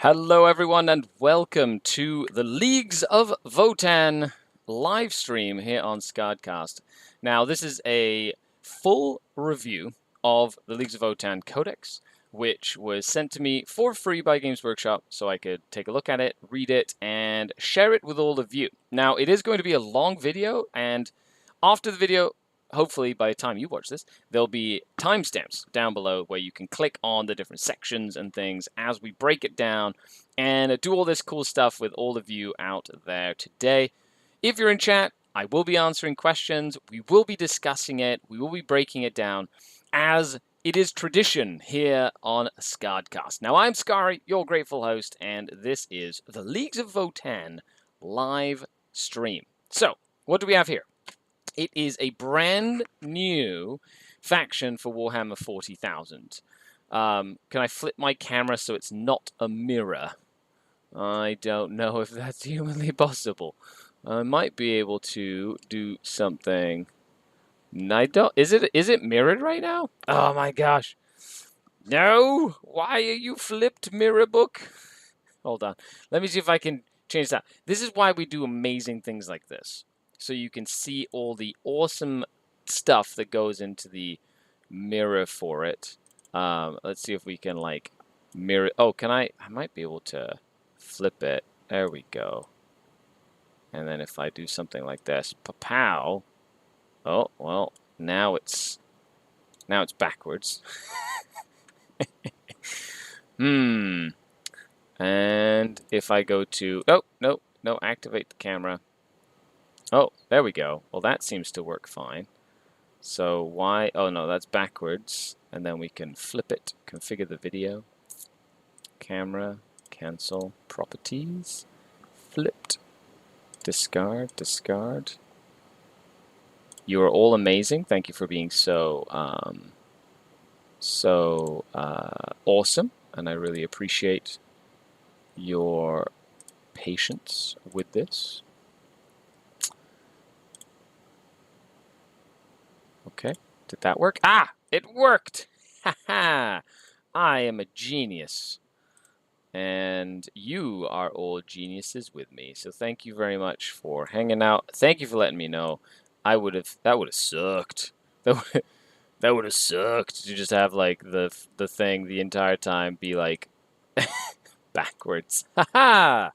Hello everyone and welcome to the Leagues of Votann live stream here on SkaredCast. Now this is a full review of the Leagues of Votann Codex, which was sent to me for free by Games Workshop so I could take a look at it, read it, and share it with all of you. Now it is going to be a long video, and after the video, hopefully by the time you watch this, there'll be timestamps down below where you can click on the different sections and things as we break it down and do all this cool stuff with all of you out there today. If you're in chat, I will be answering questions, we will be discussing it, we will be breaking it down as it is tradition here on SkaredCast. Now I'm Skari, your grateful host, and this is the Leagues of Votann live stream. So, what do we have here? It is a brand new faction for Warhammer 40,000. Can I flip my camera so it's not a mirror? I don't know if that's humanly possible. I might be able to do something. I don't. Is it mirrored right now? Oh my gosh! No! Why are you flipped, mirror book? Hold on. Let me see if I can change that. This is why we do amazing things like this. So you can see all the awesome stuff that goes into the mirror for it. Let's see if we can, like, mirror... Oh, can I might be able to flip it. There we go. And then if I do something like this, pa-pow. Oh, well, now it's backwards. And if I go to... Oh, no, activate the camera. Oh, there we go. Well, that seems to work fine. So why... Oh, no, that's backwards. And then we can flip it, configure the video. Camera, cancel, properties, flipped, discard. You are all amazing. Thank you for being so awesome. And I really appreciate your patience with this. Okay, did that work? Ah, it worked! Haha! I am a genius. And you are all geniuses with me. So thank you very much for hanging out. Thank you for letting me know. That would have sucked. That would have sucked to just have like the thing the entire time be like backwards. Haha!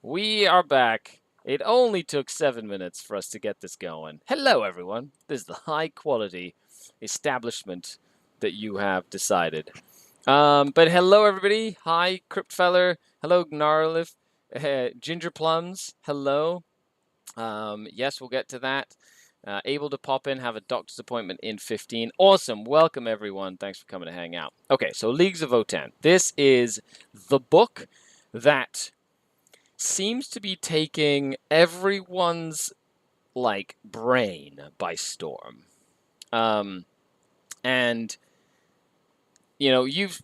We are back. It only took 7 minutes for us to get this going. Hello, everyone. This is the high-quality establishment that you have decided. But hello, everybody. Hi, Cryptfeller. Hello, Gnarlif. Ginger Plums. Hello. Yes, we'll get to that. Able to pop in, have a doctor's appointment in 15. Awesome. Welcome, everyone. Thanks for coming to hang out. Okay, so Leagues of Votann. This is the book that seems to be taking everyone's like brain by storm. And you know, you've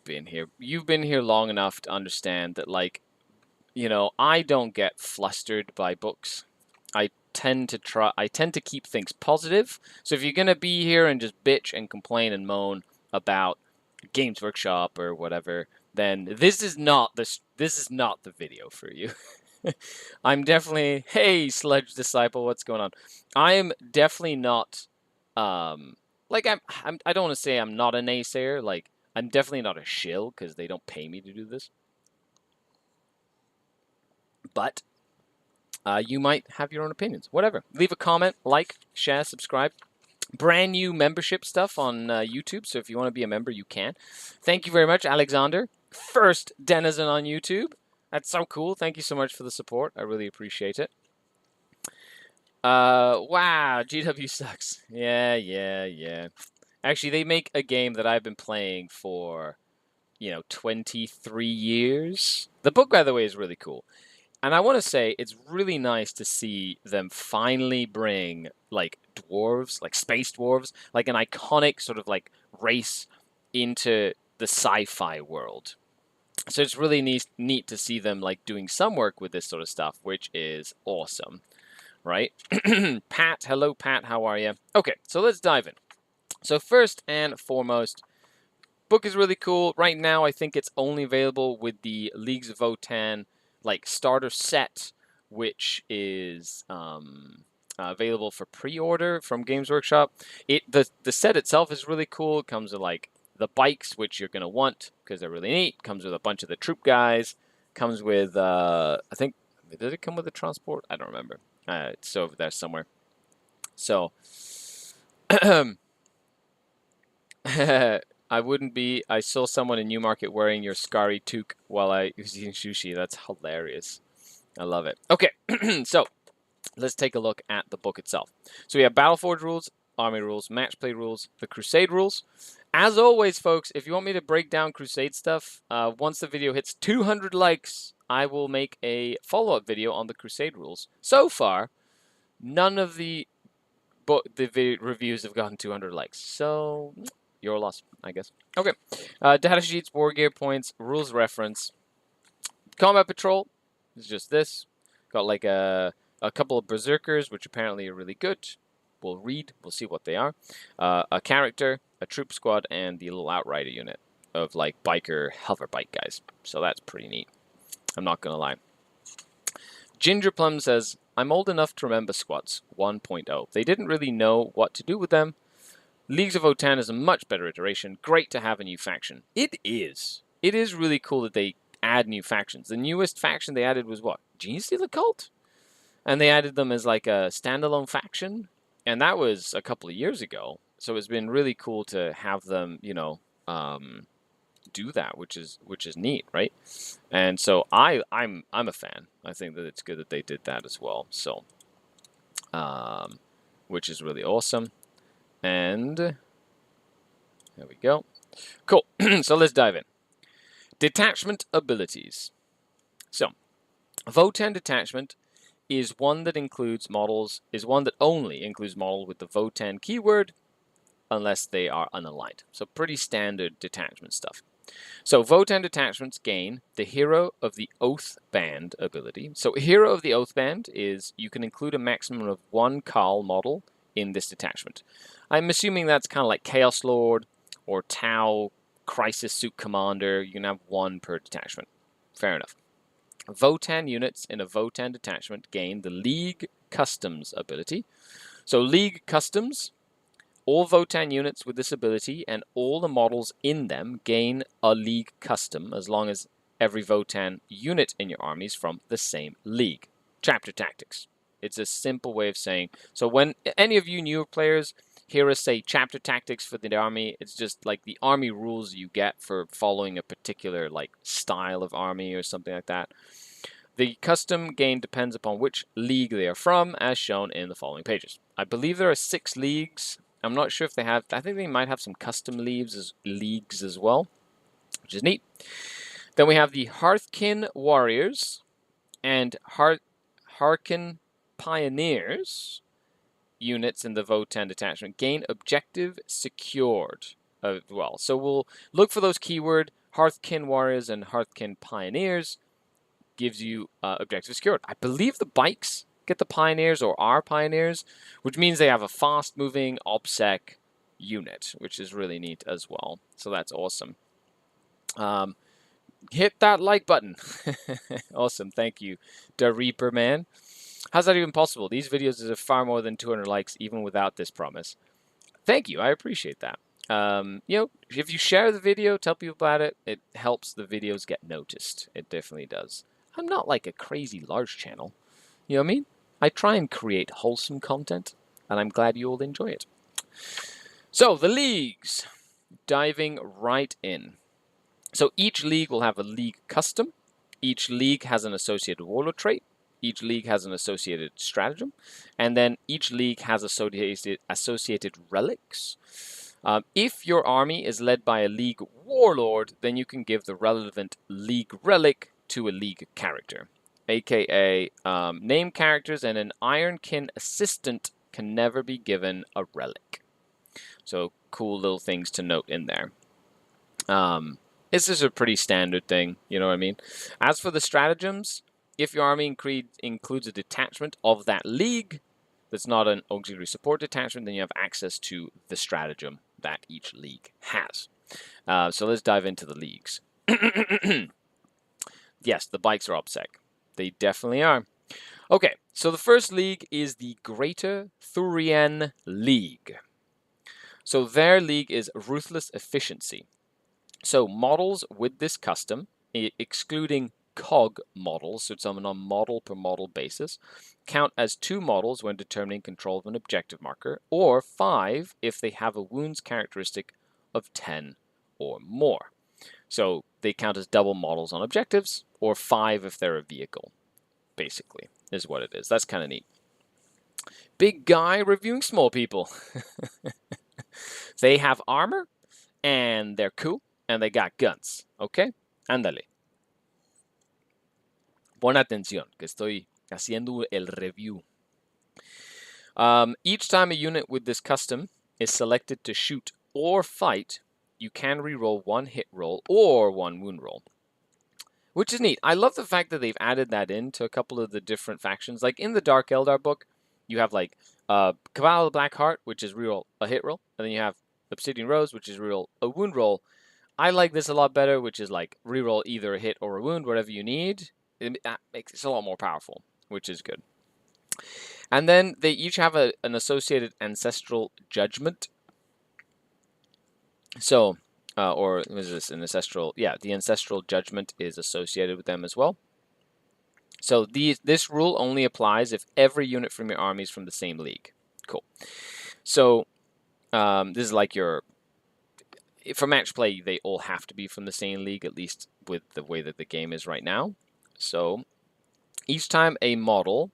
been here. You've been here long enough to understand that, like, you know, I don't get flustered by books. I tend to keep things positive. So if you're gonna be here and just bitch and complain and moan about Games Workshop or whatever, then this is not the video for you. I'm definitely, hey, Sledge Disciple, what's going on? I am definitely not, like, I don't want to say I'm not a naysayer. Like, I'm definitely not a shill because they don't pay me to do this. But you might have your own opinions. Whatever. Leave a comment, like, share, subscribe. Brand new membership stuff on YouTube, so if you want to be a member, you can. Thank you very much, Alexander. First denizen on YouTube. That's so cool. Thank you so much for the support. I really appreciate it. Wow, GW sucks. Yeah. Actually, they make a game that I've been playing for, 23 years. The book, by the way, is really cool. And I want to say it's really nice to see them finally bring, like, dwarves, like space dwarves, like an iconic sort of, like, race into the sci-fi world. So it's really neat to see them, like, doing some work with this sort of stuff, which is awesome, right? Pat, hello, Pat, how are you? Okay, so let's dive in. So first and foremost, book is really cool. Right now, I think it's only available with the Leagues of Votann like starter set, which is available for pre-order from Games Workshop. The set itself is really cool. It comes with like the bikes, which you're gonna want because they're really neat. Comes with a bunch of the troop guys. Comes with I think, did it come with a transport? I don't remember. It's over there somewhere. So I saw someone in Newmarket wearing your Skari toque while I was eating sushi. That's hilarious. I love it. Okay, so let's take a look at the book itself. So we have Battleforge rules, Army rules, Match Play rules, the Crusade rules. As always, folks, if you want me to break down Crusade stuff, once the video hits 200 likes, I will make a follow-up video on the Crusade rules. So far, none of the reviews have gotten 200 likes, so your loss, I guess. Okay, data sheets, war gear points, rules reference, combat patrol is just this. Got like a couple of berserkers, which apparently are really good. We'll read, we'll see what they are. A character, a troop squad, and the little outrider unit of like biker hover bike guys. So that's pretty neat. I'm not gonna lie. Ginger Plum says, I'm old enough to remember squads 1.0. They didn't really know what to do with them. Leagues of Votann is a much better iteration. Great to have a new faction. It is. It is really cool that they add new factions. The newest faction they added was what? Genestealer Cult? And they added them as like a standalone faction. And that was a couple of years ago. So it's been really cool to have them, you know, do that, which is neat, right? And so I'm a fan. I think that it's good that they did that as well. So, which is really awesome. And there we go. Cool. So let's dive in. Detachment abilities. So, Votann detachment is one that includes models, is one that only includes models with the Votann keyword, unless they are unaligned. So pretty standard detachment stuff. So Votann detachments gain the Hero of the Oath Band ability. So Hero of the Oath Band is you can include a maximum of one Khal model in this detachment. I'm assuming that's kind of like Chaos Lord or Tau Crisis Suit Commander. You can have one per detachment. Fair enough. Votann units in a Votann detachment gain the League Customs ability. So League Customs, all Votann units with this ability and all the models in them gain a League Custom as long as every Votann unit in your army is from the same league. Chapter Tactics. It's a simple way of saying, so when any of you newer players hear us say chapter tactics for the army, it's just like the army rules you get for following a particular like style of army or something like that. The custom gain depends upon which league they are from, as shown in the following pages. I believe there are 6 leagues. I'm not sure if they have, I think they might have some custom leagues as well, which is neat. Then we have the Hearthkin Warriors and Harkin Pioneers units in the Votann detachment gain objective secured as well. So we'll look for those keyword Hearthkin Warriors and Hearthkin Pioneers. Gives you objective secured. I believe the bikes get the Pioneers or are Pioneers, which means they have a fast-moving OBSEC unit, which is really neat as well. So that's awesome. Hit that like button. Awesome, thank you, the Reaper Man. How's that even possible? These videos deserve far more than 200 likes, even without this promise. Thank you, I appreciate that. You know, if you share the video, tell people about it, it helps the videos get noticed. It definitely does. I'm not like a crazy large channel. You know what I mean? I try and create wholesome content, and I'm glad you all enjoy it. So, the leagues. Diving right in. So, each league will have a league custom. Each league has an associated warlord trait. Each league has an associated stratagem. And then each league has associated relics. If your army is led by a league warlord, then you can give the relevant league relic to a league character, aka name characters and an Ironkin assistant can never be given a relic. So cool little things to note in there. This is a pretty standard thing, you know what I mean? As for the stratagems, if your army includes a detachment of that league that's not an auxiliary support detachment, then you have access to the stratagem that each league has. So let's dive into the leagues. Yes, the bikes are OBSEC. They definitely are. Okay, so the first league is the Greater Thurian League. So their league is Ruthless Efficiency. So models with this custom, excluding cog models, so it's on a model per model basis, count as 2 models when determining control of an objective marker, or 5 if they have a wounds characteristic of 10 or more. So they count as double models on objectives, or 5 if they're a vehicle, basically, is what it is. That's kind of neat. Big guy reviewing small people. They have armor, and they're cool, and they got guns. ¿Ok? Ándale. Pon atención, que estoy haciendo el review. Each time a unit with this custom is selected to shoot or fight, you can reroll 1 hit roll or 1 wound roll, which is neat. I love the fact that they've added that into a couple of the different factions. Like in the Dark Eldar book, you have like Cabal of the Black Heart, which is reroll a hit roll, and then you have Obsidian Rose, which is reroll a wound roll. I like this a lot better, which is like reroll either a hit or a wound, whatever you need. It makes it a lot more powerful, which is good. And then they each have an associated ancestral judgment. So, or is this an ancestral? Yeah, the ancestral judgment is associated with them as well. So this rule only applies if every unit from your army is from the same league. Cool. So this is like for match play, they all have to be from the same league, at least with the way that the game is right now. So each time a model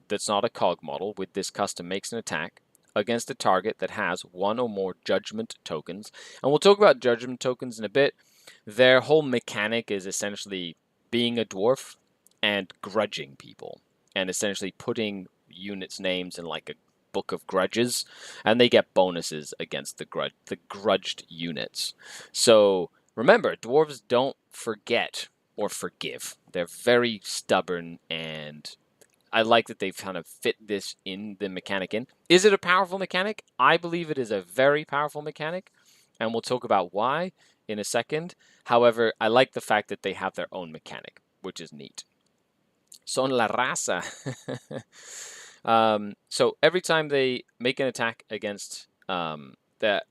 that's not a cog model with this custom makes an attack against a target that has 1 or more judgment tokens, and we'll talk about judgment tokens in a bit. Their whole mechanic is essentially being a dwarf and grudging people, and essentially putting units' names in like a book of grudges, and they get bonuses against the grudged units. So remember, dwarves don't forget or forgive. They're very stubborn, and I like that they've kind of fit this in the mechanic in. Is it a powerful mechanic? I believe it is a very powerful mechanic, and we'll talk about why in a second. However, I like the fact that they have their own mechanic, which is neat. Son la raza. So every time they make an attack against a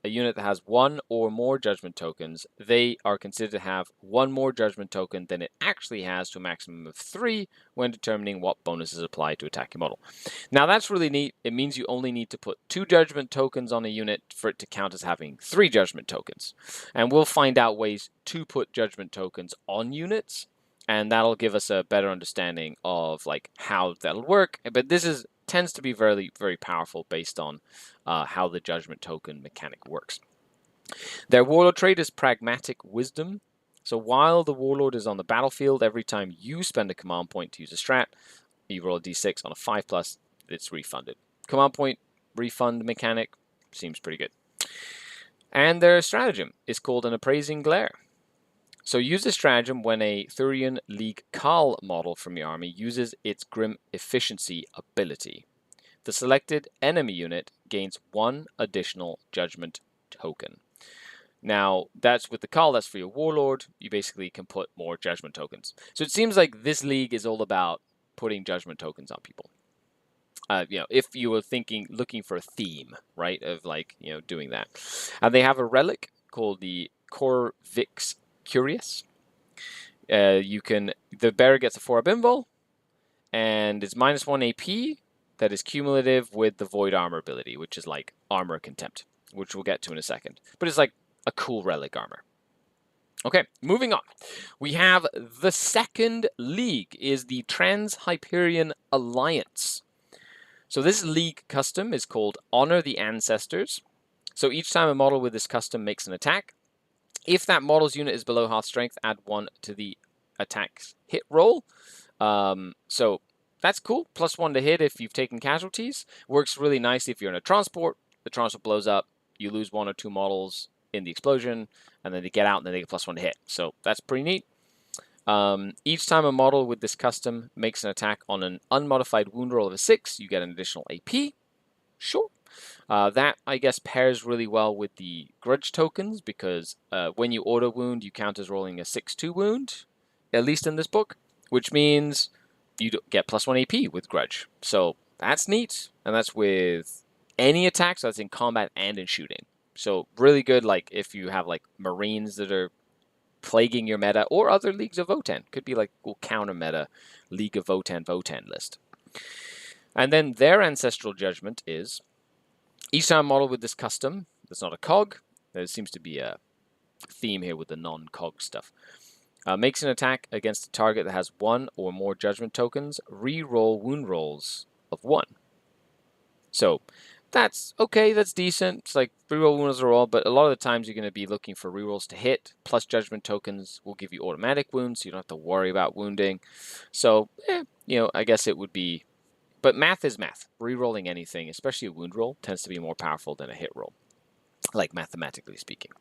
unit that has 1 or more judgment tokens, they are considered to have 1 more judgment token than it actually has, to a maximum of 3 when determining what bonuses apply to attack your model. Now that's really neat. It means you only need to put 2 judgment tokens on a unit for it to count as having 3 judgment tokens. And we'll find out ways to put judgment tokens on units, and that'll give us a better understanding of like how that'll work. But this tends to be very, very powerful based on how the judgment token mechanic works. Their warlord trait is pragmatic wisdom. So while the warlord is on the battlefield, every time you spend a command point to use a strat, you roll a d6 on a 5+, it's refunded. Command point refund mechanic seems pretty good. And their stratagem is called an appraising glare. So use this stratagem when a Thurian League Khal model from your army uses its Grim Efficiency ability. The selected enemy unit gains 1 additional judgment token. Now, that's with the Khal, that's for your Warlord. You basically can put more judgment tokens. So it seems like this league is all about putting judgment tokens on people. If you were looking for a theme, right, of like, doing that. And they have a relic called the Corvix Curious. The bearer gets a 4-up invul, and it's -1 AP that is cumulative with the Void Armor ability, which is like Armor Contempt, which we'll get to in a second. But it's like a cool relic armor. Okay, moving on. We have the second league is the Trans-hyperian Alliance. So this league custom is called Honor the Ancestors. So each time a model with this custom makes an attack, if that model's unit is below half strength, add 1 to the attack's hit roll. So that's cool. +1 to hit if you've taken casualties. Works really nicely if you're in a transport. The transport blows up. You lose 1 or 2 models in the explosion, and then they get out, and then they get +1 to hit. So that's pretty neat. Each time a model with this custom makes an attack on an unmodified wound roll of a 6, you get an additional AP. Sure. That, I guess, pairs really well with the grudge tokens, because when you auto wound, you count as rolling a 6/2 wound, at least in this book, which means you get +1 AP with grudge. So that's neat, and that's with any attack, so that's in combat and in shooting. So really good, like if you have like Marines that are plaguing your meta, or other Leagues of Votann. Could be like counter meta League of Votann list. And then their Ancestral Judgment is, each time model with this custom that's not a cog, there seems to be a theme here with the non-cog stuff, makes an attack against a target that has 1 or more judgment tokens, re-roll wound rolls of 1. So that's okay, that's decent. It's like reroll wounds are all, but a lot of the times you're going to be looking for rerolls to hit, plus judgment tokens will give you automatic wounds, so you don't have to worry about wounding. So, I guess it would be, but math is math. Rerolling anything, especially a wound roll, tends to be more powerful than a hit roll, like mathematically speaking.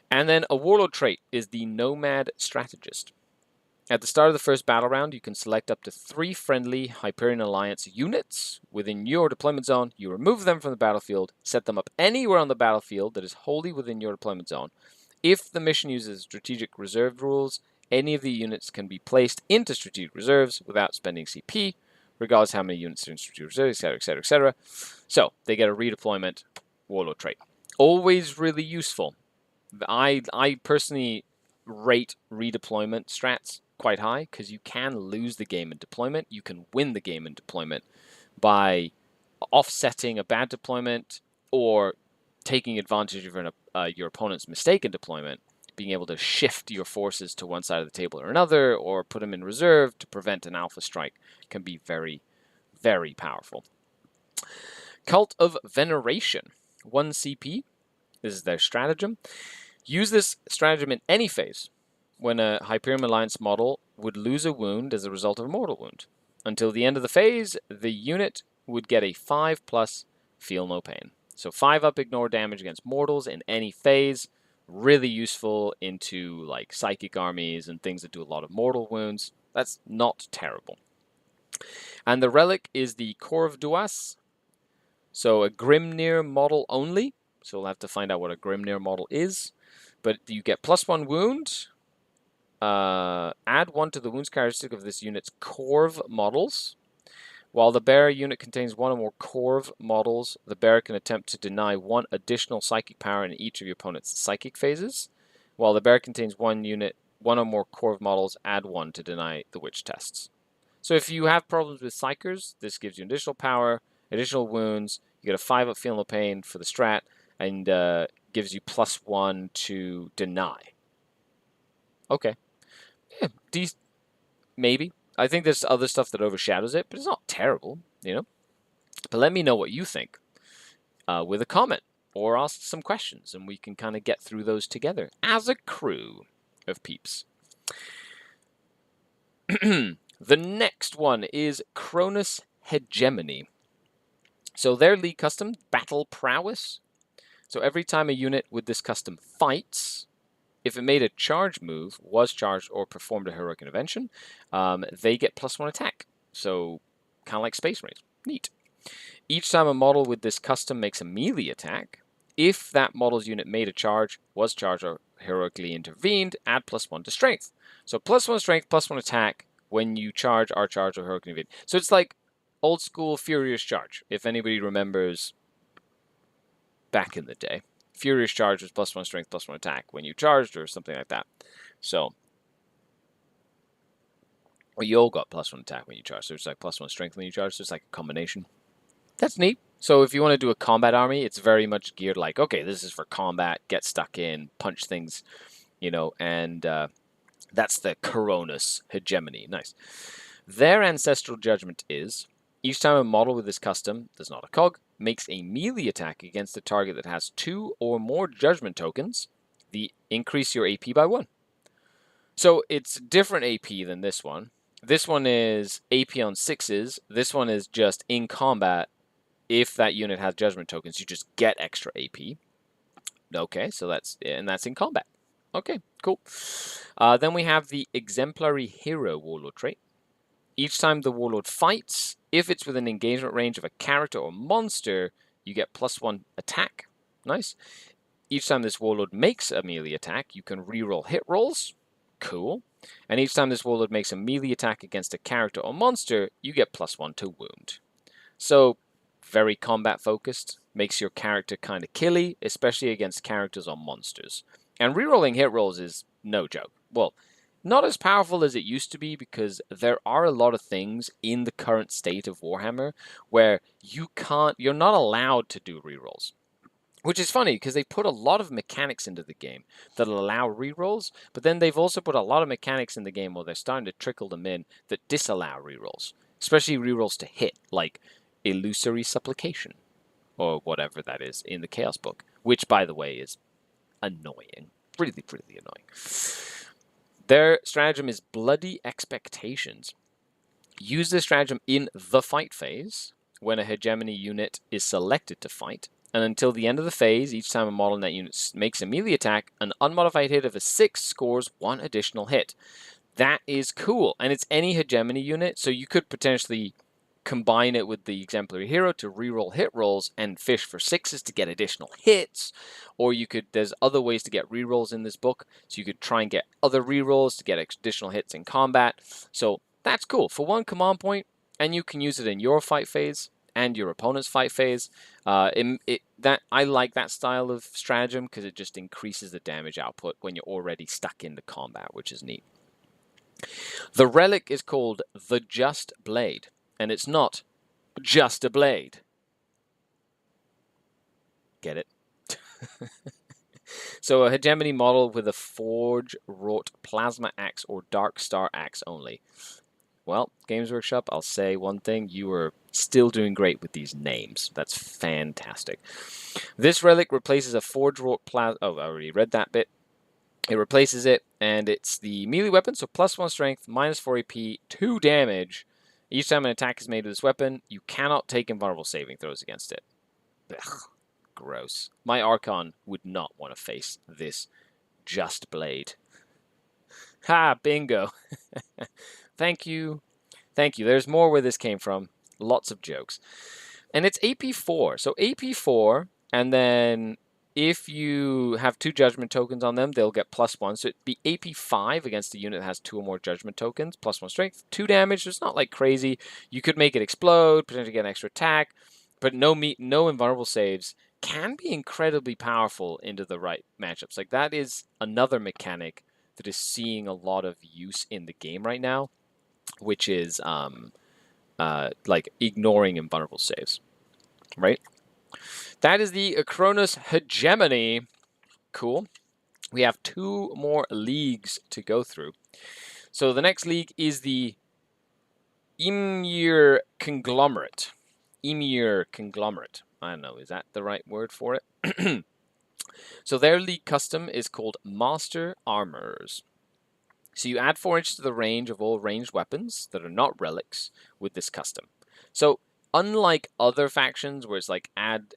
And then a Warlord trait is the Nomad Strategist. At the start of the first battle round, you can select up to 3 friendly Hyperion Alliance units within your deployment zone. You remove them from the battlefield, set them up anywhere on the battlefield that is wholly within your deployment zone. If the mission uses strategic reserve rules, any of the units can be placed into strategic reserves without spending CP, regardless of how many units are in strategic reserves, etc., etc., etc. So they get a redeployment Warlord trait. Always really useful. I personally rate redeployment strats quite high, because you can lose the game in deployment. You can win the game in deployment by offsetting a bad deployment or taking advantage of your opponent's mistake in deployment, being able to shift your forces to one side of the table or another, or put them in reserve to prevent an alpha strike, can be very, very powerful. Cult of Veneration, 1 CP. This is their stratagem. Use this stratagem in any phase when a Hyperion Alliance model would lose a wound as a result of a mortal wound. Until the end of the phase, the unit would get a 5+ feel no pain. So 5+ ignore damage against mortals in any phase. Really useful into like psychic armies and things that do a lot of mortal wounds. That's not terrible. And the relic is the Corv Duas. So a Grimnir model only. So we'll have to find out what a Grimnir model is. But you get +1 wound. Add 1 to the wounds characteristic of this unit's Corv models. While the bearer unit contains 1 or more Corv models, the bearer can attempt to deny 1 additional psychic power in each of your opponent's psychic phases. While the bearer contains 1 or more Corv models, add 1 to deny the witch tests. So if you have problems with psychers, this gives you additional power, additional wounds. You get a 5+ feel no pain for the strat, and gives you +1 to deny. Okay. Yeah, maybe. I think there's other stuff that overshadows it, but it's not terrible, But let me know what you think with a comment, or ask some questions, and we can kind of get through those together as a crew of peeps. The next one is Kronus Hegemony. So their league custom, Battle Prowess. So every time a unit with this custom fights, if it made a charge move, was charged, or performed a heroic intervention, they get +1 attack. So kind of like Space Marines. Neat. Each time a model with this custom makes a melee attack, if that model's unit made a charge, was charged, or heroically intervened, add +1 to strength. So +1 strength, +1 attack when you charge, are charged, or heroically intervene. So it's like old school Furious Charge, if anybody remembers back in the day. Furious Charge was +1 strength, +1 attack when you charged, or something like that. So, well, you all got +1 attack when you charged, so it's like +1 strength when you charge, so it's like a combination. That's neat. So if you want to do a combat army, it's very much geared like, okay, this is for combat, get stuck in, punch things, and that's the Kronus Hegemony. Nice. Their Ancestral Judgment is, each time a model with this custom, that's not a cog, makes a melee attack against a target that has 2 or more judgment tokens, increase your AP by 1. So it's different AP than this one. This one is AP on 6s. This one is just in combat. If that unit has judgment tokens, you just get extra AP. Okay, so that's in combat. Okay, cool. Then we have the Exemplary Hero Warlord trait. Each time the Warlord fights, if it's within engagement range of a character or monster, you get +1 attack. Nice. Each time this Warlord makes a melee attack, you can reroll hit rolls. Cool. And each time this Warlord makes a melee attack against a character or monster, you get +1 to wound. So, very combat focused. Makes your character kind of killy, especially against characters or monsters. And rerolling hit rolls is no joke. Well, not as powerful as it used to be because there are a lot of things in the current state of Warhammer where you're not allowed to do rerolls. Which is funny because they put a lot of mechanics into the game that allow rerolls, but then they've also put a lot of mechanics in the game where they're starting to trickle them in that disallow rerolls, especially rerolls to hit, like illusory supplication or whatever that is in the Chaos book, which, by the way, is annoying. Really, really annoying. Their stratagem is Bloody Expectations. Use this stratagem in the fight phase when a hegemony unit is selected to fight. And until the end of the phase, each time a model in that unit makes a melee attack, an unmodified hit of a 6 scores 1 additional hit. That is cool. And it's any hegemony unit, so you could potentially combine it with the exemplary hero to reroll hit rolls and fish for 6s to get additional hits. Or there's other ways to get rerolls in this book. So you could try and get other rerolls to get additional hits in combat. So that's cool. For 1 command point, and you can use it in your fight phase and your opponent's fight phase. I like that style of stratagem because it just increases the damage output when you're already stuck into combat, which is neat. The relic is called the Just Blade, and it's not just a blade. Get it? So a hegemony model with a forge-wrought plasma axe or dark star axe only. Well, Games Workshop, I'll say one thing. You are still doing great with these names. That's fantastic. This relic replaces a forge-wrought plasma... Oh, I already read that bit. It replaces it, and it's the melee weapon, so +1 strength, -4 AP, 2 damage. Each time an attack is made with this weapon, you cannot take invulnerable saving throws against it. Ugh, gross. My Archon would not want to face this Just Blade. Ha, bingo. Thank you. Thank you. There's more where this came from. Lots of jokes. And it's AP4. So AP4, and then if you have 2 judgment tokens on them, they'll get +1. So it'd be AP5 against a unit that has 2 or more judgment tokens, +1 strength, 2 damage. So it's not like crazy. You could make it explode, potentially get an extra attack, but no invulnerable saves. Can be incredibly powerful into the right matchups. Like, that is another mechanic that is seeing a lot of use in the game right now, which is like ignoring invulnerable saves, right? That is the Kronus hegemony. Cool. We have 2 more leagues to go through. So the next league is the Ymir conglomerate. Ymir conglomerate. I don't know, is that the right word for it? So their league custom is called Master Armorers. So you add 4 inches to the range of all ranged weapons that are not relics with this custom. So unlike other factions where it's like add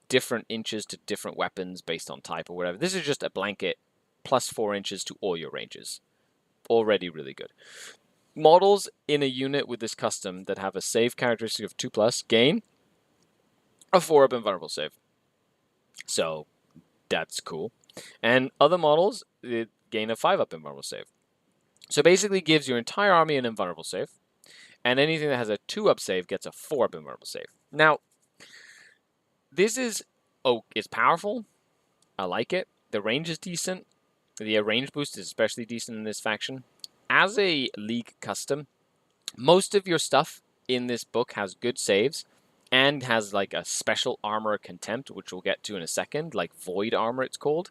different inches to different weapons based on type or whatever, this is just a blanket +4 inches to all your ranges. Already really good. Models in a unit with this custom that have a save characteristic of 2+ gain a 4-up invulnerable save. So that's cool. And other models gain a 5-up invulnerable save. So basically gives your entire army an invulnerable save, and anything that has a 2-up save gets a 4-up invulnerable save. Now, this is it's powerful. I like it. The range is decent. The range boost is especially decent in this faction. As a league custom, most of your stuff in this book has good saves and has like a special armor contempt, which we'll get to in a second, like void armor it's called,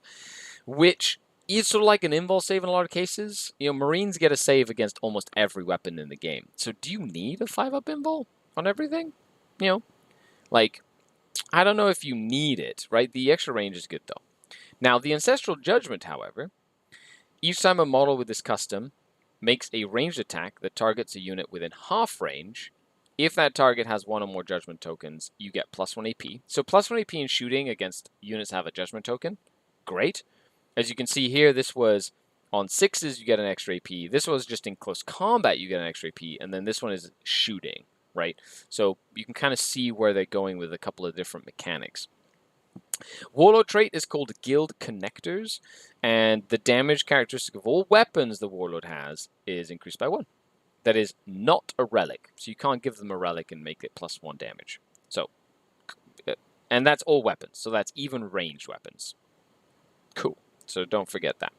which is sort of like an invul save in a lot of cases. You know, Marines get a save against almost every weapon in the game. So do you need a 5-up invul on everything? You know, like, I don't know if you need it, right? The extra range is good though. Now, the Ancestral Judgment, however, each time a model with this custom makes a ranged attack that targets a unit within half range, if that target has 1 or more judgment tokens, you get +1 AP. So +1 AP in shooting against units that have a judgment token, great. As you can see here, this was on 6s, you get an extra AP. This was just in close combat, you get an extra AP. And then this one is shooting. right? So you can kind of see where they're going with a couple of different mechanics. Warlord trait is called Guild Connectors, and the damage characteristic of all weapons the Warlord has is increased by 1. That is not a relic, so you can't give them a relic and make it +1 damage. So, and that's all weapons, so that's even ranged weapons. Cool, so don't forget that.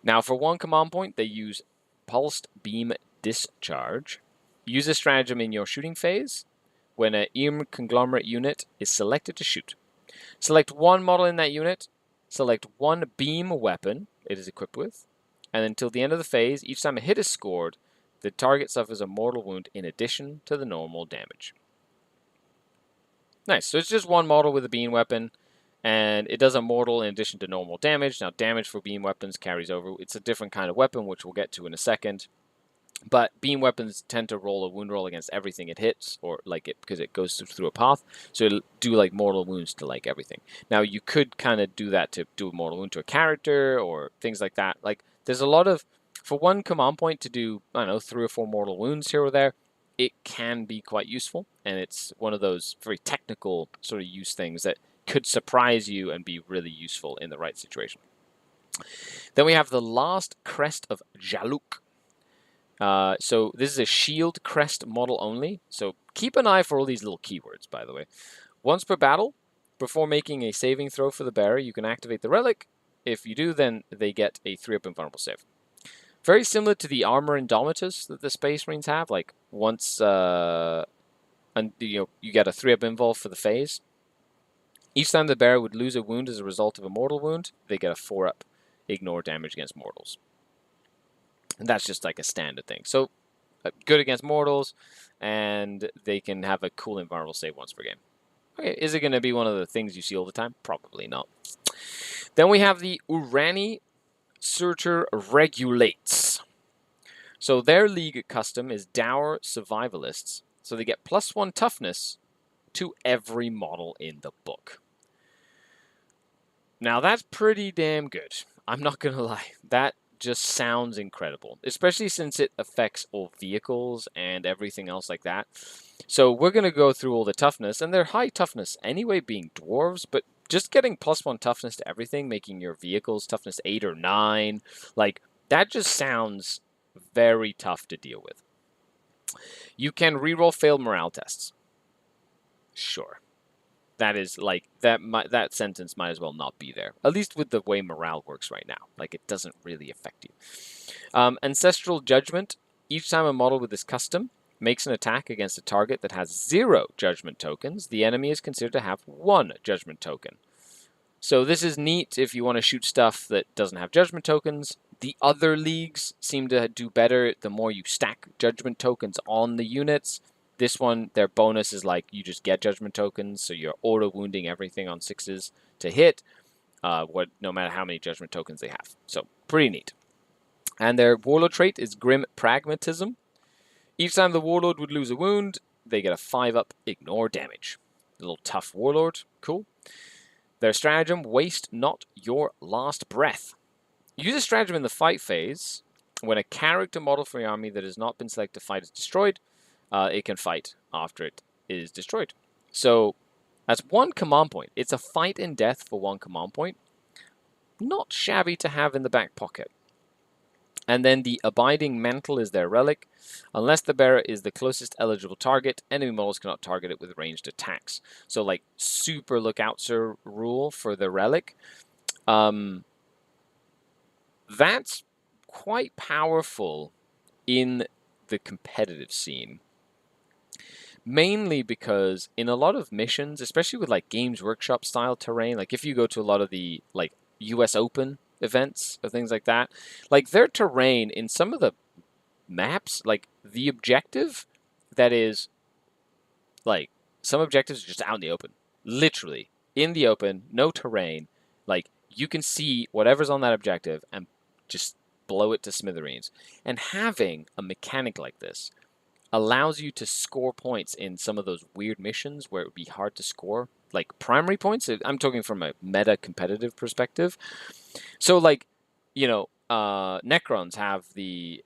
Now for 1 command point, they use Pulsed Beam Discharge. Use a stratagem in your shooting phase when an Ymir conglomerate unit is selected to shoot. Select 1 model in that unit, select 1 beam weapon it is equipped with, and until the end of the phase, each time a hit is scored, the target suffers a mortal wound in addition to the normal damage. Nice, so it's just 1 model with a beam weapon, and it does a mortal in addition to normal damage. Now, damage for beam weapons carries over. It's a different kind of weapon, which we'll get to in a second. But beam weapons tend to roll a wound roll against everything it hits, or like it because it goes through a path. So it'll do like mortal wounds to like everything. Now you could kind of do that to do a mortal wound to a character or things like that. Like there's a lot of for 1 command point to do, I don't know, 3 or 4 mortal wounds here or there. It can be quite useful, and it's one of those very technical sort of use things that could surprise you and be really useful in the right situation. Then we have the last crest of Jaluk. So this is a shield crest model only. So keep an eye for all these little keywords, by the way. Once per battle, before making a saving throw for the bearer, you can activate the relic. If you do, then they get a 3-up invulnerable save. Very similar to the armor Indomitus that the Space Marines have. Like once you get a 3-up invul for the phase. Each time the bearer would lose a wound as a result of a mortal wound, they get a 4-up ignore damage against mortals. And that's just like a standard thing. So good against mortals, and they can have a cool invulnerable save once per game. Okay, is it going to be one of the things you see all the time? Probably not. Then we have the Urani-surtr Regulates. So their league custom is Dour Survivalists. So they get +1 toughness to every model in the book. Now that's pretty damn good. I'm not going to lie. That just sounds incredible, especially since it affects all vehicles and everything else like that. So we're going to go through all the toughness, and they're high toughness anyway, being dwarves, but just getting +1 toughness to everything, making your vehicles toughness 8 or 9, like that just sounds very tough to deal with. You can reroll failed morale tests. Sure. That is like that sentence might as well not be there. At least with the way morale works right now. Like it doesn't really affect you. Ancestral Judgment. Each time a model with this custom makes an attack against a target that has 0 judgment tokens, the enemy is considered to have 1 judgment token. So this is neat if you want to shoot stuff that doesn't have judgment tokens. The other leagues seem to do better the more you stack judgment tokens on the units. This one, their bonus is like you just get judgment tokens, so you're auto-wounding everything on 6s to hit, no matter how many judgment tokens they have. So, pretty neat. And their Warlord trait is Grim Pragmatism. Each time the Warlord would lose a wound, they get a 5-up ignore damage. A little tough Warlord, cool. Their stratagem, Waste Not Your Last Breath. Use a stratagem in the fight phase. When a character model from your army that has not been selected to fight is destroyed, it can fight after it is destroyed. So that's 1 command point. It's a fight in death for 1 command point. Not shabby to have in the back pocket. And then the Abiding Mantle is their relic. Unless the bearer is the closest eligible target, enemy models cannot target it with ranged attacks. So like super lookout sir rule for the relic. That's quite powerful in the competitive scene. Mainly because in a lot of missions, especially with like Games Workshop style terrain, like if you go to a lot of the like US Open events or things like that, like their terrain in some of the maps, like the objective that is like some objectives are just out in the open, literally in the open, no terrain, like you can see whatever's on that objective and just blow it to smithereens. And having a mechanic like this allows you to score points in some of those weird missions where it would be hard to score, like primary points. I'm talking from a meta competitive perspective. So like, you know, Necrons have the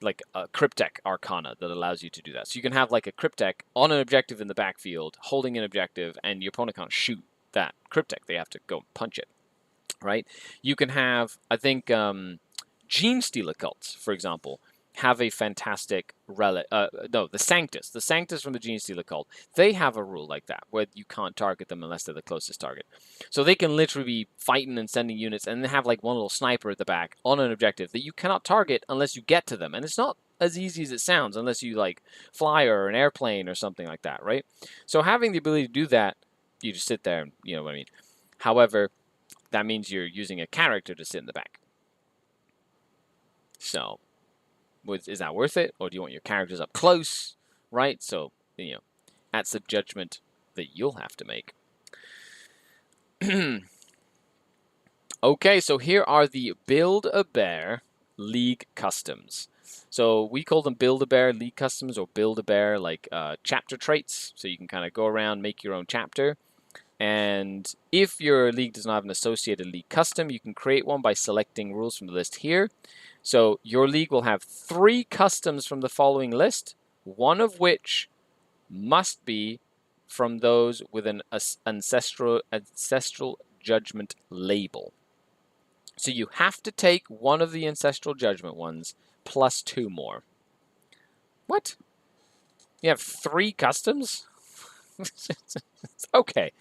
like a cryptek arcana that allows you to do that. So you can have like a cryptek on an objective in the backfield, holding an objective, and your opponent can't shoot that cryptek. They have to go punch it, right? You can have, I think, Gene Stealer cults, for example, have a fantastic relic. No, the Sanctus from the Gene Stealer cult. They have a rule like that where you can't target them unless they're the closest target. So they can literally be fighting and sending units, and they have like one little sniper at the back on an objective that you cannot target unless you get to them. And it's not as easy as it sounds unless you like fly or an airplane or something like that, right? So having the ability to do that, you just sit there and you know what I mean. However, that means you're using a character to sit in the back. So, is that worth it? Or do you want your characters up close? Right? So, you know, that's a judgment that you'll have to make. Okay, so here are the Build-A-Bear League Customs. So we call them Build-A-Bear League Customs or Build-A-Bear like chapter traits. So you can kind of go around, make your own chapter. And if your league does not have an associated league custom, you can create one by selecting rules from the list here. So your league will have 3 customs from the following list, one of which must be from those with an ancestral judgment label. So you have to take one of the ancestral judgment ones plus 2 more. What? You have 3 customs? Okay.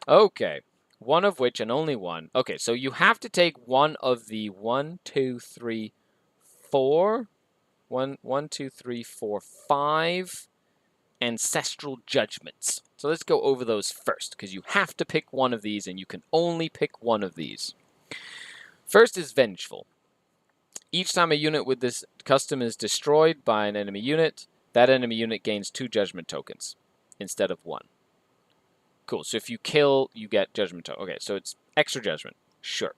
Okay. One of which and only one. Okay, so you have to take one of the 1, 2, 3, 4. 1, 2, 3, 4, 5 ancestral judgments. So let's go over those first, because you have to pick one of these, and you can only pick one of these. First is Vengeful. Each time a unit with this custom is destroyed by an enemy unit, that enemy unit gains 2 judgment tokens instead of 1. Cool, so if you kill, you get judgment token. Okay, so it's extra judgment. Sure.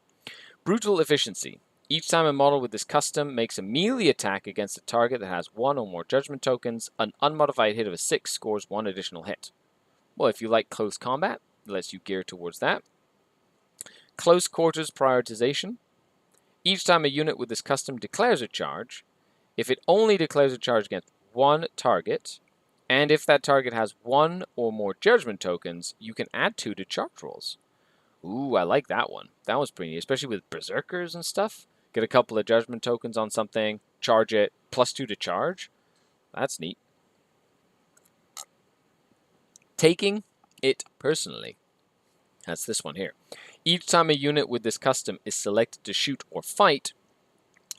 Brutal Efficiency. Each time a model with this custom makes a melee attack against a target that has 1 or more judgment tokens, an unmodified hit of a 6 scores 1 additional hit. Well, if you like close combat, it lets you gear towards that. Close Quarters Prioritization. Each time a unit with this custom declares a charge, if it only declares a charge against one target, and if that target has 1 or more judgment tokens, you can add 2 to charge rolls. Ooh, I like that one. That was pretty neat, especially with berserkers and stuff. Get a couple of judgment tokens on something, charge it, plus 2 to charge. That's neat. Taking it personally. That's this one here. Each time a unit with this custom is selected to shoot or fight,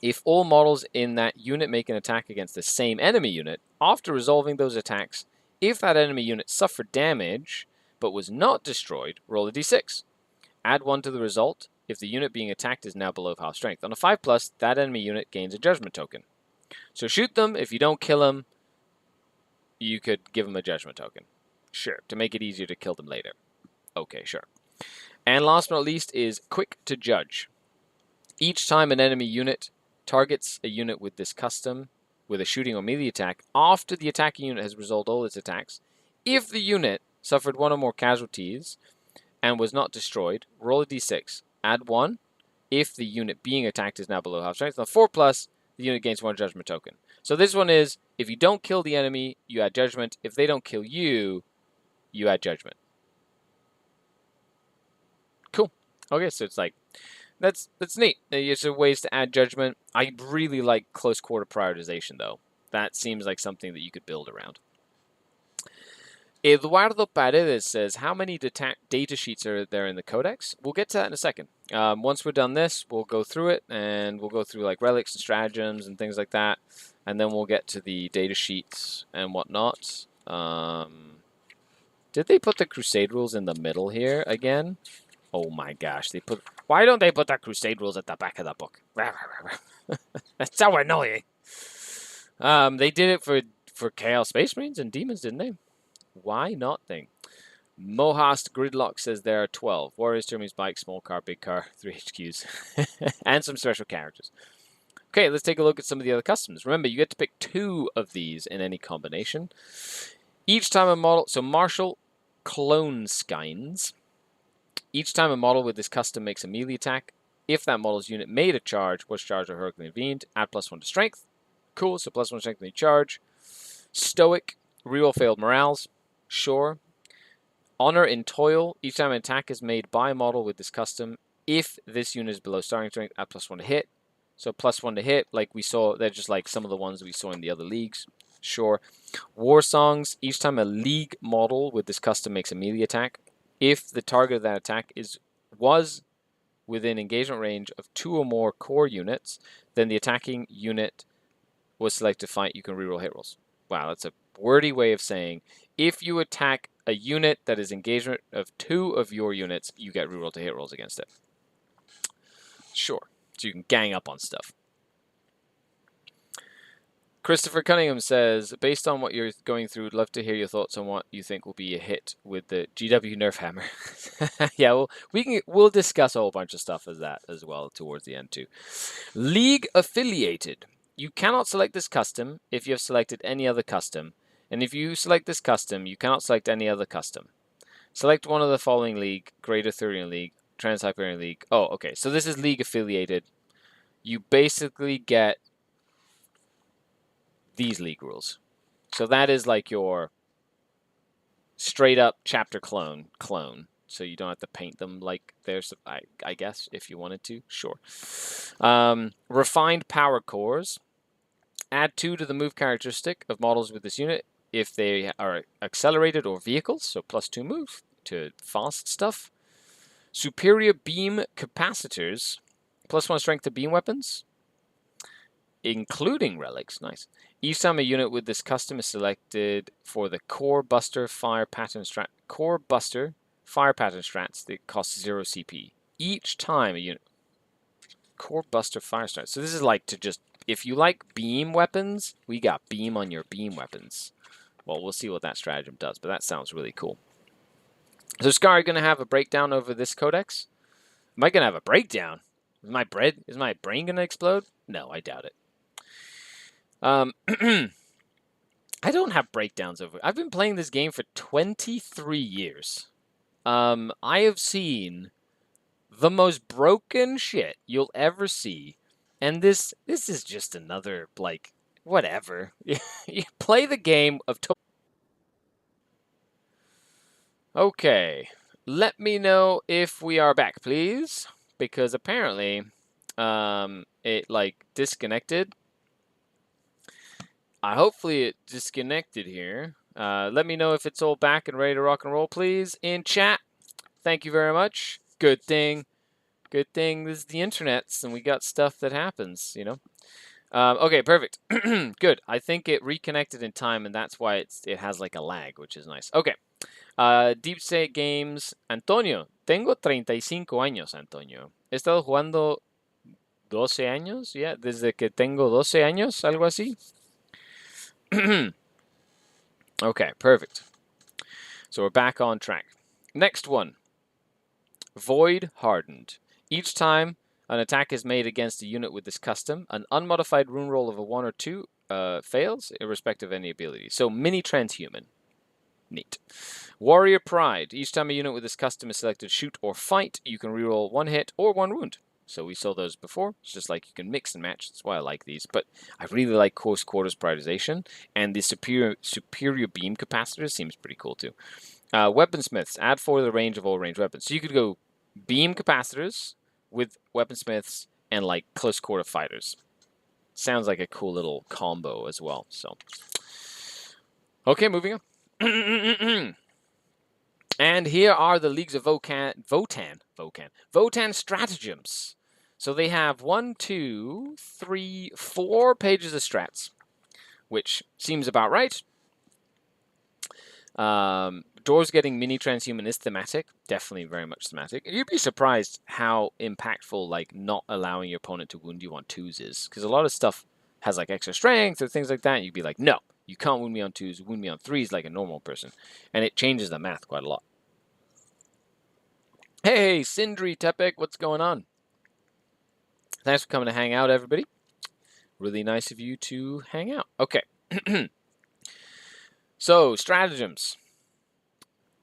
if all models in that unit make an attack against the same enemy unit, after resolving those attacks, if that enemy unit suffered damage but was not destroyed, roll a d6. Add 1 to the result if the unit being attacked is now below half strength. On a 5+, that enemy unit gains a judgment token. So shoot them. If you don't kill them, you could give them a judgment token. Sure, to make it easier to kill them later. Okay, sure. And last but not least is Quick to Judge. Each time an enemy unit targets a unit with this custom with a shooting or melee attack, after the attacking unit has resolved all its attacks, if the unit suffered 1 or more casualties and was not destroyed, roll a d6. Add 1 if the unit being attacked is now below half strength. On 4+, the unit gains 1 judgment token. So this one is, if you don't kill the enemy, you add judgment. If they don't kill you, you add judgment. Cool. Okay, so it's like, that's neat. There's ways to add judgment. I really like close quarter prioritization, though. That seems like something that you could build around. Eduardo Paredes says, how many data sheets are there in the Codex? We'll get to that in a second. Once we're done this, we'll go through it, and we'll go through like relics and stratagems and things like that, and then we'll get to the data sheets and whatnot. Did they put the Crusade rules in the middle here again? Oh my gosh, why don't they put the Crusade rules at the back of the book? That's so annoying. They did it for Chaos Space Marines and Demons, didn't they? Why not thing? Mohast Gridlock says there are 12. Warriors, Termies, Bike, Small Car, Big Car, 3 HQs. And some special characters. Okay, let's take a look at some of the other customs. Remember, you get to pick 2 of these in any combination. Each time a model... So, Marshal Clone Skines. Each time a model with this custom makes a melee attack, if that model's unit made a charge, was charged or heroically intervened, add +1 to strength. Cool, so +1 strength when you charge. Stoic, reroll failed morales. Sure. Honor in toil. Each time an attack is made by a model with this custom, if this unit is below starting strength, add +1 to hit. So +1 to hit, like we saw, they're just like some of the ones we saw in the other leagues. Sure. War songs. Each time a league model with this custom makes a melee attack, if the target of that attack was within engagement range of 2 or more core units, then the attacking unit was selected to fight. You can reroll hit rolls. Wow, that's a wordy way of saying if you attack a unit that is engagement of 2 of your units, you get reroll to hit rolls against it. Sure. So you can gang up on stuff. Christopher Cunningham says, based on what you're going through, I'd love to hear your thoughts on what you think will be a hit with the GW Nerf Hammer. Yeah, well, we'll discuss a whole bunch of stuff as that as well towards the end too. League affiliated. You cannot select this custom if you have selected any other custom, and if you select this custom, you cannot select any other custom. Select one of the following league: Greater Thurian League, Trans-hyperian League. Oh, okay. So this is league affiliated. You basically get these league rules. So that is like your straight up chapter clone. So you don't have to paint them like there's, I guess, if you wanted to. Sure. Refined power cores. Add 2 to the move characteristic of models with this unit if they are accelerated or vehicles. So +2 move to fast stuff. Superior beam capacitors. +1 strength to beam weapons, including relics. Nice. Each time a unit with this custom is selected for the core buster fire pattern strats that cost 0 CP. Each time a unit core buster fire strats. So this is like to just, if you like beam weapons, we got beam on your beam weapons. Well, we'll see what that stratagem does, but that sounds really cool. So Skari going to have a breakdown over this codex. Am I going to have a breakdown? Is my brain going to explode? No, I doubt it. I don't have breakdowns over it. I've been playing this game for 23 years. I have seen the most broken shit you'll ever see. And this is just another, like, whatever. You play the game of... Okay. Let me know if we are back, please. Because apparently, it, like, disconnected. Hopefully it disconnected here. Let me know if it's all back and ready to rock and roll, please, in chat. Thank you very much. Good thing. Good thing this is the internets and we got stuff that happens, you know. Okay, perfect. Good. I think it reconnected in time and that's why it has like a lag, which is nice. Okay. Deep State Games. Antonio. Tengo 35 años, Antonio. He estado jugando 12 años, yeah, desde que tengo 12 años, algo así. Okay, perfect. So we're back on track. Next one. Void Hardened. Each time an attack is made against a unit with this custom, an unmodified rune roll of a 1 or 2 fails, irrespective of any ability. So mini transhuman. Neat. Warrior Pride. Each time a unit with this custom is selected shoot or fight, you can reroll 1 hit or 1 wound. So we saw those before. It's just like you can mix and match. That's why I like these. But I really like close quarters prioritization. And the superior beam capacitor seems pretty cool too. Weaponsmiths. Add 4 to the range of all ranged weapons. So you could go beam capacitors with weaponsmiths and like close quarter fighters. Sounds like a cool little combo as well. So, okay, moving on. And here are the Leagues of Votann stratagems. So they have 1, 2, 3, 4 pages of strats, which seems about right. Dwarves getting mini transhuman is thematic, definitely very much thematic. You'd be surprised how impactful like not allowing your opponent to wound you on 2s is, because a lot of stuff has like extra strength or things like that. And you'd be like, no, you can't wound me on 2s, wound me on 3s like a normal person, and it changes the math quite a lot. Hey, Sindri Tepek, what's going on? Thanks for coming to hang out, everybody. Really nice of you to hang out. Okay. So, stratagems.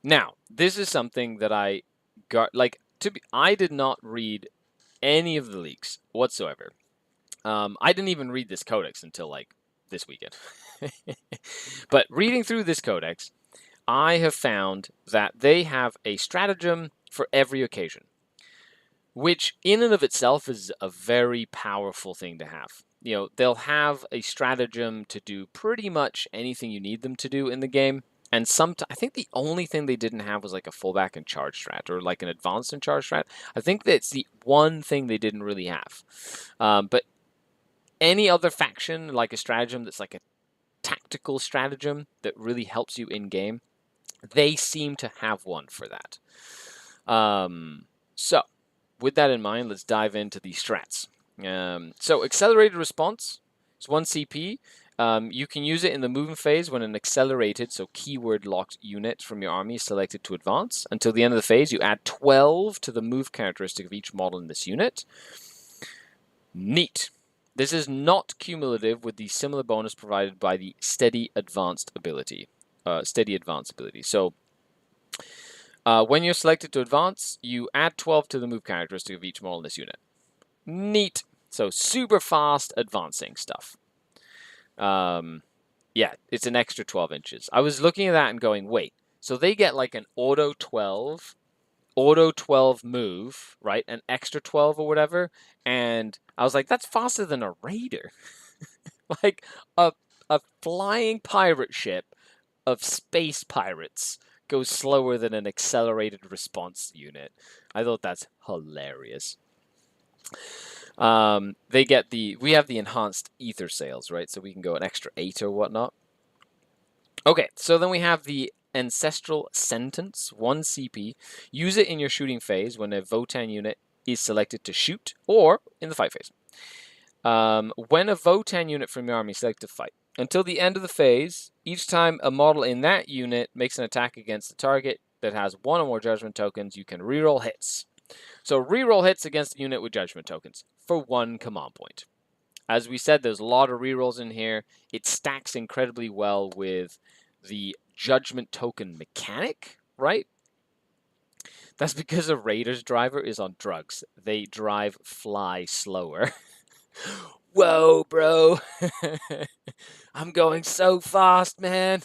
Now, this is something that I got, like, I did not read any of the leaks whatsoever. I didn't even read this codex until, like, this weekend. But reading through this codex, I have found that they have a stratagem for every occasion, which in and of itself is a very powerful thing to have. You know, they'll have a stratagem to do pretty much anything you need them to do in the game. And I think the only thing they didn't have was like a fullback and charge strat, or like an advanced and charge strat. I think that's the one thing they didn't really have. But any other faction, like a stratagem that's like a tactical stratagem that really helps you in game, they seem to have one for that. So, with that in mind, let's dive into the strats. So, accelerated response is 1 CP. You can use it in the movement phase when an accelerated, so keyword locked unit from your army is selected to advance. Until the end of the phase, you add 12 to the move characteristic of each model in this unit. Neat. This is not cumulative with the similar bonus provided by the steady advanced ability. So, when you're selected to advance, you add 12 to the move characteristic of each model in this unit. Neat. So, super fast advancing stuff. Yeah, it's an extra 12 inches. I was looking at that and going, wait, so they get like an auto 12 move, right? An extra 12 or whatever. And I was like, that's faster than a raider. Like a flying pirate ship of space pirates goes slower than an accelerated response unit. I thought that's hilarious. We have the enhanced ether sails, right? So we can go an extra 8 or whatnot. Okay, so then we have the ancestral sentence, 1 CP. Use it in your shooting phase when a Votann unit is selected to shoot, or in the fight phase. When a Votann unit from your army is selected to fight, until the end of the phase, each time a model in that unit makes an attack against the target that has 1 or more judgment tokens, you can reroll hits. So reroll hits against the unit with judgment tokens for 1 command point. As we said, there's a lot of rerolls in here. It stacks incredibly well with the judgment token mechanic, right? That's because a Raider's driver is on drugs. They fly slower. Whoa, bro. I'm going so fast, man.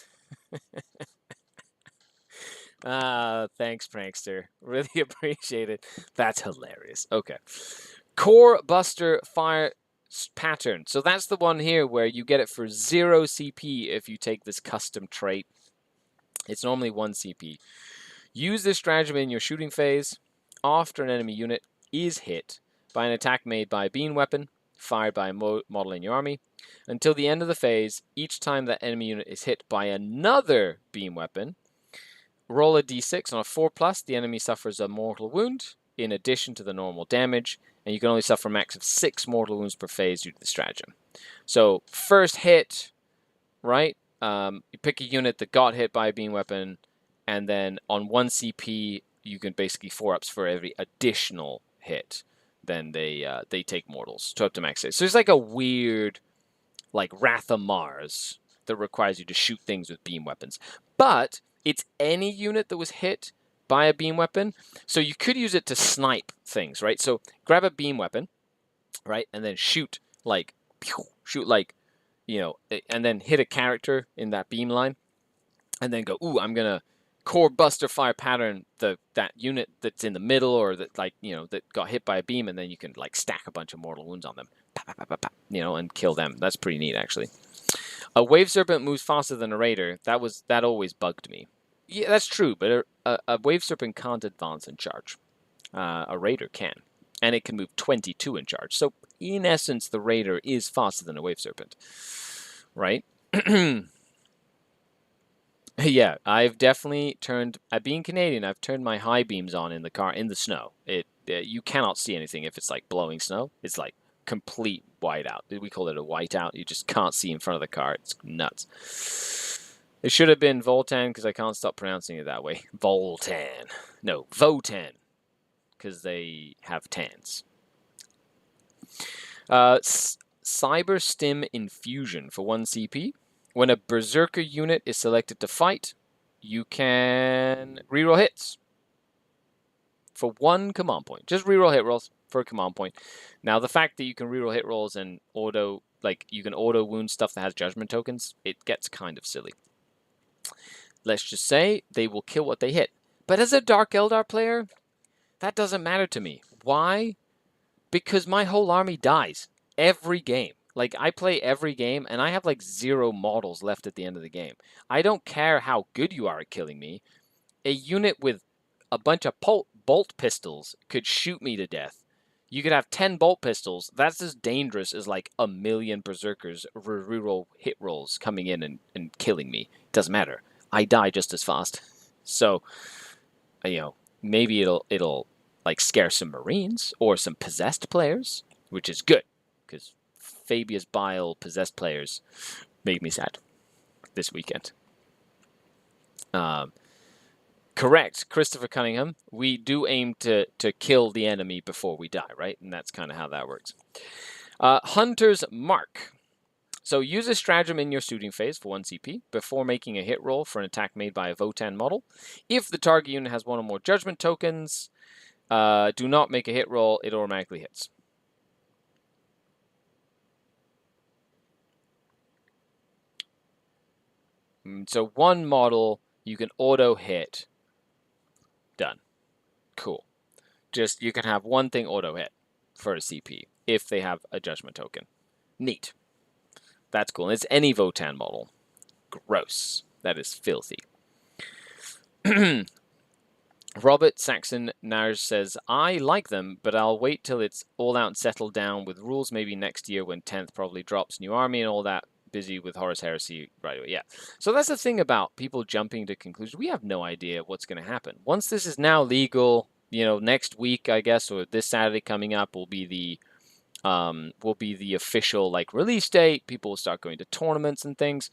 Thanks, Prankster. Really appreciate it. That's hilarious. Okay. Core Buster Fire Pattern. So that's the one here where you get it for 0 CP if you take this custom trait. It's normally 1 CP. Use this stratagem in your shooting phase after an enemy unit is hit by an attack made by a beam weapon fired by a model in your army. Until the end of the phase, each time that enemy unit is hit by another beam weapon, roll a d6. On a 4+, the enemy suffers a mortal wound in addition to the normal damage, and you can only suffer a max of 6 mortal wounds per phase due to the stratagem. So, first hit, right? You pick a unit that got hit by a beam weapon, and then on 1 CP, you can basically 4-ups for every additional hit. Then they take mortals to up to max 6. So it's like a weird, like Wrath of Mars that requires you to shoot things with beam weapons. But it's any unit that was hit by a beam weapon. So you could use it to snipe things, right? So grab a beam weapon, right? And then shoot like, you know, and then hit a character in that beam line. And then go, ooh, I'm going to core buster fire pattern that unit that's in the middle, or that, like, you know, that got hit by a beam, and then you can like stack a bunch of mortal wounds on them, you know, and kill them. That's pretty neat, actually. A wave serpent moves faster than a raider. That always bugged me. Yeah, that's true, but a wave serpent can't advance and charge. A raider can, and it can move 22 in charge. So in essence, the raider is faster than a wave serpent, right? Yeah, I've definitely turned, being Canadian, I've turned my high beams on in the car, in the snow. You cannot see anything if it's like blowing snow. It's like complete whiteout. We call it a whiteout. You just can't see in front of the car. It's nuts. It should have been Votann, because I can't stop pronouncing it that way. Votann. No, Votann, because they have tans. Cyber Stim Infusion for 1 CP. When a Berserker unit is selected to fight, you can reroll hits for 1 command point. Just reroll hit rolls for a command point. Now, the fact that you can reroll hit rolls and auto like you can auto wound stuff that has judgment tokens, it gets kind of silly. Let's just say they will kill what they hit. But as a Dark Eldar player, that doesn't matter to me. Why? Because my whole army dies every game. Like, I play every game, and I have, like, 0 models left at the end of the game. I don't care how good you are at killing me. A unit with a bunch of bolt pistols could shoot me to death. You could have 10 bolt pistols. That's as dangerous as, like, a million berserkers reroll hit rolls coming in and killing me. It doesn't matter. I die just as fast. So, you know, maybe it'll like scare some Marines or some possessed players, which is good, because Fabius Bile possessed players made me sad this weekend. Correct, Christopher Cunningham. We do aim to kill the enemy before we die, right? And that's kind of how that works. Hunter's Mark. So use a stratagem in your shooting phase for 1 CP before making a hit roll for an attack made by a Votann model. If the target unit has 1 or more judgment tokens, do not make a hit roll, it automatically hits. So 1 model, you can auto hit. Done. Cool. Just, you can have 1 thing auto hit for a CP if they have a judgment token. Neat. That's cool. And it's any Votann model. Gross. That is filthy. Robert Saxon Nars says, I like them, but I'll wait till it's all out and settled down with rules maybe next year when 10th probably drops new army and all that. Busy with Horus Heresy right away. Yeah. So that's the thing about people jumping to conclusions. We have no idea what's going to happen. Once this is now legal, you know, next week, I guess, or this Saturday coming up will be the official like release date. People will start going to tournaments and things.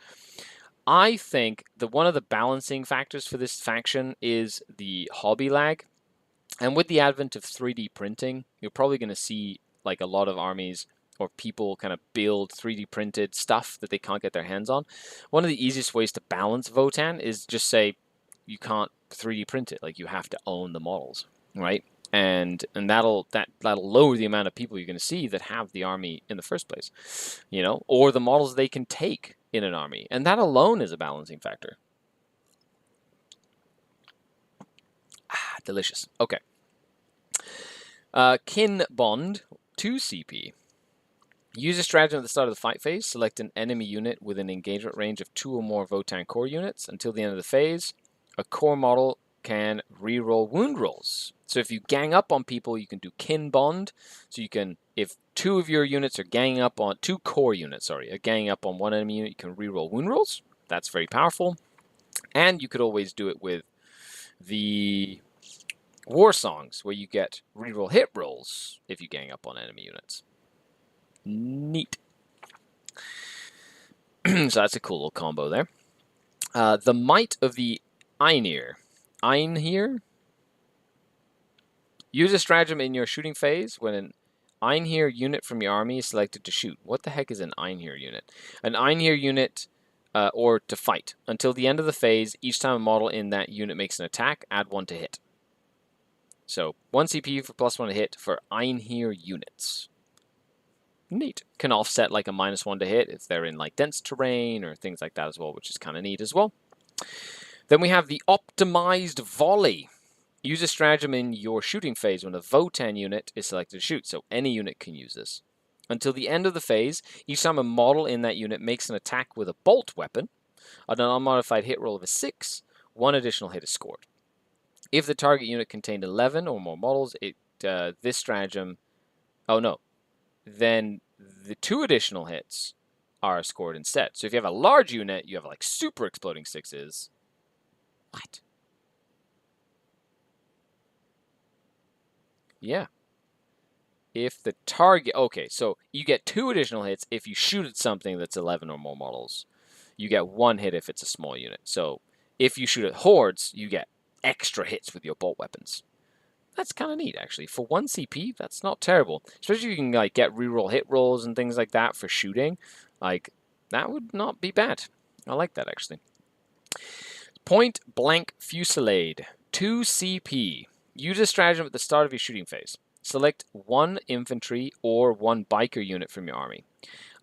I think that one of the balancing factors for this faction is the hobby lag. And with the advent of 3D printing, you're probably going to see like a lot of armies or people kind of build 3D printed stuff that they can't get their hands on. One of the easiest ways to balance Votann is just say you can't 3D print it. Like, you have to own the models, right? And that'll lower the amount of people you're going to see that have the army in the first place, you know, or the models they can take in an army, and that alone is a balancing factor. Delicious. Okay. Kin Bond 2 CP. Use a stratagem at the start of the fight phase. Select an enemy unit with an engagement range of 2 or more Votann core units. Until the end of the phase, a core model can reroll wound rolls. So if you gang up on people, you can do kin bond. So you can, if 2 of your units are ganging up on, 2 core units, sorry, are ganging up on 1 enemy unit, you can reroll wound rolls. That's very powerful. And you could always do it with the war songs, where you get reroll hit rolls if you gang up on enemy units. Neat. So that's a cool little combo there. The Might of the Ymir. Use a stratagem in your shooting phase when an Ymir unit from your army is selected to shoot. What the heck is an Ymir unit? An Ymir unit, or to fight. Until the end of the phase, each time a model in that unit makes an attack, add 1 to hit. So 1 CP for +1 to hit for Ymir units. Neat. Can offset like a -1 to hit if they're in like dense terrain or things like that as well, which is kind of neat as well. Then we have the Optimized Volley. Use a stratagem in your shooting phase when a Votann unit is selected to shoot, so any unit can use this. Until the end of the phase, each time a model in that unit makes an attack with a bolt weapon, on an unmodified hit roll of a 6, 1 additional hit is scored. If the target unit contained 11 or more models, this stratagem... Oh, no. Then the 2 additional hits are scored instead. So if you have a large unit, you have like super exploding 6s. What? Yeah. If the target... Okay, so you get 2 additional hits if you shoot at something that's 11 or more models. You get 1 hit if it's a small unit. So if you shoot at hordes, you get extra hits with your bolt weapons. That's kind of neat, actually. For 1 CP, that's not terrible. Especially if you can like get reroll hit rolls and things like that for shooting. Like, that would not be bad. I like that, actually. Point Blank Fusillade. 2 CP. Use a stratagem at the start of your shooting phase. Select 1 infantry or 1 biker unit from your army.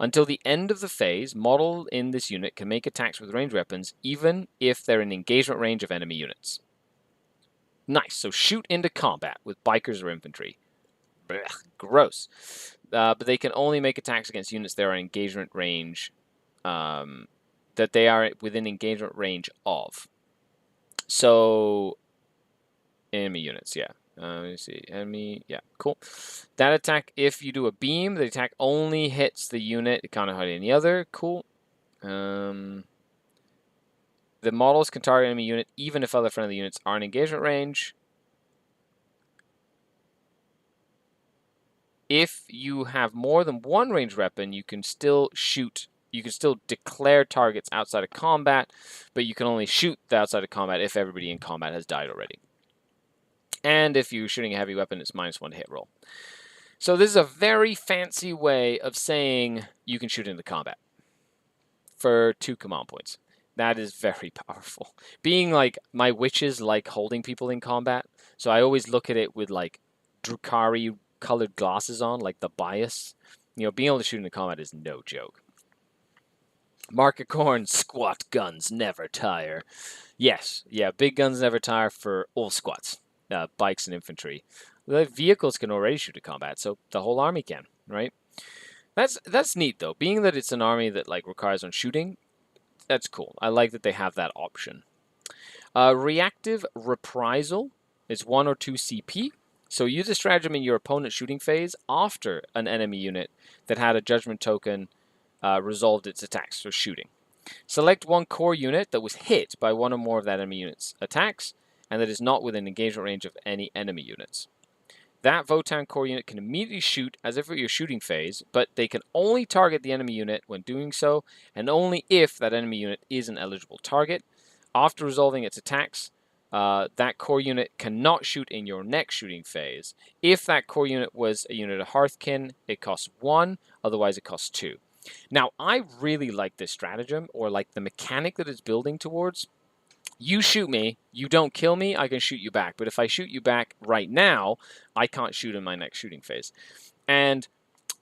Until the end of the phase, model in this unit can make attacks with ranged weapons, even if they're in engagement range of enemy units. Nice. So shoot into combat with bikers or infantry. Blech, gross. But they can only make attacks against units that are in engagement range, that they are within engagement range of. So, enemy units, yeah. Let me see. Enemy, yeah, cool. That attack, if you do a beam, the attack only hits the unit. It can't hit any other. Cool. The models can target enemy unit even if other friendly units are in engagement range. If you have more than one ranged weapon, you can still shoot. You can still declare targets outside of combat, but you can only shoot the outside of combat if everybody in combat has died already. And if you're shooting a heavy weapon, it's -1 to hit roll. So this is a very fancy way of saying you can shoot into combat for 2 command points. That is very powerful. Being like, my witches like holding people in combat, so I always look at it with like Drukhari colored glasses on, like the bias. You know, being able to shoot into combat is no joke. Market Corn, squat guns never tire. Yes, yeah, big guns never tire for all squats, bikes and infantry. The vehicles can already shoot at combat, so the whole army can, right? That's neat though. Being that it's an army that like requires on shooting, that's cool. I like that they have that option. Reactive reprisal is 1 or 2 CP. So use a stratagem in your opponent's shooting phase after an enemy unit that had a judgment token resolved its attacks, so shooting. Select one core unit that was hit by one or more of that enemy unit's attacks, and that is not within engagement range of any enemy units. That Votann core unit can immediately shoot as if it were your shooting phase, but they can only target the enemy unit when doing so, and only if that enemy unit is an eligible target. After resolving its attacks, that core unit cannot shoot in your next shooting phase. If that core unit was a unit of Hearthkin, it costs 1, otherwise it costs 2. Now, I really like this stratagem, or like the mechanic that it's building towards. You shoot me, you don't kill me, I can shoot you back. But if I shoot you back right now, I can't shoot in my next shooting phase. And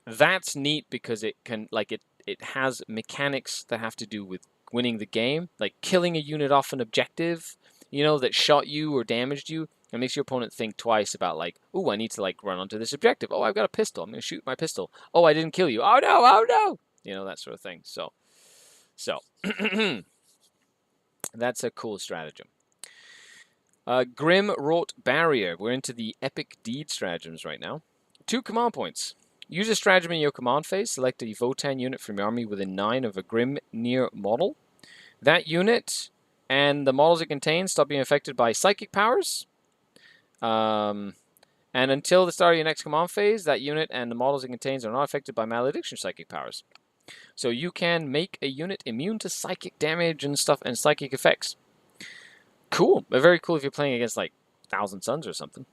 that's neat because it can, like, it has mechanics that have to do with winning the game, like killing a unit off an objective, you know, that shot you or damaged you. It makes your opponent think twice about, like, ooh, I need to, like, run onto this objective. Oh, I've got a pistol. I'm going to shoot my pistol. Oh, I didn't kill you. Oh, no, oh, no. You know, that sort of thing. So that's a cool stratagem. Grim Wrought Barrier. We're into the Epic Deed stratagems right now. 2 command points. Use a stratagem in your command phase. Select a Votann unit from your army within 9 of a Grim near model. That unit and the models it contains stop being affected by psychic powers. And until the start of your next command phase, that unit and the models it contains are not affected by malediction psychic powers. So you can make a unit immune to psychic damage and stuff and psychic effects. Cool. Very cool if you're playing against like Thousand Suns or something.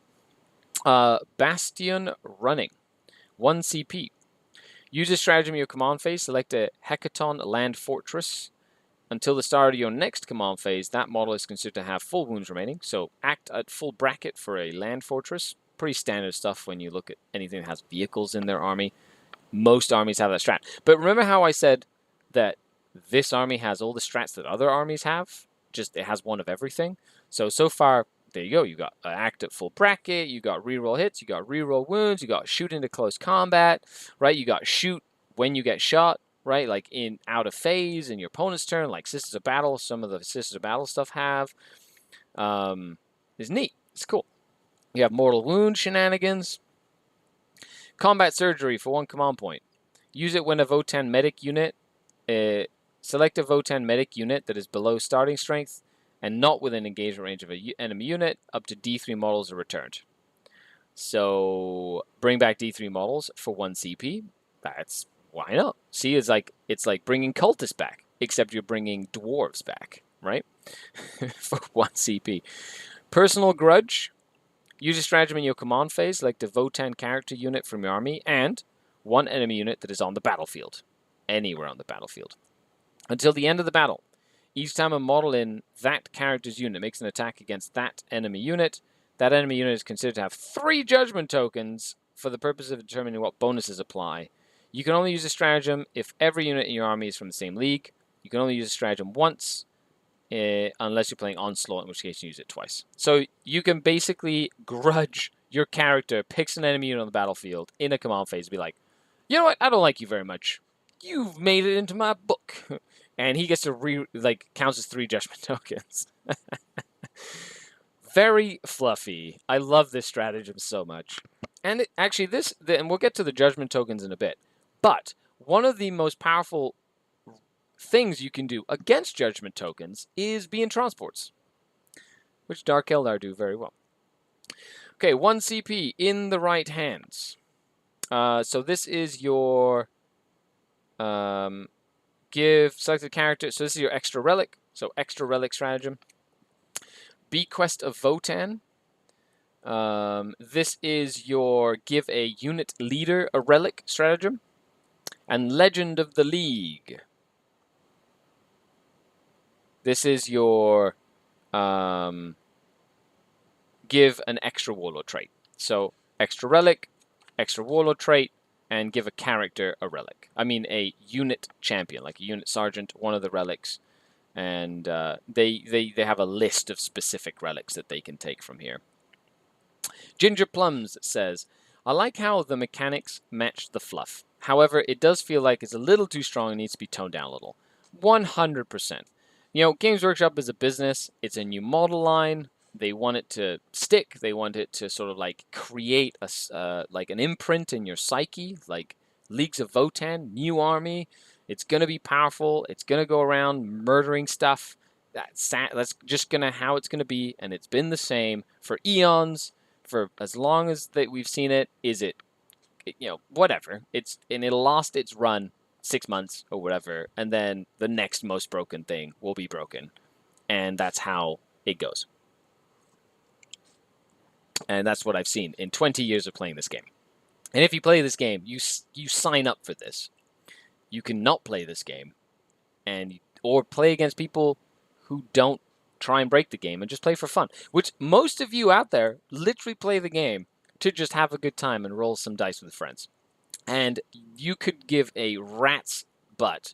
Bastion Running. 1 CP. Use a stratagem in your command phase. Select a Hecaton Land Fortress. Until the start of your next command phase, that model is considered to have full wounds remaining. So act at full bracket for a land fortress. Pretty standard stuff when you look at anything that has vehicles in their army. Most armies have that strat. But remember how I said that this army has all the strats that other armies have? Just it has one of everything. So far, there you go. You got act at full bracket. You got reroll hits. You got reroll wounds. You got shoot into close combat. Right? You got shoot when you get shot. Right? Like in out of phase in your opponent's turn. Like Sisters of Battle. Some of the Sisters of Battle stuff have. It's neat. It's cool. You have mortal wound shenanigans. Combat Surgery for 1 command point. Use it when a Votann medic unit. Select a Votann medic unit that is below starting strength and not within engagement range of an enemy unit. Up to D3 models are returned. So bring back D3 models for 1 CP. That's why not? See, it's like bringing cultists back, except you're bringing dwarves back, right? For 1 CP. Personal Grudge. Use a stratagem in your command phase, like the Votann character unit from your army, and 1 enemy unit that is on the battlefield. Anywhere on the battlefield. Until the end of the battle. Each time a model in that character's unit makes an attack against that enemy unit, that enemy unit is considered to have 3 judgment tokens for the purpose of determining what bonuses apply. You can only use a stratagem if every unit in your army is from the same league. You can only use a stratagem once, unless you're playing Onslaught, in which case you use it twice. So you can basically grudge your character picks an enemy unit on the battlefield in a command phase and be like, you know what, I don't like you very much. You've made it into my book. And he gets to counts as 3 judgment tokens. Very fluffy. I love this stratagem so much. And and we'll get to the judgment tokens in a bit. But one of the most powerful things you can do against judgment tokens is be in transports, which Dark Eldar do very well. Okay, 1 CP in the right hands. So this is your give selected character. So this is your extra relic. So extra relic stratagem. Bequest of Votann. This is your give a unit leader a relic stratagem. And Legend of the League. This is your give an extra warlord trait. So extra relic, extra warlord trait, and give a character a relic. I mean a unit champion, like a unit sergeant, one of the relics. And they have a list of specific relics that they can take from here. Ginger Plums says, I like how the mechanics match the fluff. However, it does feel like it's a little too strong and needs to be toned down a little. 100%. You know, Games Workshop is a business. It's a new model line. They want it to stick. They want it to sort of like create like an imprint in your psyche, like Leagues of Votann, new army. It's going to be powerful. It's going to go around murdering stuff. That's just how it's going to be, and it's been the same for eons, for as long as that we've seen it. Whatever. It'll last its run 6 months or whatever, and then the next most broken thing will be broken, and that's how it goes. And that's what I've seen in 20 years of playing this game. And if you play this game, you sign up for this. You cannot play this game, or play against people who don't try and break the game and just play for fun. Which most of you out there literally play the game to just have a good time and roll some dice with friends. And you could give a rat's butt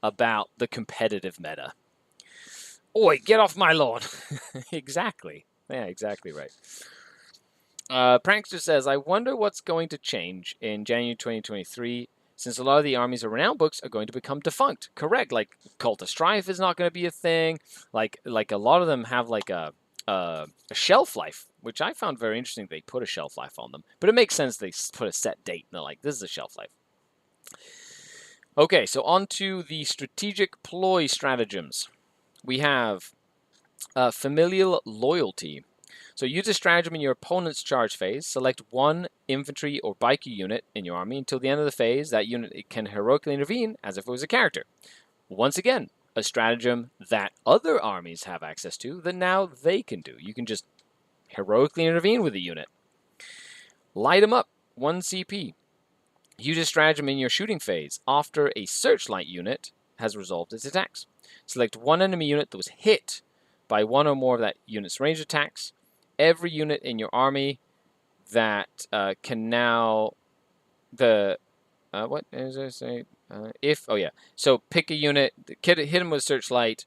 about the competitive meta. Oi, get off my lawn! Exactly. Yeah, exactly right. Prankster says, I wonder what's going to change in January 2023, since a lot of the Armies of Renown books are going to become defunct. Correct, like Cult of Strife is not going to be a thing. Like a lot of them have like a shelf life, which I found very interesting. They put a shelf life on them, but it makes sense they put a set date and they're like, this is a shelf life. Okay, so on to the strategic ploy stratagems. We have familial loyalty. So use a stratagem in your opponent's charge phase. Select one infantry or biker unit in your army until the end of the phase. That unit can heroically intervene as if it was a character. Once again, a stratagem that other armies have access to that now they can do. You can just heroically intervene with a unit. Light them up, 1 CP. Use a stratagem in your shooting phase after a searchlight unit has resolved its attacks. Select one enemy unit that was hit by one or more of that unit's range attacks. Every unit in your army that can now what does it say? So pick a unit, hit him with searchlight,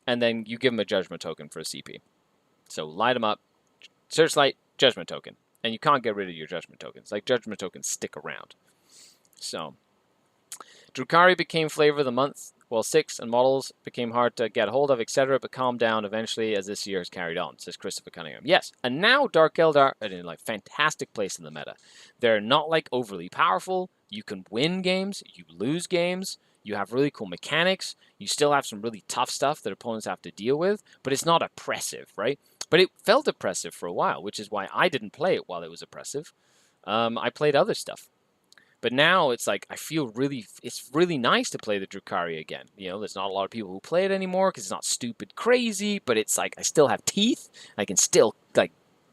and then you give him a judgment token for a CP. So light him up, searchlight, judgment token, and you can't get rid of your judgment tokens. Like judgment tokens stick around. So Drukhari became flavor of the month. Well, 6 and models became hard to get hold of, etc., but calmed down eventually as this year has carried on, says Christopher Cunningham. Yes, and now Dark Eldar are in a fantastic place in the meta. They're not overly powerful. You can win games, you lose games, you have really cool mechanics, you still have some really tough stuff that opponents have to deal with, but it's not oppressive, right? But it felt oppressive for a while, which is why I didn't play it while it was oppressive. I played other stuff. But now it's like, it's really nice to play the Drukhari again. You know, there's not a lot of people who play it anymore because it's not stupid crazy, but it's like, I still have teeth. I can still,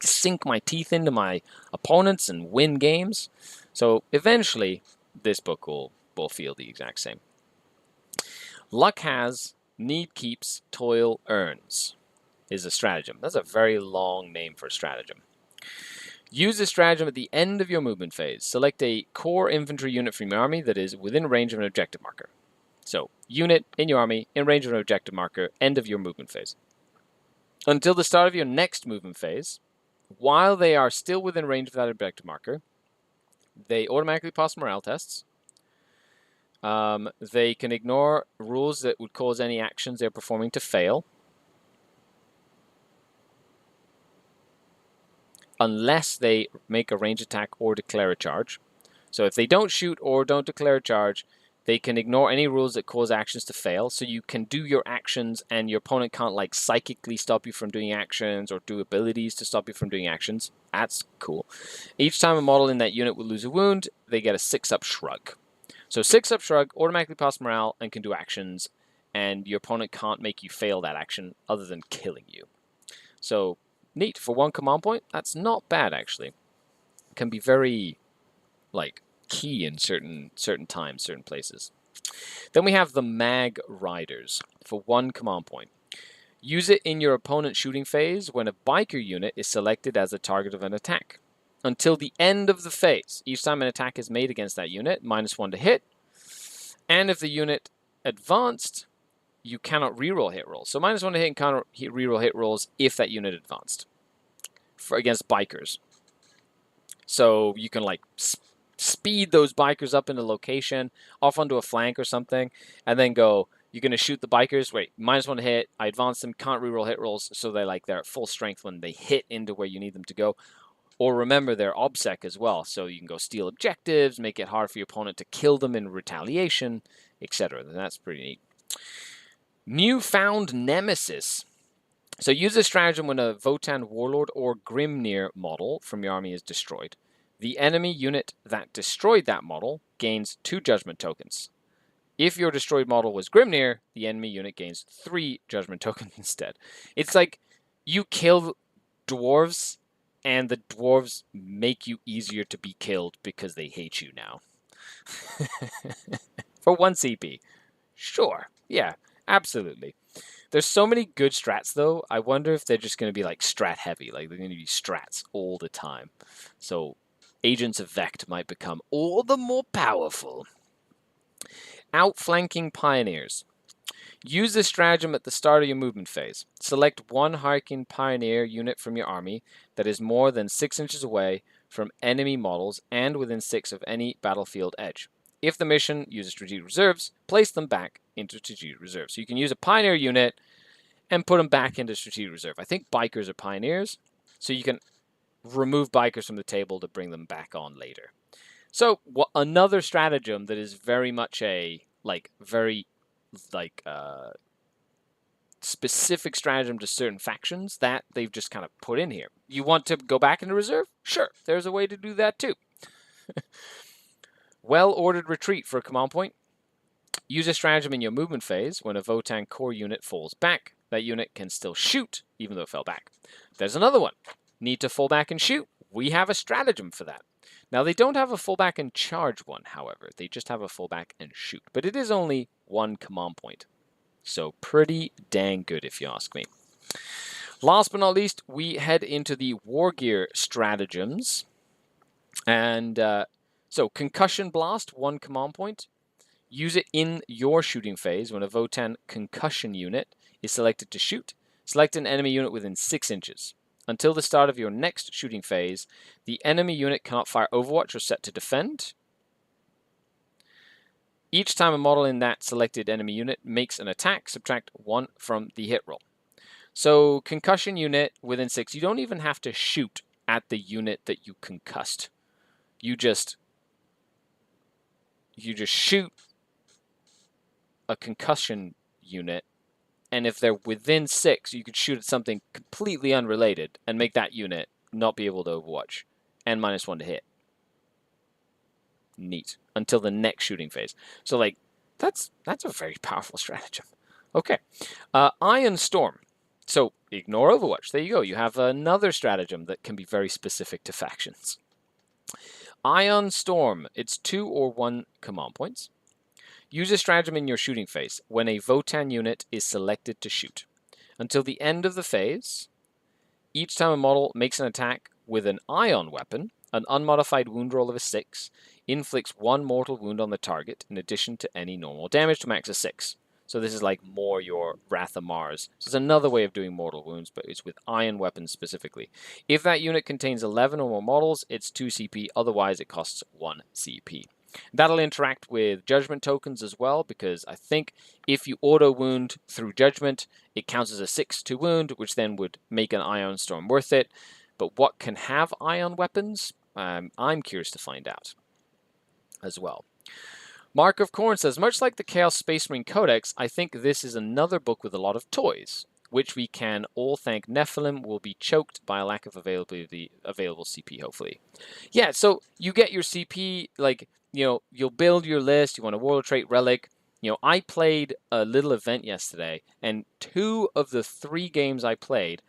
sink my teeth into my opponents and win games. So eventually, this book will feel the exact same. Luck has, need keeps, toil earns is a stratagem. That's a very long name for a stratagem. Use this stratagem at the end of your movement phase. Select a core infantry unit from your army that is within range of an objective marker. So, unit in your army, in range of an objective marker, end of your movement phase. Until the start of your next movement phase, while they are still within range of that objective marker, they automatically pass morale tests. They can ignore rules that would cause any actions they're performing to fail, unless they make a range attack or declare a charge. So if they don't shoot or don't declare a charge, they can ignore any rules that cause actions to fail. So you can do your actions and your opponent can't like psychically stop you from doing actions or do abilities to stop you from doing actions. That's cool. Each time a model in that unit will lose a wound, they get a 6-up shrug. So 6-up shrug, automatically pass morale and can do actions, and your opponent can't make you fail that action other than killing you. So neat. For 1 command point, that's not bad actually. It can be very like key in certain times, certain places. Then we have the Mag Riders for 1 command point. Use it in your opponent's shooting phase when a biker unit is selected as the target of an attack. Until the end of the phase, each time an attack is made against that unit, -1 to hit. And if the unit advanced, you cannot reroll hit rolls. So -1 to hit and cannot reroll hit rolls if that unit advanced against bikers. So you can like speed those bikers up into location, off onto a flank or something, and then go, you're going to shoot the bikers, wait, -1 to hit, I advance them, can't reroll hit rolls, so they're at full strength when they hit into where you need them to go. Or remember, they're obsec as well, so you can go steal objectives, make it hard for your opponent to kill them in retaliation, etc. That's pretty neat. Newfound Nemesis. So use this stratagem when a Votann Warlord or Grimnir model from your army is destroyed. The enemy unit that destroyed that model gains 2 judgment tokens. If your destroyed model was Grimnir, the enemy unit gains 3 judgment tokens instead. It's like you kill dwarves, and the dwarves make you easier to be killed because they hate you now. For 1 CP. Sure. Yeah, absolutely. There's so many good strats, though. I wonder if they're just going to be like strat heavy. Like they're going to be strats all the time. So Agents of Vect might become all the more powerful. Outflanking Pioneers. Use this stratagem at the start of your movement phase. Select 1 Harkin Pioneer unit from your army that is more than 6 inches away from enemy models and within 6 of any battlefield edge. If the mission uses strategic reserves, place them back into strategic reserve. So you can use a Pioneer unit and put them back into strategic reserve. I think bikers are Pioneers, so you can remove bikers from the table to bring them back on later. So another stratagem that is very much a specific stratagem to certain factions that they've just kind of put in here. You want to go back into reserve? Sure, there's a way to do that too. Well-ordered retreat for a command point. Use a stratagem in your movement phase. When a Votann core unit falls back, that unit can still shoot, even though it fell back. There's another one. Need to fall back and shoot? We have a stratagem for that. Now, they don't have a fall back and charge one, however. They just have a fall back and shoot. But it is only 1 command point. So pretty dang good, if you ask me. Last but not least, we head into the war gear stratagems. And so Concussion Blast, 1 command point. Use it in your shooting phase when a Votann concussion unit is selected to shoot. Select an enemy unit within 6 inches. Until the start of your next shooting phase, the enemy unit cannot fire Overwatch or set to defend. Each time a model in that selected enemy unit makes an attack, subtract 1 from the hit roll. So concussion unit within 6, you don't even have to shoot at the unit that you concussed. You just shoot a concussion unit, and if they're within 6, you could shoot at something completely unrelated and make that unit not be able to Overwatch and -1 to hit. Neat. Until the next shooting phase. So, like, that's a very powerful stratagem. Okay. Iron Storm. So, ignore Overwatch. There you go. You have another stratagem that can be very specific to factions. Iron Storm. It's 2 or 1 command points. Use a stratagem in your shooting phase when a Votann unit is selected to shoot. Until the end of the phase, each time a model makes an attack with an ion weapon, an unmodified wound roll of a 6, inflicts 1 mortal wound on the target in addition to any normal damage to max of 6. So this is like more your Wrath of Mars. So it's another way of doing mortal wounds, but it's with ion weapons specifically. If that unit contains 11 or more models, it's 2 CP, otherwise it costs 1 CP. That'll interact with judgment tokens as well, because I think if you auto wound through judgment, it counts as a 6 to wound, which then would make an ion storm worth it. But what can have ion weapons? I'm curious to find out as well. Mark of Corn says, much like the Chaos Space Marine Codex, I think this is another book with a lot of toys, which we can all thank Nephilim will be choked by a lack of available CP, hopefully. Yeah, so you get your CP, like, you know, you'll build your list, you want a Warlord trait, Relic. You know, I played a little event yesterday, and 2 of the 3 games I played,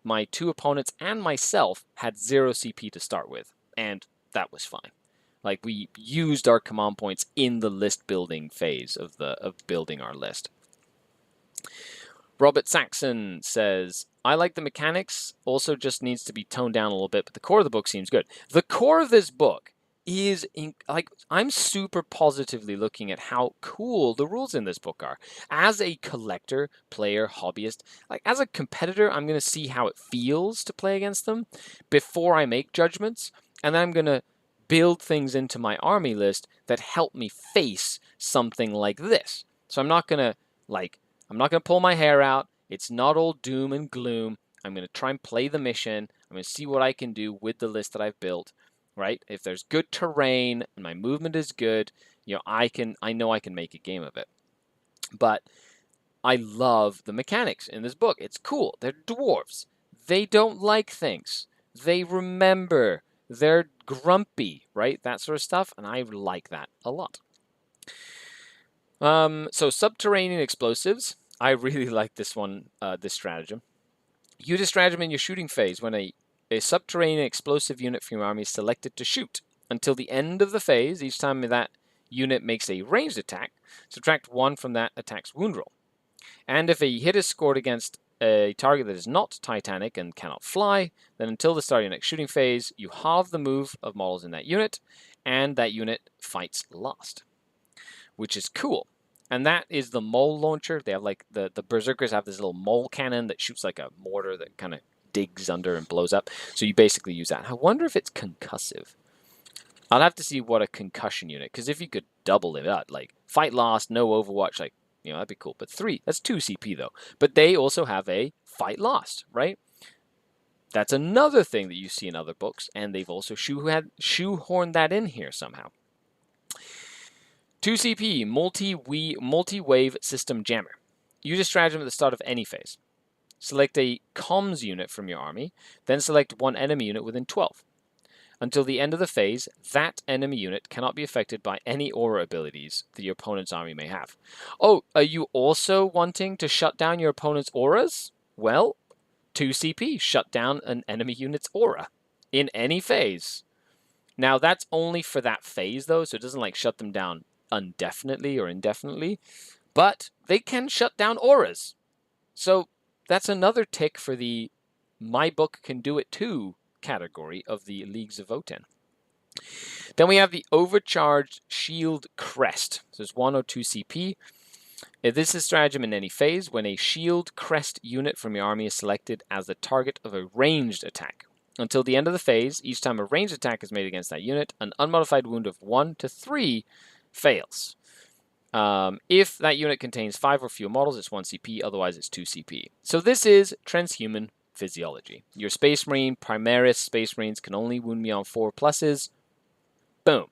my 2 opponents and myself had 0 CP to start with, and that was fine. Like, we used our command points in the list building phase of building our list. Robert Saxon says, I like the mechanics, also just needs to be toned down a little bit, but the core of the book seems good. The core of this book is, I'm super positively looking at how cool the rules in this book are. As a collector, player, hobbyist, like as a competitor, I'm going to see how it feels to play against them before I make judgments, and then I'm going to build things into my army list that help me face something like this. So I'm not going to pull my hair out. It's not all doom and gloom. I'm going to try and play the mission. I'm going to see what I can do with the list that I've built, right? If there's good terrain and my movement is good, you know, I know I can make a game of it. But I love the mechanics in this book. It's cool. They're dwarves. They don't like things. They remember. They're grumpy, right? That sort of stuff, and I like that a lot. So subterranean explosives. I really like this one, this stratagem. Use a stratagem in your shooting phase when a subterranean explosive unit from your army is selected to shoot. Until the end of the phase, each time that unit makes a ranged attack, subtract 1 from that attack's wound roll. And if a hit is scored against a target that is not Titanic and cannot fly, then until the start of your next shooting phase, you halve the move of models in that unit, and that unit fights last, which is cool. And that is the mole launcher. They have like the berserkers have this little mole cannon that shoots like a mortar that kind of digs under and blows up. So you basically use that. I wonder if it's concussive. I'll have to see what a concussion unit, because if you could double it up, like fight last, no overwatch, like, you know, that'd be cool. But 3, that's 2 CP though. But they also have a fight last, right? That's another thing that you see in other books, and they've also shoehorned that in here somehow. 2 CP, multi-wave system jammer. Use a stratagem at the start of any phase. Select a comms unit from your army, then select 1 enemy unit within 12. Until the end of the phase, that enemy unit cannot be affected by any aura abilities that your opponent's army may have. Oh, are you also wanting to shut down your opponent's auras? Well, 2 CP, shut down an enemy unit's aura in any phase. Now, that's only for that phase, though, so it doesn't like shut them down indefinitely or indefinitely, but they can shut down auras. So that's another tick for the my book can do it too category of the Leagues of Votann. Then we have the Overcharged Shield Crest. So there's 1 or 2 CP. This is stratagem in any phase when a Shield Crest unit from your army is selected as the target of a ranged attack. Until the end of the phase, each time a ranged attack is made against that unit, an unmodified wound of 1 to 3 fails. If that unit contains 5 or fewer models, it's 1 CP, otherwise it's 2 CP. So this is transhuman physiology. Your Space Marine, Primaris Space Marines can only wound me on 4 pluses. Boom.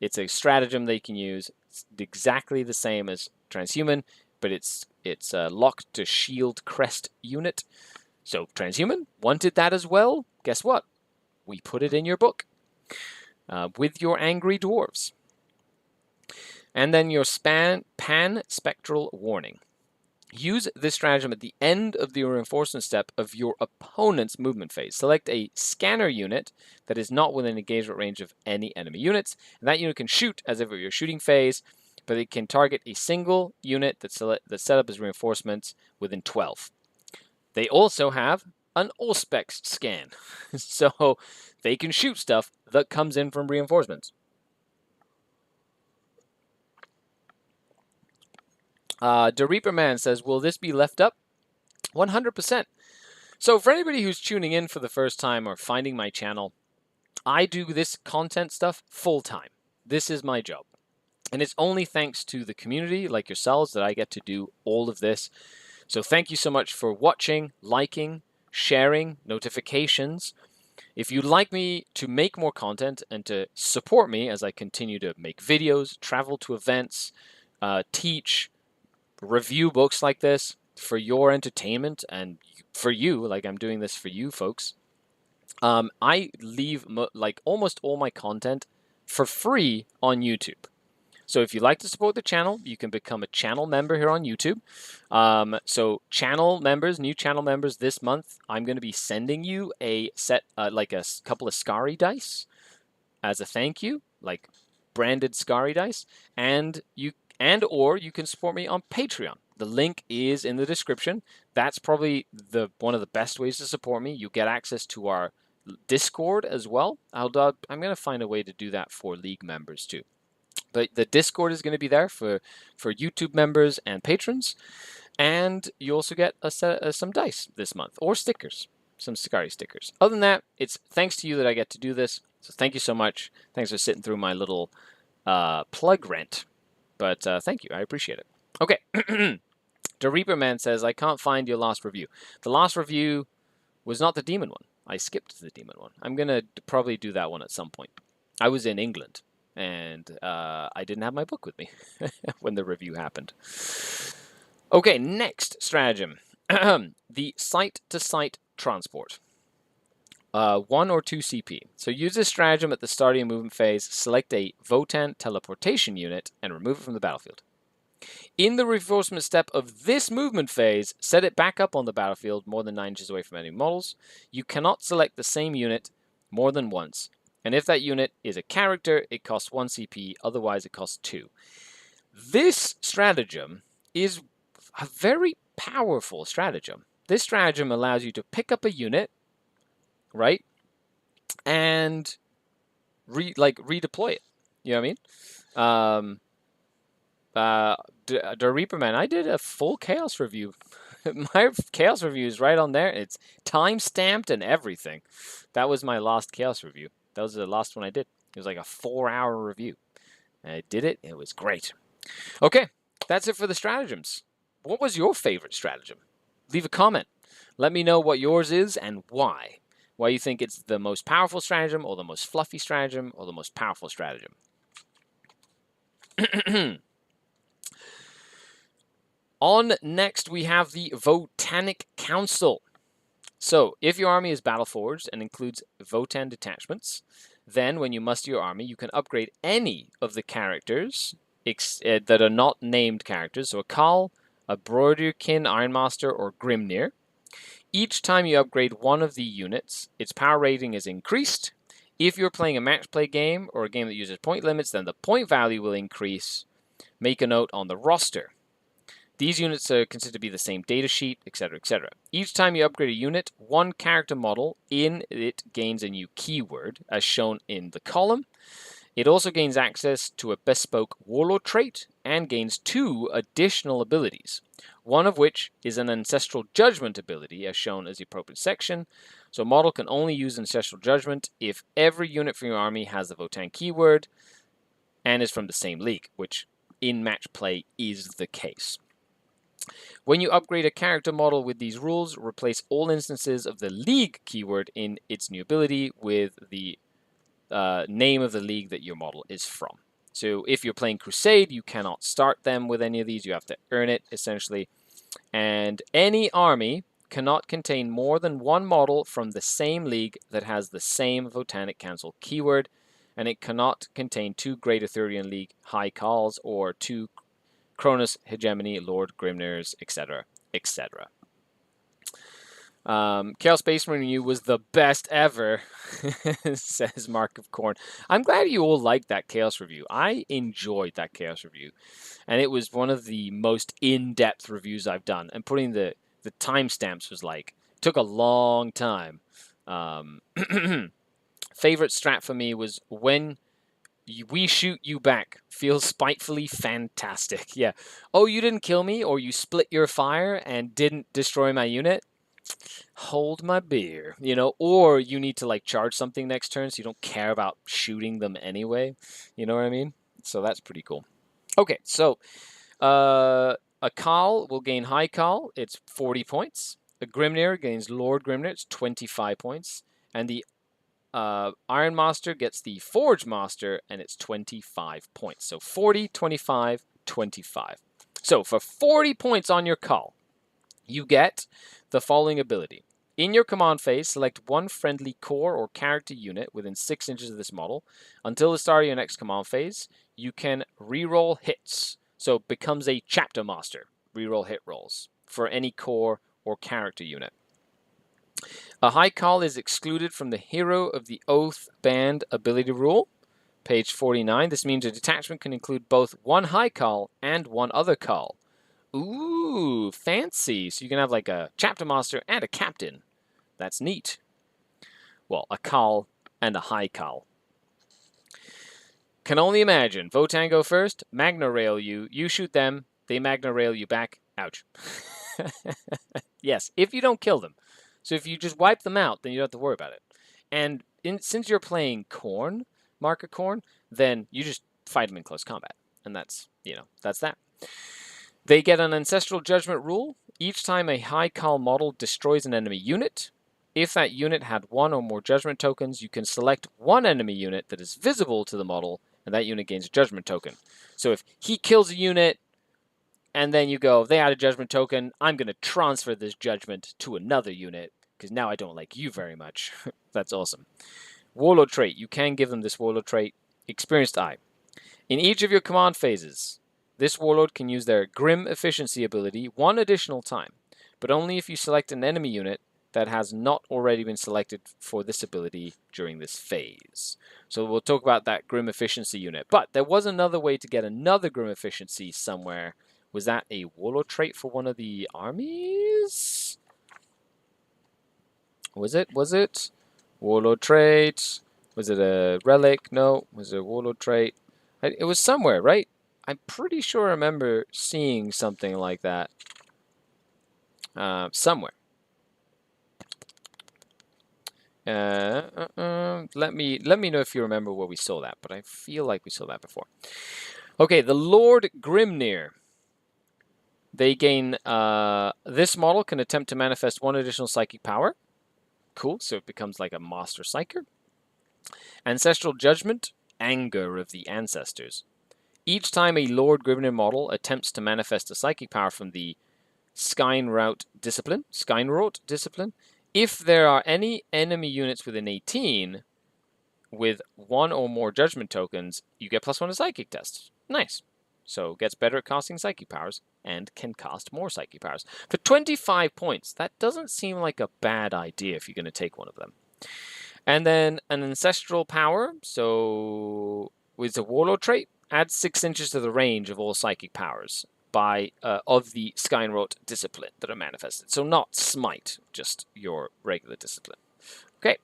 It's a stratagem they can use. It's exactly the same as transhuman, but it's locked to Shield Crest unit. So transhuman wanted that as well. Guess what? We put it in your book with your angry dwarves. And then your pan-spectral warning. Use this stratagem at the end of the reinforcement step of your opponent's movement phase. Select a scanner unit that is not within engagement range of any enemy units. And that unit can shoot as if it were your shooting phase, but it can target a single unit that's set up as reinforcements within 12. They also have an Auspex scan. So they can shoot stuff that comes in from reinforcements. The Reaper Man says, will this be left up? 100%. So for anybody who's tuning in for the first time or finding my channel, I do this content stuff full time. This is my job. And it's only thanks to the community like yourselves that I get to do all of this. So thank you so much for watching, liking, sharing, notifications. If you'd like me to make more content and to support me as I continue to make videos, travel to events, teach, review books like this for your entertainment and for you, like I'm doing this for you folks, I leave like almost all my content for free on YouTube. So if you'd like to support the channel, you can become a channel member here on YouTube. So channel members, new channel members this month, I'm going to be sending you a set, like a couple of Skari dice as a thank you, like branded Skari dice, or you can support me on Patreon. The link is in the description. That's probably one of the best ways to support me. You get access to our Discord as well. I'm going to find a way to do that for League members too. But the Discord is going to be there for YouTube members and patrons. And you also get some dice this month, or stickers, some Skari stickers. Other than that, it's thanks to you that I get to do this. So thank you so much. Thanks for sitting through my little plug rant. But thank you. I appreciate it. Okay. The Reaper Man says, I can't find your last review. The last review was not the demon one. I skipped the demon one. I'm going to probably do that one at some point. I was in England, and I didn't have my book with me when the review happened. Okay, next stratagem. The site-to-site transport. 1 or 2 CP. So use this stratagem at the start of your movement phase, select a Votann teleportation unit, and remove it from the battlefield. In the reinforcement step of this movement phase, set it back up on the battlefield more than 9 inches away from enemy models. You cannot select the same unit more than once. And if that unit is a character, it costs 1 CP, otherwise it costs 2. This stratagem is a very powerful stratagem. This stratagem allows you to pick up a unit, right, and redeploy it. You know what I mean? The Reaper Man, I did a full Chaos review. My Chaos review is right on there. It's time-stamped and everything. That was my last Chaos review. That was the last one I did. It was like a 4-hour review. And I did it. It was great. Okay, that's it for the stratagems. What was your favorite stratagem? Leave a comment. Let me know what yours is and why. Why you think it's the most powerful stratagem, or the most fluffy stratagem, or the most powerful stratagem. On next, we have the Votannic Council. So, if your army is battle-forged and includes Votann detachments, then when you muster your army, you can upgrade any of the characters that are not named characters, so a Khal, a Broiderkin, Ironmaster, or Grimnir. Each time you upgrade one of the units, its power rating is increased. If you're playing a match play game or a game that uses point limits, then the point value will increase. Make a note on the roster. These units are considered to be the same data sheet, etc., etc. Each time you upgrade a unit, one character model in it gains a new keyword, as shown in the column. It also gains access to a bespoke Warlord trait and gains 2 additional abilities, one of which is an Ancestral Judgment ability, as shown as the appropriate section. So a model can only use Ancestral Judgment if every unit from your army has the Votann keyword and is from the same league, which in match play is the case. When you upgrade a character model with these rules, replace all instances of the league keyword in its new ability with the name of the league that your model is from. So if you're playing Crusade, you cannot start them with any of these. You have to earn it, essentially. And any army cannot contain more than one model from the same league that has the same Votannic Council keyword, and it cannot contain 2 Greater Thurian League High Khals or 2 Kronus, Hegemony, Lord Grimnirs, etc., etc. Chaos Space Marine was the best ever, says Mark of Corn. I'm glad you all liked that Chaos review. I enjoyed that Chaos review, and it was one of the most in-depth reviews I've done. And putting the timestamps was like Took a long time. Favorite strat for me was when we shoot you back. Feels spitefully fantastic. Yeah. Oh, you didn't kill me, or you split your fire and didn't destroy my unit? Hold my beer. You know, or you need to like charge something next turn, so you don't care about shooting them anyway. You know what I mean? So that's pretty cool. Okay, so a Khal will gain High Khal. It's 40 points. A Grimnir gains Lord Grimnir. It's 25 points. And the Iron Master gets the Forge Master, and it's 25 points. So 40, 25, 25. So for 40 points on your Khal, you get the following ability. In your command phase, select one friendly core or character unit within 6 inches of this model. Until the start of your next command phase, you can reroll hits. So it becomes a Chapter Master. Reroll hit rolls for any core or character unit. A High Khal is excluded from the Hero of the Oath Band ability rule. Page 49. This means a detachment can include both one High Khal and one other Khal. Ooh, fancy. So you can have like a Chapter Master and a Captain. That's neat. Well, a Khal and a High Khal. Can only imagine. Votann go first, Magna Rail you, you shoot them, they Magna Rail you back. Ouch. Yes, if you don't kill them. So if you just wipe them out, then you don't have to worry about it. And since you're playing Khorne, Mark of Khorne, then you just fight them in close combat. And that's, you know, that's that. They get an Ancestral Judgment rule. Each time a High Khal model destroys an enemy unit, if that unit had one or more Judgment tokens, you can select one enemy unit that is visible to the model, and that unit gains a Judgment token. So if he kills a unit, and then you go, they had a Judgment token, I'm going to transfer this Judgment to another unit, because now I don't like you very much. That's awesome. Warlord trait. You can give them this Warlord trait. Experienced Eye. In each of your command phases, this Warlord can use their Grim Efficiency ability one additional time, but only if you select an enemy unit that has not already been selected for this ability during this phase. So we'll talk about that Grim Efficiency unit. But there was another way to get another Grim Efficiency somewhere. Was that a Warlord trait for one of the armies? Was it? Warlord trait. Was it a relic? No. Was it a Warlord trait? It was somewhere, right? I'm pretty sure I remember seeing something like that somewhere. Let me know if you remember where we saw that, but I feel like we saw that before. Okay, the Lord Grimnir. They gain, this model can attempt to manifest one additional psychic power. Cool, so it becomes like a Master Psyker. Ancestral Judgment, Anger of the Ancestors. Each time a Lord Grimnir model attempts to manifest a psychic power from the Skynrot discipline, if there are any enemy units within 18 with one or more Judgment tokens, you get +1 to Psychic tests. Nice. So gets better at casting Psychic powers and can cast more Psychic powers. For 25 points, that doesn't seem like a bad idea if you're going to take one of them. And then an Ancestral Power, so with a Warlord trait, adds 6 inches to the range of all Psychic powers of the Skynrot discipline that are manifested. So not Smite, just your regular discipline. Okay.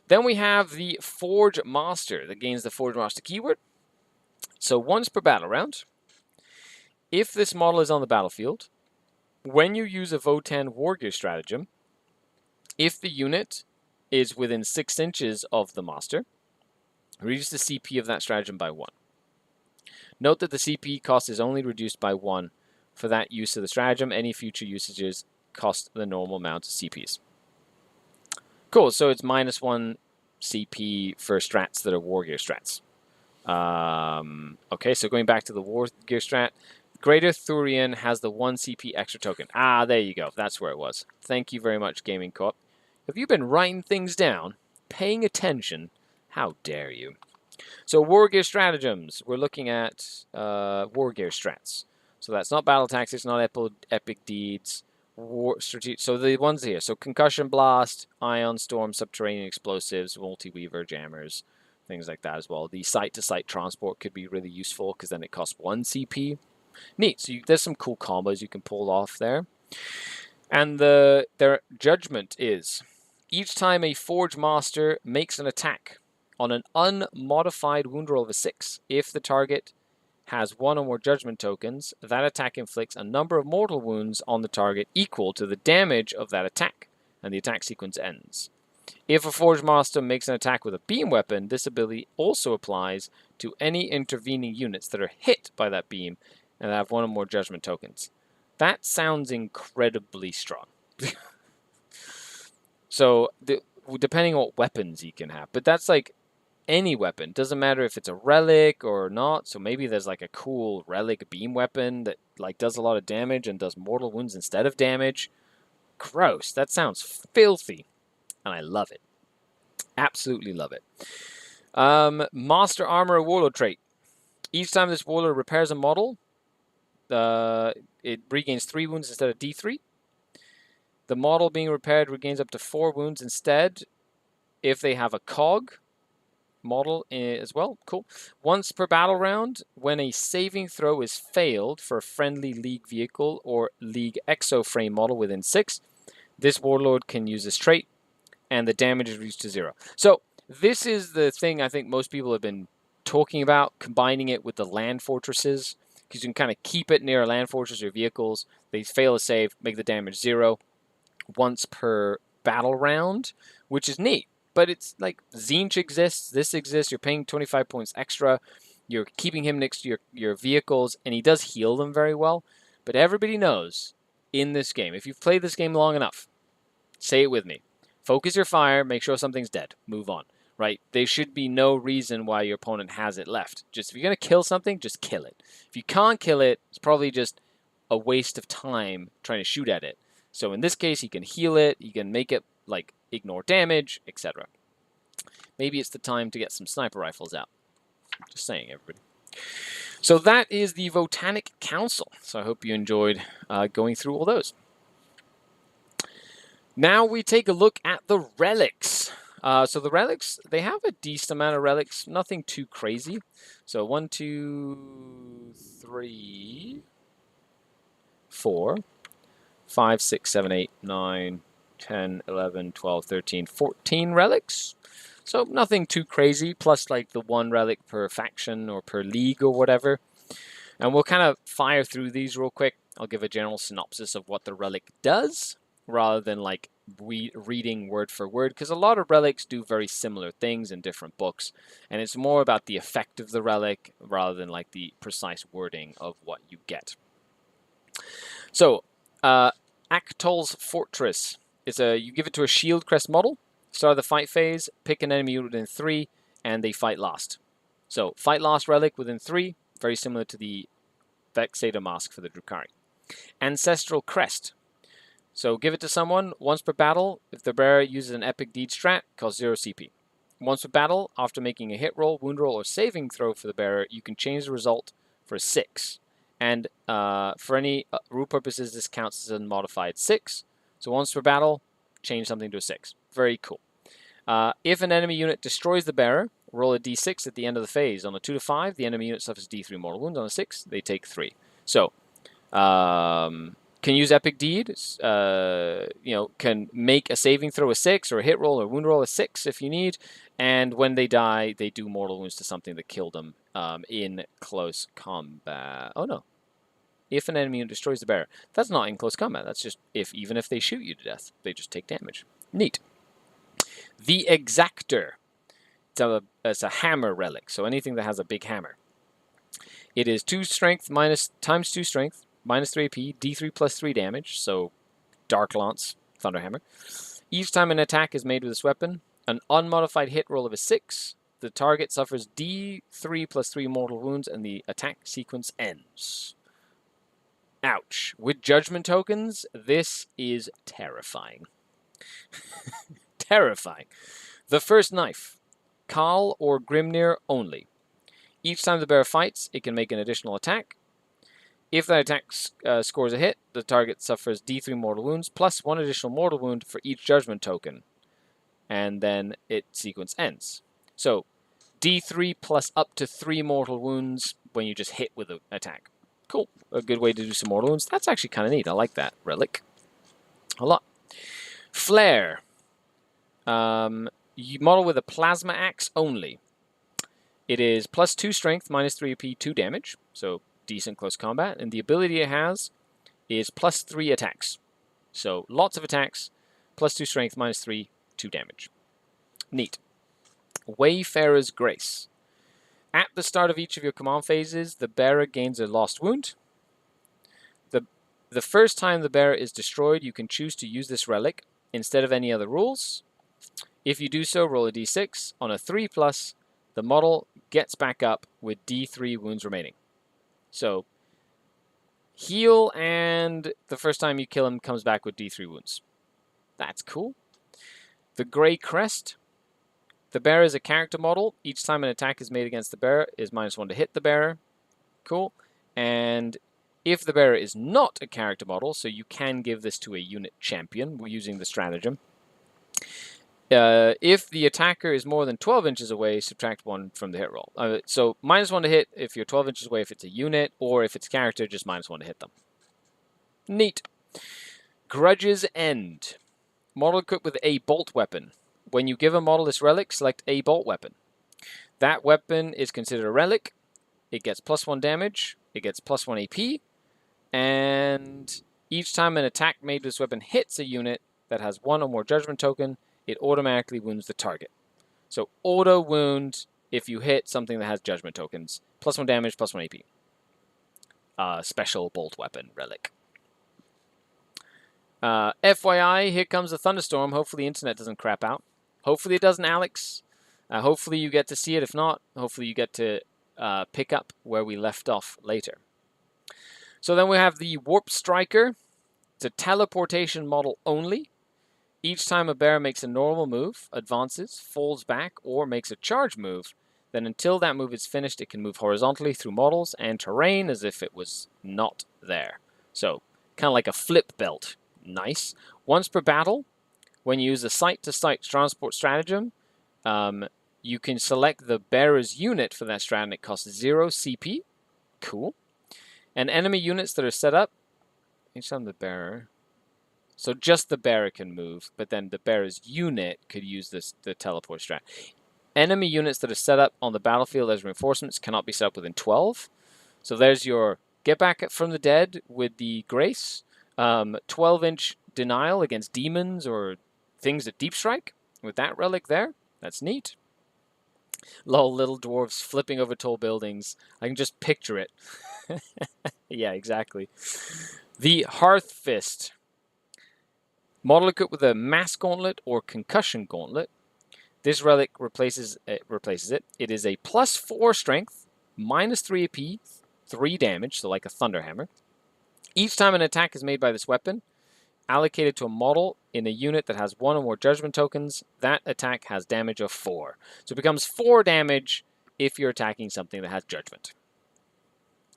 Then we have the Forge Master that gains the Forge Master keyword. So once per battle round, if this model is on the battlefield, when you use a Votann Wargear stratagem, if the unit is within 6 inches of the Master, reduce the CP of that stratagem by 1. Note that the CP cost is only reduced by 1 for that use of the stratagem. Any future usages cost the normal amount of CPs. Cool, so it's -1 CP for strats that are Wargear strats. Okay, so going back to the Wargear strat, Greater Thurian has the 1 CP extra token. Ah, there you go. That's where it was. Thank you very much, Gaming Co-op. Have you been writing things down? Paying attention? How dare you? So Wargear stratagems. We're looking at Wargear strats. So that's not battle tactics, not epic deeds. So the ones here. So Concussion Blast, Ion Storm, Subterranean Explosives, Multi-Weaver, Jammers, things like that as well. The site-to-site transport could be really useful because then it costs 1 CP. Neat. So there's some cool combos you can pull off there. And their judgment is, each time a Forge Master makes an attack on an unmodified wound roll of a 6, if the target has one or more judgment tokens, that attack inflicts a number of mortal wounds on the target equal to the damage of that attack, and the attack sequence ends. If a Forge Master makes an attack with a beam weapon, this ability also applies to any intervening units that are hit by that beam and have one or more judgment tokens. That sounds incredibly strong. So, depending on what weapons he can have, but that's like any weapon. Doesn't matter if it's a relic or not. So maybe there's like a cool relic beam weapon that like does a lot of damage and does mortal wounds instead of damage. Gross. That sounds filthy. And I love it. Absolutely love it. Master Armor Warlord trait. Each time this Warlord repairs a model, it regains 3 wounds instead of D3. The model being repaired regains up to 4 wounds instead if they have a cog model as well. Cool. Once per battle round, when a saving throw is failed for a friendly League vehicle or League exo-frame model within 6, this Warlord can use this trait, and the damage is reduced to 0. So this is the thing I think most people have been talking about, combining it with the land fortresses, because you can kind of keep it near a land fortress or vehicles. They fail a save, make the damage 0 once per battle round, which is neat. But it's like Tzeentch exists, this exists, you're paying 25 points extra, you're keeping him next to your vehicles, and he does heal them very well. But everybody knows in this game, if you've played this game long enough, say it with me, focus your fire, make sure something's dead, move on, right? There should be no reason why your opponent has it left. Just if you're going to kill something, just kill it. If you can't kill it, it's probably just a waste of time trying to shoot at it. So in this case, he can heal it, he can make it like ignore damage, etc. Maybe it's the time to get some sniper rifles out. Just saying, everybody. So that is the Votannic Council. So I hope you enjoyed going through all those. Now we take a look at the relics. So the relics, they have a decent amount of relics, nothing too crazy. So 1, 2, 3, 4, 5, 6, 7, 8, 9, 10, 11, 12, 13, 14 relics. So nothing too crazy, plus like the 1 relic per faction or per league or whatever. And we'll kind of fire through these real quick. I'll give a general synopsis of what the relic does, rather than like reading word for word, because a lot of relics do very similar things in different books, and it's more about the effect of the relic rather than like the precise wording of what you get. So, Aktol's Fortress. You give it to a shield crest model, start of the fight phase, pick an enemy within 3, and they fight last. So, fight last relic within 3, very similar to the Vexator Mask for the Drukhari. Ancestral Crest. So, give it to someone once per battle. If the bearer uses an Epic Deed strat, costs 0 CP. Once per battle, after making a hit roll, wound roll, or saving throw for the bearer, you can change the result for 6. And for any rule purposes, this counts as a modified 6. So once per battle, change something to a 6. Very cool. If an enemy unit destroys the bearer, roll a d6 at the end of the phase. On a 2 to 5, the enemy unit suffers d3 mortal wounds. On a 6, they take 3. So, can use Epic Deed. Can make a saving throw a 6 or a hit roll or wound roll a 6 if you need. And when they die, they do mortal wounds to something that killed them in close combat. Oh no. If an enemy destroys the bearer. That's not in close combat. That's just even if they shoot you to death, they just take damage. Neat. The Exactor. It's a hammer relic, so anything that has a big hammer. It is 2 strength times 2 strength, minus 3 AP, d3 plus 3 damage, so Dark Lance, Thunderhammer. Each time an attack is made with this weapon, an unmodified hit roll of a 6, the target suffers d3 plus 3 mortal wounds, and the attack sequence ends. Ouch. With judgment tokens, this is terrifying. Terrifying. The first knife. Khal or Grimnir only. Each time the bearer fights, it can make an additional attack. If that attack scores a hit, the target suffers d3 mortal wounds, plus 1 additional mortal wound for each judgment token. And then its sequence ends. So, d3 plus up to 3 mortal wounds when you just hit with an attack. Cool. A good way to do some mortal wounds. That's actually kind of neat. I like that relic. A lot. Flare. You model with a plasma axe only. It is +2 strength, -3 AP, 2 damage, so decent close combat. And the ability it has is +3 attacks. So lots of attacks, +2 strength, -3, 2 damage. Neat. Wayfarer's Grace. At the start of each of your command phases, the bearer gains a lost wound. The first time the bearer is destroyed, you can choose to use this relic instead of any other rules. If you do so, roll a d6. On a 3+, the model gets back up with d3 wounds remaining. So, heal, and the first time you kill him comes back with d3 wounds. That's cool. The Grey Crest. The bearer is a character model. Each time an attack is made against the bearer is -1 to hit the bearer. Cool. And if the bearer is not a character model, so you can give this to a unit champion using the stratagem. If the attacker is more than 12 inches away, subtract 1 from the hit roll. So -1 to hit if you're 12 inches away if it's a unit, or if it's character, just -1 to hit them. Neat. Grudge's End. Model equipped with a bolt weapon. When you give a model this relic, select a bolt weapon. That weapon is considered a relic. It gets +1 damage. It gets +1 AP. And each time an attack made with this weapon hits a unit that has 1 or more judgment token, it automatically wounds the target. So auto wound if you hit something that has judgment tokens. +1 damage, +1 AP. Special bolt weapon relic. FYI, here comes a thunderstorm. Hopefully the internet doesn't crap out. Hopefully it doesn't, Alex. Hopefully you get to see it. If not, hopefully you get to pick up where we left off later. So then we have the Warp Striker. It's a teleportation model only. Each time a bearer makes a normal move, advances, falls back, or makes a charge move, then until that move is finished, it can move horizontally through models and terrain as if it was not there. So, kind of like a flip belt. Nice. Once per battle, when you use a site-to-site transport stratagem, you can select the bearer's unit for that strat, and it costs 0 CP. Cool. And enemy units that are set up, each time the bearer... So just the bearer can move, but then the bearer's unit could use the teleport strat. Enemy units that are set up on the battlefield as reinforcements cannot be set up within 12. So there's your get back from the dead with the Grace. 12-inch denial against demons or things that deep strike with that relic there. That's neat. Lol, little dwarves flipping over tall buildings. I can just picture it. Yeah, exactly. The Hearth Fist. Model equipped with a Mass Gauntlet or Concussion Gauntlet. This relic replaces it. It is a +4 strength, -3 AP, 3 damage, so like a Thunderhammer. Each time an attack is made by this weapon, allocated to a model in a unit that has 1 or more judgment tokens, that attack has damage of 4. So it becomes 4 damage if you're attacking something that has judgment.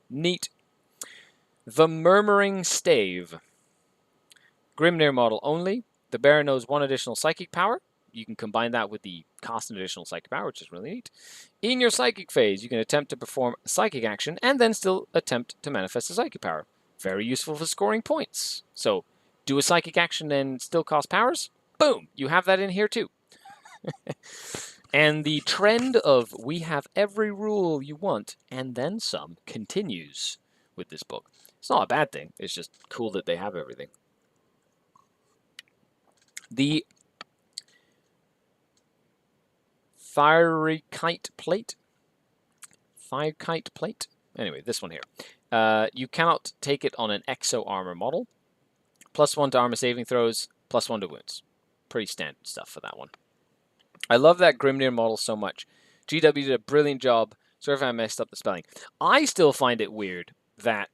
Neat. The Murmuring Stave. Grimnir model only. The bearer knows 1 additional psychic power. You can combine that with the cost an additional psychic power, which is really neat. In your psychic phase, you can attempt to perform a psychic action and then still attempt to manifest a psychic power. Very useful for scoring points. So, do a psychic action and still cost powers? Boom! You have that in here too. And the trend of we have every rule you want and then some continues with this book. It's not a bad thing. It's just cool that they have everything. The Thyrikite Plate. Thyrikite Plate? Anyway, this one here. You cannot take it on an exo armor model. +1 to armor saving throws, +1 to wounds. Pretty standard stuff for that one. I love that Grimnir model so much. GW did a brilliant job. Sorry if I messed up the spelling. I still find it weird that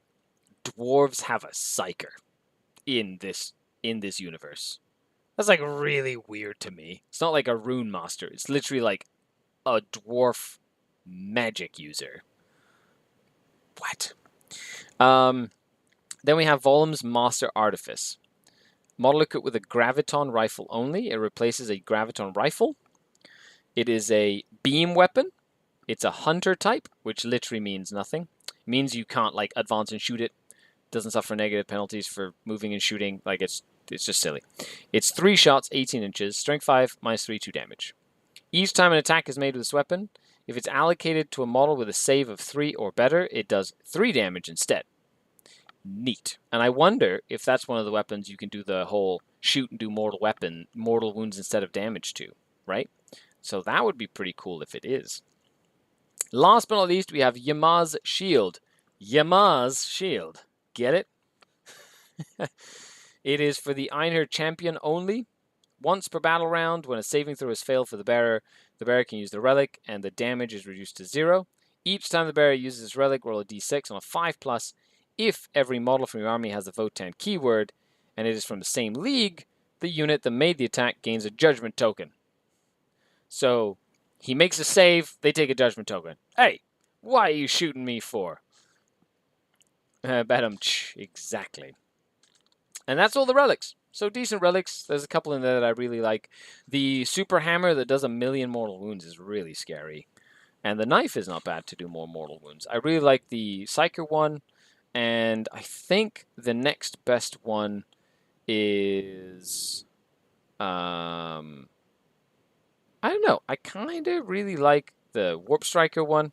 dwarves have a psyker in this universe. That's like really weird to me. It's not like a rune master. It's literally like a dwarf magic user. What? Then we have Volum's Master Artifice. Model equipped with a graviton rifle only. It replaces a graviton rifle. It is a beam weapon. It's a hunter type, which literally means nothing. It means you can't like advance and shoot it. Doesn't suffer negative penalties for moving and shooting. Like it's It's just silly. It's 3 shots, 18 inches, strength 5, minus 3, 2 damage. Each time an attack is made with this weapon, if it's allocated to a model with a save of 3 or better, it does 3 damage instead. Neat. And I wonder if that's one of the weapons you can do the whole shoot and do mortal wounds instead of damage to, right? So that would be pretty cool if it is. Last but not least, we have Yma's Shield. Yma's Shield. Get it? It is for the Ymir champion only. Once per battle round, when a saving throw is failed for the bearer can use the relic, and the damage is reduced to 0. Each time the bearer uses this relic, roll a d6 on a 5+. If every model from your army has the Votann keyword, and it is from the same league, the unit that made the attack gains a judgment token. So, he makes a save, they take a judgment token. Hey, why are you shooting me for? Exactly. And that's all the relics. So decent relics. There's a couple in there that I really like. The super hammer that does 1,000,000 mortal wounds is really scary. And the knife is not bad to do more mortal wounds. I really like the Psyker one. And I think the next best one is... I don't know. I kind of really like the Warp Striker one.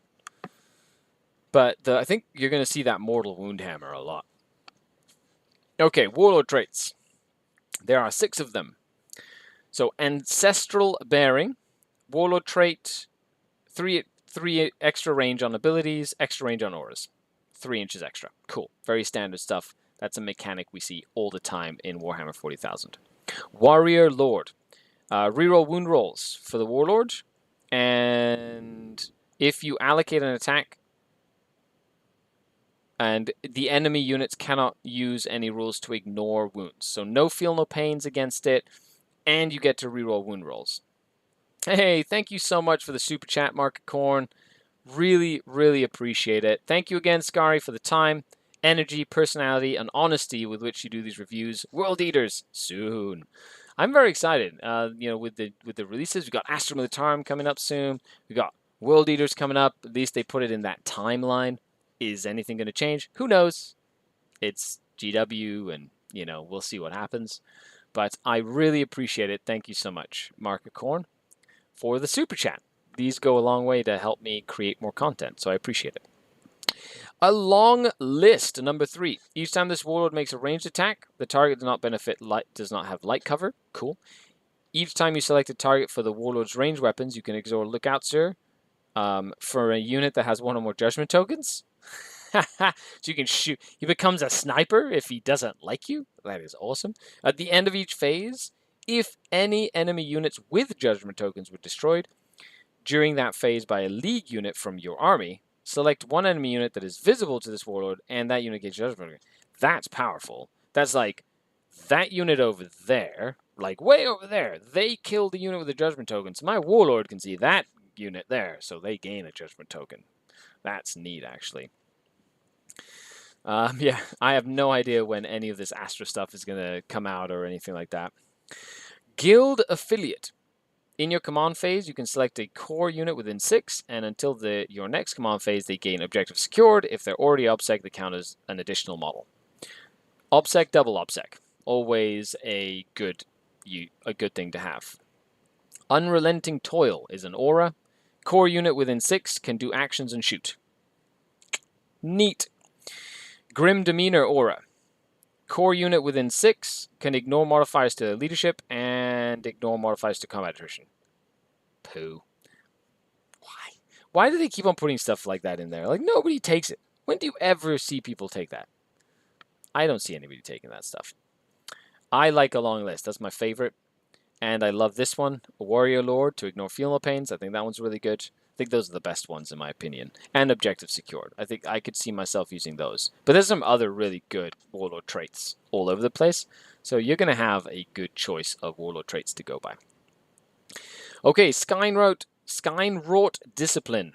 But I think you're going to see that mortal wound hammer a lot. Okay, Warlord traits. There are 6 of them. So, Ancestral Bearing, Warlord trait, 3 extra range on abilities, extra range on auras. 3 inches extra. Cool. Very standard stuff. That's a mechanic we see all the time in Warhammer 40,000. Warrior Lord. Reroll wound rolls for the Warlord. And if you allocate an attack, and the enemy units cannot use any rules to ignore wounds. So no feel, no pains against it, and you get to reroll wound rolls. Hey, thank you so much for the super chat, Mark Corn. Really, really appreciate it. Thank you again, Skari, for the time, energy, personality, and honesty with which you do these reviews. World Eaters, soon. I'm very excited. With the releases, we got Astra Militarum coming up soon. We got World Eaters coming up. At least they put it in that timeline. Is anything going to change? Who knows? It's GW, and, we'll see what happens. But I really appreciate it. Thank you so much, Mark Corn, for the super chat. These go a long way to help me create more content, so I appreciate it. A long list, number 3. Each time this warlord makes a ranged attack, the target does not have light cover. Cool. Each time you select a target for the warlord's ranged weapons, you can exort Lookout, sir, for a unit that has 1 or more judgment tokens. So you can shoot. He becomes a sniper if he doesn't like you. That is awesome. At the end of each phase, if any enemy units with judgment tokens were destroyed during that phase by a league unit from your army, select 1 enemy unit that is visible to this warlord, and that unit gets judgment token. That's powerful. That's like that unit over there, like way over there. They killed the unit with the judgment token, so my warlord can see that unit there, so they gain a judgment token. That's neat, actually. Yeah, I have no idea when any of this Astra stuff is going to come out or anything like that. Guild Affiliate. In your command phase, you can select a core unit within 6, and until your next command phase, they gain objective secured. If they're already OBSEC, they count as an additional model. OBSEC, double OBSEC. Always a good thing to have. Unrelenting Toil is an aura. Core unit within 6 can do actions and shoot. Neat. Grim Demeanor aura. Core unit within 6 can ignore modifiers to leadership and ignore modifiers to combat attrition. Pooh. Why? Why do they keep on putting stuff like that in there? Like, nobody takes it. When do you ever see people take that? I don't see anybody taking that stuff. I like a long list. That's my favorite. And I love this one, a Warrior Lord, to ignore feel no pains. I think that one's really good. I think those are the best ones in my opinion. And objective secured. I think I could see myself using those. But there's some other really good Warlord traits all over the place. So you're going to have a good choice of Warlord traits to go by. Okay, Skynwrought Discipline.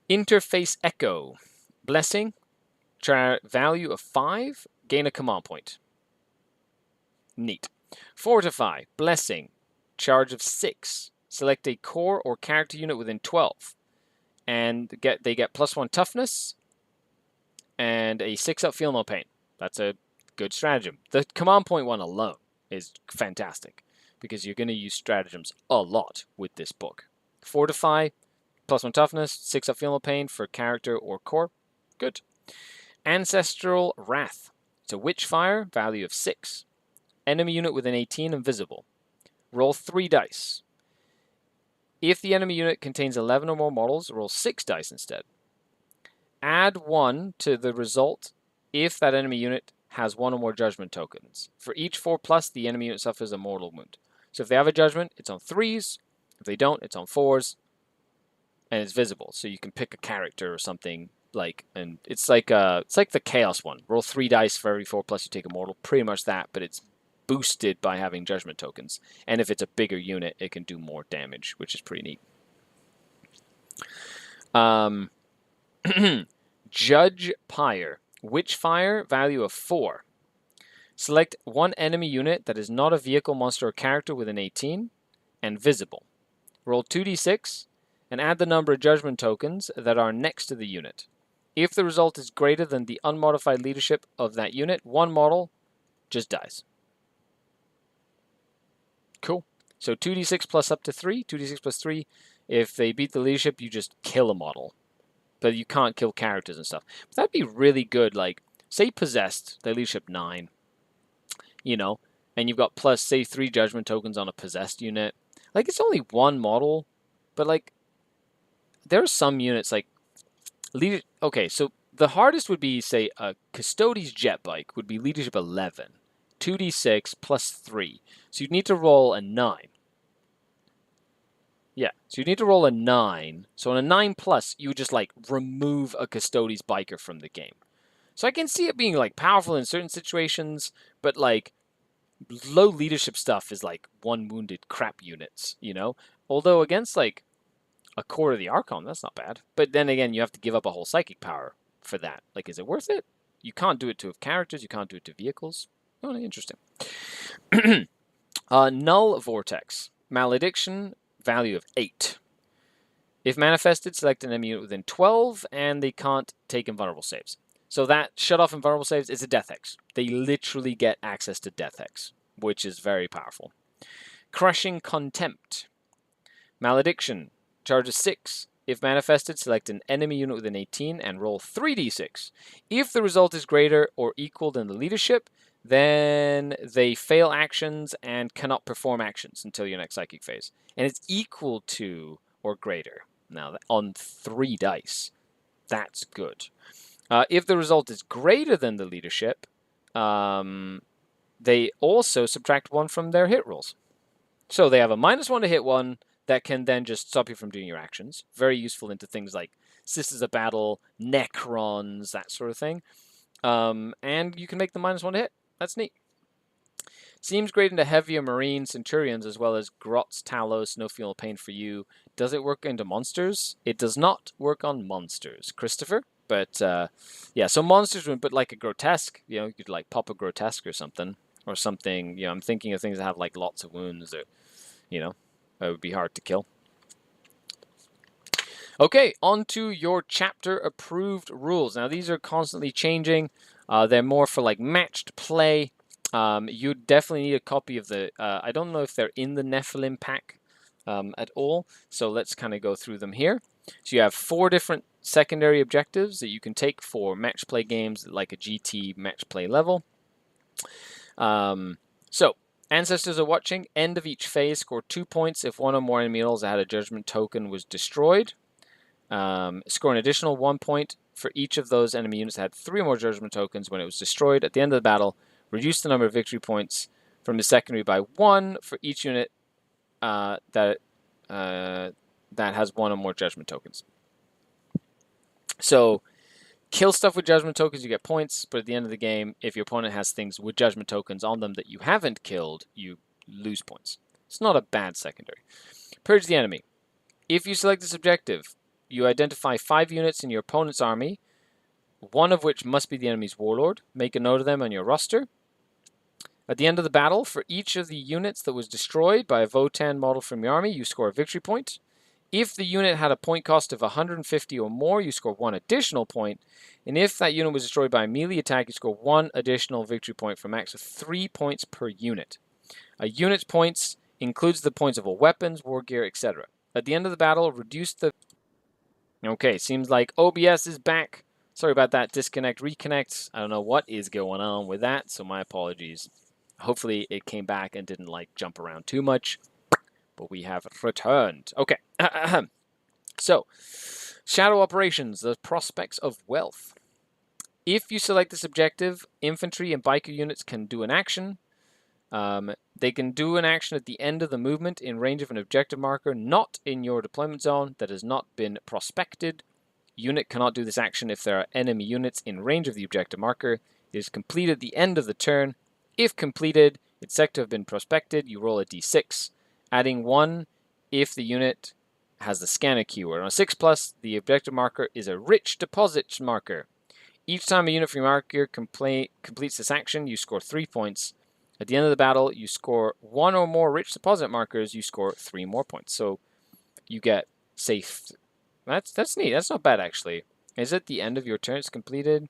Interface Echo. Blessing. Value of 5. Gain a command point. Neat. Fortify. Blessing. Charge of 6. Select a core or character unit within 12. And they get +1 toughness. And a 6-up feel no pain. That's a good stratagem. The command point one alone is fantastic because you're going to use stratagems a lot with this book. Fortify, +1 toughness, 6 up feel no pain for character or core. Good. Ancestral Wrath. It's a Witchfire, value of 6. Enemy unit within 18, invisible. Roll 3 dice. If the enemy unit contains 11 or more models, roll 6 dice instead. Add 1 to the result if that enemy unit has 1 or more judgment tokens. For each 4+, the enemy unit suffers a mortal wound. So if they have a judgment, it's on 3s. If they don't, it's on 4s. And it's visible. So you can pick a character or something like, and it's like the chaos one. Roll 3 dice for every 4+, you take a mortal. Pretty much that, but it's boosted by having judgment tokens. And if it's a bigger unit, it can do more damage, which is pretty neat. Judge Pyre. Witchfire, value of 4. Select one enemy unit that is not a vehicle, monster, or character within 18 and visible. Roll 2d6 and add the number of judgment tokens that are next to the unit. If the result is greater than the unmodified leadership of that unit, one model just dies. Cool. So 2d6 plus up to 3, 2d6 plus 3. If they beat the leadership, you just kill a model. But you can't kill characters and stuff. But that'd be really good. Like, say Possessed, their leadership 9. You know, and you've got plus, say, 3 judgment tokens on a Possessed unit. Like, it's only one model, but, like, there are some units, like, okay, so the hardest would be, say, a Custodes jet bike would be leadership 11. 2d6 plus 3. So you'd need to roll a 9. Yeah, so you need to roll a 9. So on a 9+, you would just, like, remove a Custodes biker from the game. So I can see it being, like, powerful in certain situations, but, like, low leadership stuff is, like, 1 wounded crap units, you know? Although against, like, a core of the Archon, that's not bad. But then again, you have to give up a whole psychic power for that. Like, is it worth it? You can't do it to characters, you can't do it to vehicles. Oh, interesting. Null Vortex. Malediction, value of 8. If manifested, select an enemy unit within 12, and they can't take invulnerable saves. So that shut off invulnerable saves is a Death Hex. They literally get access to Death Hex, which is very powerful. Crushing Contempt. Malediction, charges 6. If manifested, select an enemy unit within 18 and roll 3d6. If the result is greater or equal than the leadership, then they fail actions and cannot perform actions until your next psychic phase. And it's equal to or greater. Now, on 3 dice, that's good. If the result is greater than the leadership, they also subtract 1 from their hit rolls. So they have a -1 to hit 1 that can then just stop you from doing your actions. Very useful into things like Sisters of Battle, Necrons, that sort of thing. And you can make the -1 to hit. That's neat. Seems great into heavier Marine Centurions as well as Grots, Talos, No Feel No Pain for you. Does it work into monsters? It does not work on monsters, Christopher. But, yeah, so monsters would put like a grotesque, you know, you could like pop a grotesque or something, you know, I'm thinking of things that have like lots of wounds or, you know, it would be hard to kill. Okay, on to your chapter approved rules. Now, these are constantly changing. They're more for like matched play. You definitely need a copy of the, I don't know if they're in the Nephilim pack at all, so let's kind of go through them here. So you have 4 different secondary objectives that you can take for match play games, like a GT match play level. So, Ancestors are watching. End of each phase, score 2 points if 1 or more enemy models that had a judgment token was destroyed. Score an additional 1 point for each of those enemy units that had 3 or more judgment tokens when it was destroyed. At the end of the battle, reduce the number of victory points from the secondary by 1 for each unit that has 1 or more judgment tokens. So, kill stuff with judgment tokens, you get points, but at the end of the game, if your opponent has things with judgment tokens on them that you haven't killed, you lose points. It's not a bad secondary. Purge the enemy. If you select this objective, you identify 5 units in your opponent's army, 1 of which must be the enemy's warlord. Make a note of them on your roster. At the end of the battle, for each of the units that was destroyed by a Votann model from your army, you score a victory point. If the unit had a point cost of 150 or more, you score 1 additional point. And if that unit was destroyed by a melee attack, you score 1 additional victory point for a max of 3 points per unit. A unit's points includes the points of all weapons, war gear, etc. At the end of the battle, reduce the... Okay, seems like OBS is back. Sorry about that, disconnect, reconnect. I don't know what is going on with that, so my apologies. Hopefully it came back and didn't like jump around too much. But we have returned. Okay. So, Shadow Operations, the prospects of wealth. If you select this objective, infantry and biker units can do an action. They can do an action at the end of the movement in range of an objective marker not in your deployment zone that has not been prospected. Unit cannot do this action if there are enemy units in range of the objective marker. It is completed at the end of the turn. If completed, it's said to have been prospected. You roll a d6, adding 1 if the unit has the scanner keyword. On a 6+, the objective marker is a rich deposit marker. Each time a unit from your marker completes this action, you score 3 points. At the end of the battle, you score 1 or more rich deposit markers, you score 3 more points. So you get safe. That's neat. That's not bad, actually. Is it the end of your turn? It's completed.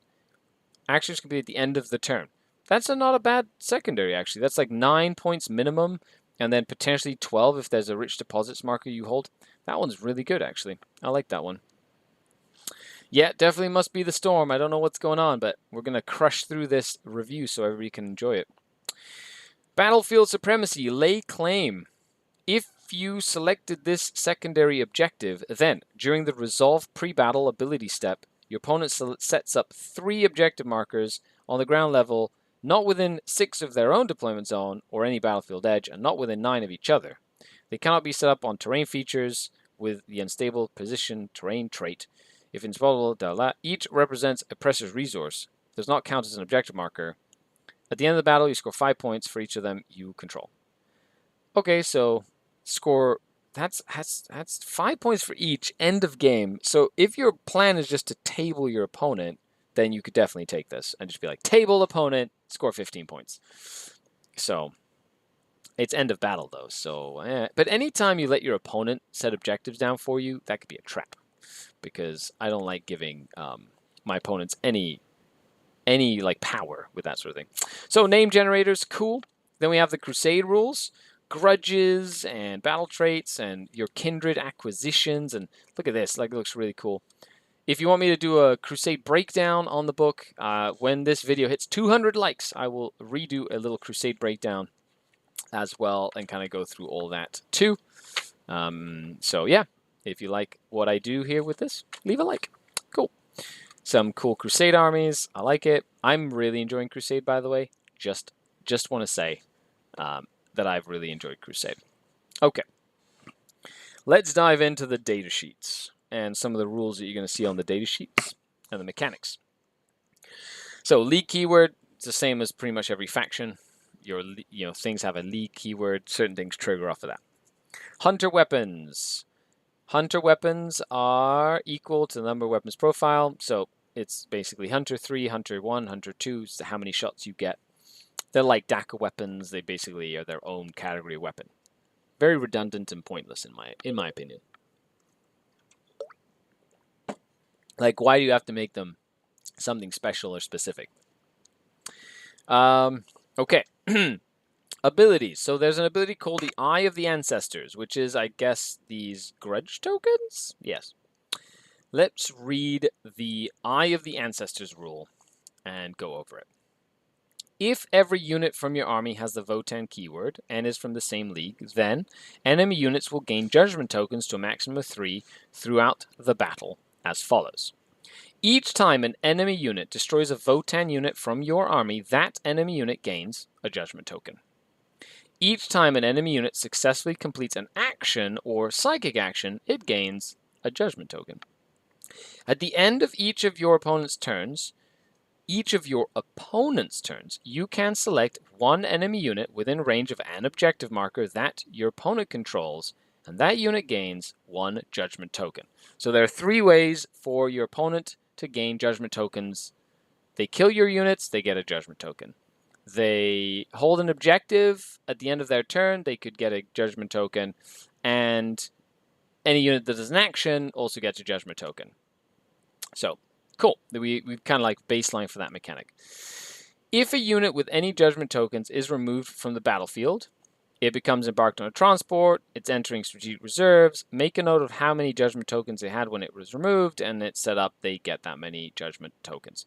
Actions completed at the end of the turn. That's not a bad secondary, actually. That's like 9 points minimum, and then potentially 12 if there's a rich deposits marker you hold. That one's really good, actually. I like that one. Yeah, definitely must be the storm. I don't know what's going on, but we're going to crush through this review so everybody can enjoy it. Battlefield Supremacy, lay claim. If you selected this secondary objective, then, during the Resolve pre-battle ability step, your opponent sets up 3 objective markers on the ground level, not within 6 of their own deployment zone or any battlefield edge, and not within 9 of each other. They cannot be set up on terrain features with the unstable position terrain trait. If installable, each represents a precious resource. Does not count as an objective marker. At the end of the battle, you score 5 points for each of them you control. Okay, so score... That's 5 points for each, end of game. So if your plan is just to table your opponent, then you could definitely take this and just be like, table opponent, score 15 points. So it's end of battle, though. So, but anytime you let your opponent set objectives down for you, that could be a trap. Because I don't like giving my opponents any like power with that sort of thing. So name generators, cool. Then we have the Crusade rules. Grudges and battle traits and your kindred acquisitions, and look at this, like it looks really cool. If you want me to do a Crusade breakdown on the book, when this video hits 200 likes, I will redo a little Crusade breakdown as well and kind of go through all that too. So yeah, if you like what I do here with this, leave a like. Cool. Some cool Crusade armies, I like it. I'm really enjoying Crusade, by the way. Just want to say that I've really enjoyed Crusade. Okay, let's dive into the data sheets and some of the rules that you're going to see on the data sheets and the mechanics. So league keyword, it's the same as pretty much every faction. Things have a league keyword. Certain things trigger off of that. Hunter weapons. Hunter weapons are equal to the number of weapons profile. So it's basically Hunter 3, Hunter 1, Hunter 2. So how many shots you get. They're like DACA weapons. They basically are their own category of weapon. Very redundant and pointless in my opinion. Like, why do you have to make them something special or specific? Okay. Abilities. So there's an ability called the Eye of the Ancestors, which is, I guess, these grudge tokens? Yes. Let's read the Eye of the Ancestors rule and go over it. If every unit from your army has the Votann keyword and is from the same league, then enemy units will gain judgment tokens to a maximum of 3 throughout the battle as follows. Each time an enemy unit destroys a Votann unit from your army, that enemy unit gains a judgment token. Each time an enemy unit successfully completes an action or psychic action, it gains a judgment token. At the end of each of your opponent's turns, you can select one enemy unit within range of an objective marker that your opponent controls, and that unit gains 1 judgment token. So there are 3 ways for your opponent to gain judgment tokens. They kill your units, they get a judgment token. They hold an objective at the end of their turn, they could get a judgment token. And any unit that does an action also gets a judgment token. So, cool. We've kind of like baseline for that mechanic. If a unit with any judgment tokens is removed from the battlefield, it becomes embarked on a transport, it's entering strategic reserves, make a note of how many judgment tokens it had when it was removed, and it's set up, they get that many judgment tokens.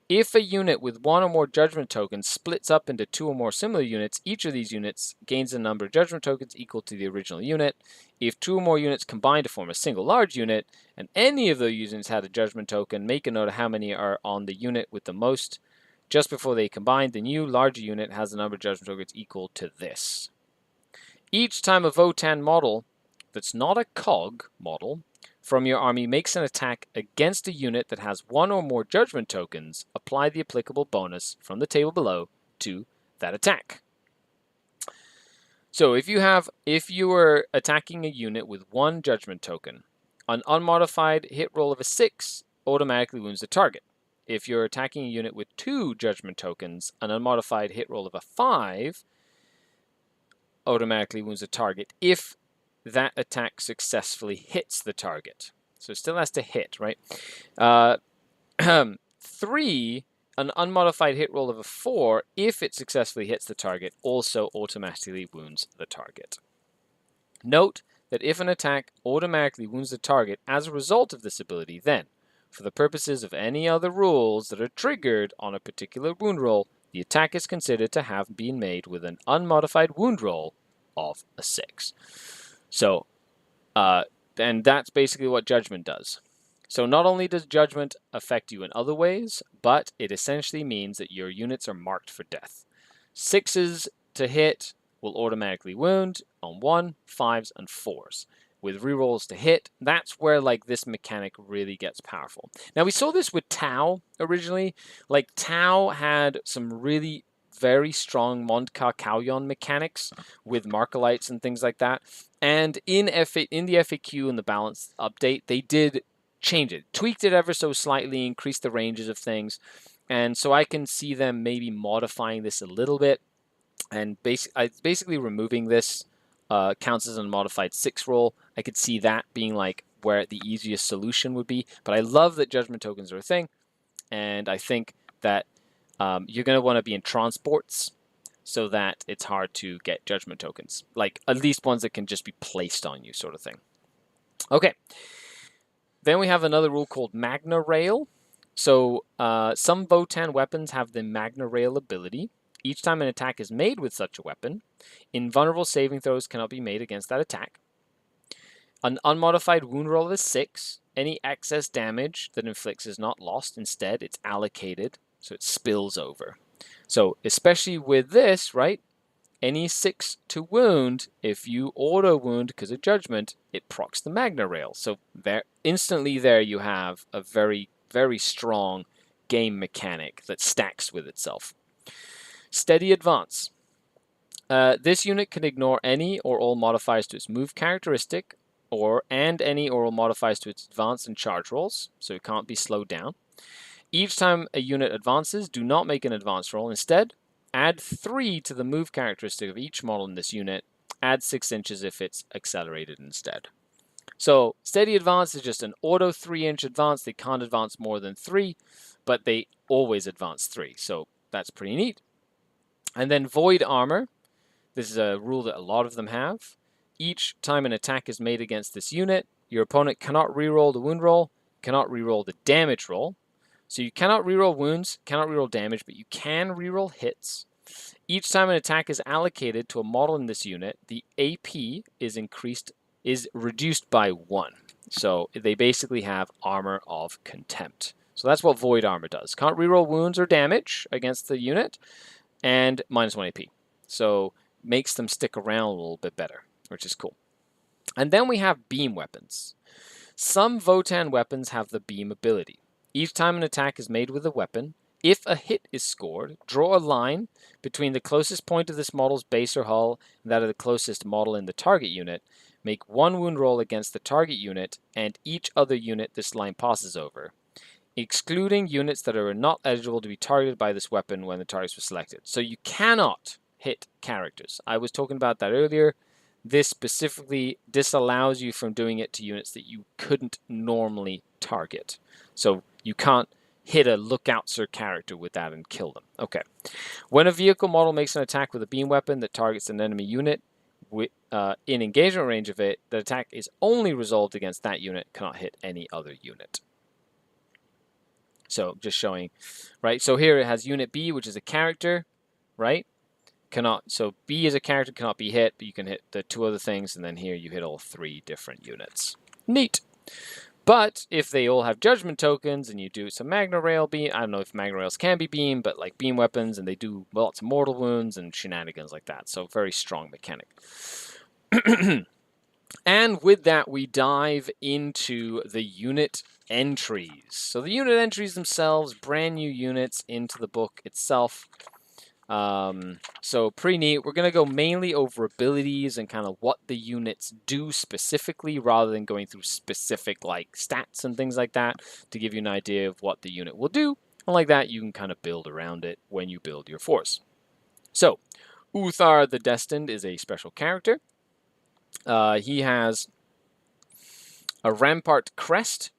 If a unit with one or more judgment tokens splits up into two or more similar units, each of these units gains a number of judgment tokens equal to the original unit. If two or more units combine to form a single large unit, and any of those units had a judgment token, make a note of how many are on the unit with the most. Just before they combine, the new larger unit has a number of judgment tokens equal to this. Each time a Votann model that's not a cog model from your army makes an attack against a unit that has one or more judgment tokens, apply the applicable bonus from the table below to that attack. So if you were attacking a unit with one judgment token, an unmodified hit roll of a 6 automatically wounds the target. If you're attacking a unit with two judgment tokens, an unmodified hit roll of a 5 automatically wounds the target if that attack successfully hits the target. So it still has to hit, right? 3, an unmodified hit roll of a 4, if it successfully hits the target, also automatically wounds the target. Note that if an attack automatically wounds the target as a result of this ability, then, for the purposes of any other rules that are triggered on a particular wound roll, the attack is considered to have been made with an unmodified wound roll of a 6. So, and that's basically what Judgment does. So not only does Judgment affect you in other ways, but it essentially means that your units are marked for death. 6s to hit will automatically wound on 1, 5s, and 4s. With rerolls to hit, that's where like this mechanic really gets powerful. Now we saw this with Tau originally. Like Tau had some really very strong Mondka Kauyon mechanics with Markolites and things like that. And in the FAQ and the balance update, they did change it, tweaked it ever so slightly, increased the ranges of things. And so I can see them maybe modifying this a little bit and basically removing this counts as a modified 6 roll. I could see that being like where the easiest solution would be. But I love that judgment tokens are a thing. And I think that you're going to want to be in transports so that it's hard to get judgment tokens. Like at least ones that can just be placed on you sort of thing. Okay. Then we have another rule called Magna Rail. So some Votann weapons have the Magna Rail ability. Each time an attack is made with such a weapon, invulnerable saving throws cannot be made against that attack. An unmodified wound roll of a 6. Any excess damage that inflicts is not lost. Instead, it's allocated, so it spills over. So especially with this, right? Any 6 to wound, if you auto wound because of Judgment, it procs the Magna Rail. So instantly there you have a very, very strong game mechanic that stacks with itself. Steady Advance. This unit can ignore any or all modifiers to its move characteristic, and any or all modifiers to its advance and charge rolls, so it can't be slowed down. Each time a unit advances, do not make an advance roll. Instead, add 3 to the move characteristic of each model in this unit. Add 6 inches if it's accelerated instead. So, Steady Advance is just an auto 3-inch advance. They can't advance more than 3, but they always advance 3, so that's pretty neat. And then Void Armor. This is a rule that a lot of them have. Each time an attack is made against this unit, your opponent cannot reroll the wound roll, cannot reroll the damage roll. So you cannot reroll wounds, cannot reroll damage, but you can reroll hits. Each time an attack is allocated to a model in this unit, the AP is reduced by 1. So they basically have Armor of Contempt. So that's what Void Armor does. Can't reroll wounds or damage against the unit, and -1 AP. So makes them stick around a little bit better, which is cool. And then we have beam weapons. Some Votann weapons have the beam ability. Each time an attack is made with a weapon, if a hit is scored, draw a line between the closest point of this model's base or hull and that of the closest model in the target unit. Make 1 wound roll against the target unit and each other unit this line passes over, excluding units that are not eligible to be targeted by this weapon when the targets were selected. So you cannot hit characters. I was talking about that earlier. this specifically disallows you from doing it to units that you couldn't normally target. So you can't hit a lookout-sir character with that and kill them. Okay. When a vehicle model makes an attack with a beam weapon that targets an enemy unit in engagement range of it, the attack is only resolved against that unit, cannot hit any other unit. So just showing, right? So here it has unit B, which is a character, right? So B as a character cannot be hit, but you can hit the 2 other things, and then here you hit all 3 different units. Neat. But if they all have judgment tokens and you do some Magna Rail beam, I don't know if Magna Rails can be beam, but like beam weapons, and they do lots of mortal wounds and shenanigans like that. So very strong mechanic. And with that, we dive into the unit entries. So the unit entries themselves, brand new units into the book itself. So pretty neat. We're going to go mainly over abilities and kind of what the units do specifically rather than going through specific like stats and things like that to give you an idea of what the unit will do. And like that, you can kind of build around it when you build your force. So Uthar the Destined is a special character. He has a Rampart Crest.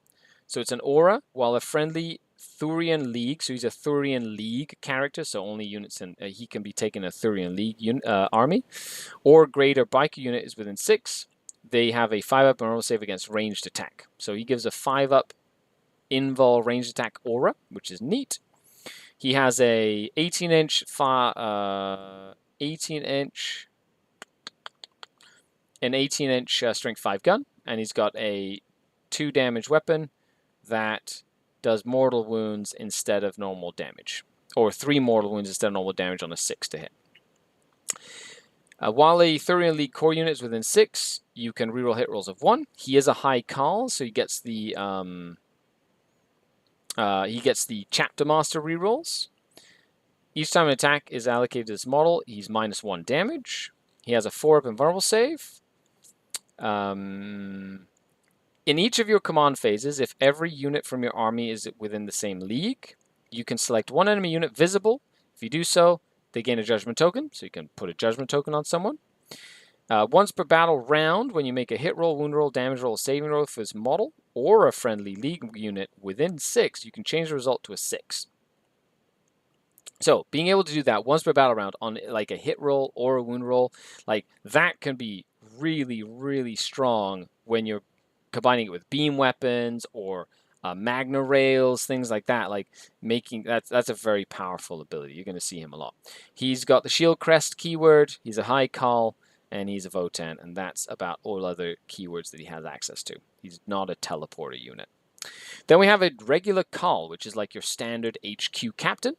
So it's an aura, while a friendly Thurian League, so he's a Thurian League character, so only units in he can be taken a Thurian League army, or greater biker unit is within 6. They have a 5-up and roll save against ranged attack. So he gives a 5-up invul ranged attack aura, which is neat. He has a 18-inch strength 5 gun, and he's got a 2 damage weapon that does mortal wounds instead of normal damage, or 3 mortal wounds instead of normal damage on a 6 to hit. While a Thurian League core unit is within 6, you can reroll hit rolls of 1. He is a high call, so he gets the Chapter Master rerolls. Each time an attack is allocated to this model, he's -1 damage. He has a 4-up invulnerable save. In each of your command phases, if every unit from your army is within the same league, you can select one enemy unit visible. If you do so, they gain a judgment token, so you can put a judgment token on someone. Once per battle round, when you make a hit roll, wound roll, damage roll, saving roll for this model, or a friendly league unit within 6, you can change the result to a 6. So being able to do that once per battle round on like a hit roll or a wound roll, like that can be really, really strong when you're combining it with beam weapons or Magna Rails, things like that. Like making that's a very powerful ability. You're going to see him a lot. He's got the Shield Crest keyword. He's a high call, and he's a Votann, and that's about all other keywords that he has access to. He's not a teleporter unit. Then we have a regular call, which is like your standard HQ captain.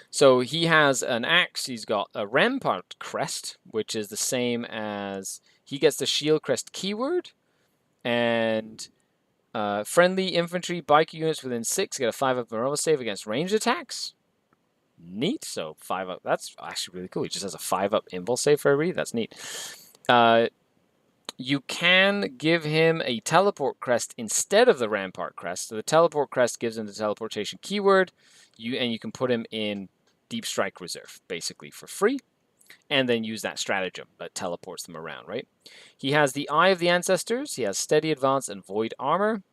So he has an axe. He's got a Rampart Crest, which is the same as he gets the Shield Crest keyword, and friendly infantry biker units within 6 get a 5-up Morale save against ranged attacks. Neat. So 5-up. That's actually really cool. He just has a 5-up invul save for everybody. That's neat. You can give him a teleport crest instead of the Rampart Crest. So the teleport crest gives him the teleportation keyword, and you can put him in Deep Strike Reserve, basically for free, and then use that stratagem that teleports them around, right? He has the Eye of the Ancestors. He has Steady Advance and Void Armor.